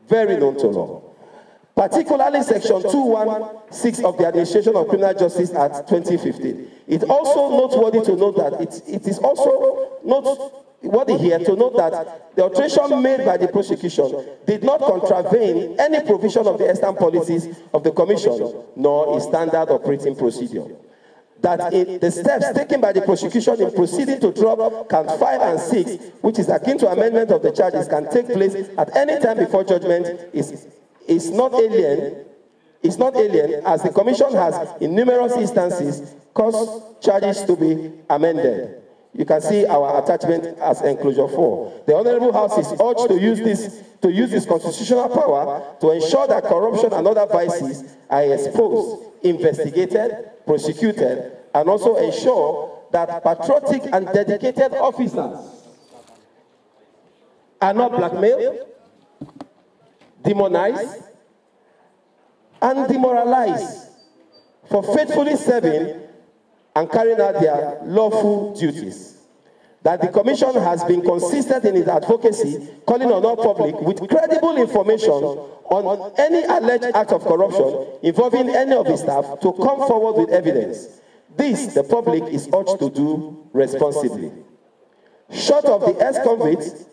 Very known to law. Particularly Section 216 of the Administration of Criminal Justice Act 2015. It's also noteworthy to note that it is also worthy here to note that the alteration made by the prosecution did not contravene any provision of the extant policies of the Commission, nor its standard operating procedure. That the steps taken by the prosecution in proceeding to drop count 5 and 6, which is akin to amendment of the charges, can take place at any time before judgment is not alien, as the Commission has, in numerous instances, caused charges to be amended. You can see our attachment as enclosure 4. The Honorable House is urged to use this constitutional power to ensure that corruption and other vices are exposed, investigated, prosecuted, and also ensure that patriotic and dedicated officers are not blackmailed, demonized, and demoralized for faithfully serving and carrying out their lawful duties. That the Commission has been consistent in its advocacy, calling on all public with credible information on any alleged act of corruption involving any of its staff to come forward with evidence. This, the public is urged to do responsibly. Short of the ex-convicts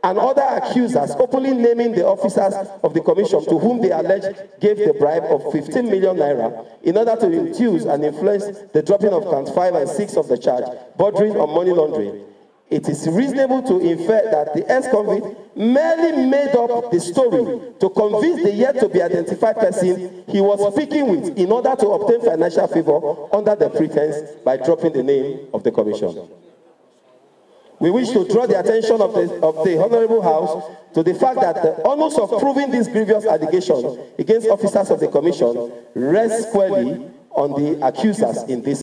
and other accusers openly naming the officers of the Commission to whom they allege gave the bribe of 15 million naira in order to induce and influence the dropping of count 5 and 6 of the charge, bordering on money laundering, it is reasonable to infer that the ex-convict merely made up the story to convince the yet-to-be-identified person he was speaking with in order to obtain financial favor under the pretense by dropping the name of the Commission. We wish to draw the attention of the Honorable House to the fact that the onus of proving these grievous allegations against officers of the Commission rests squarely on the accusers in this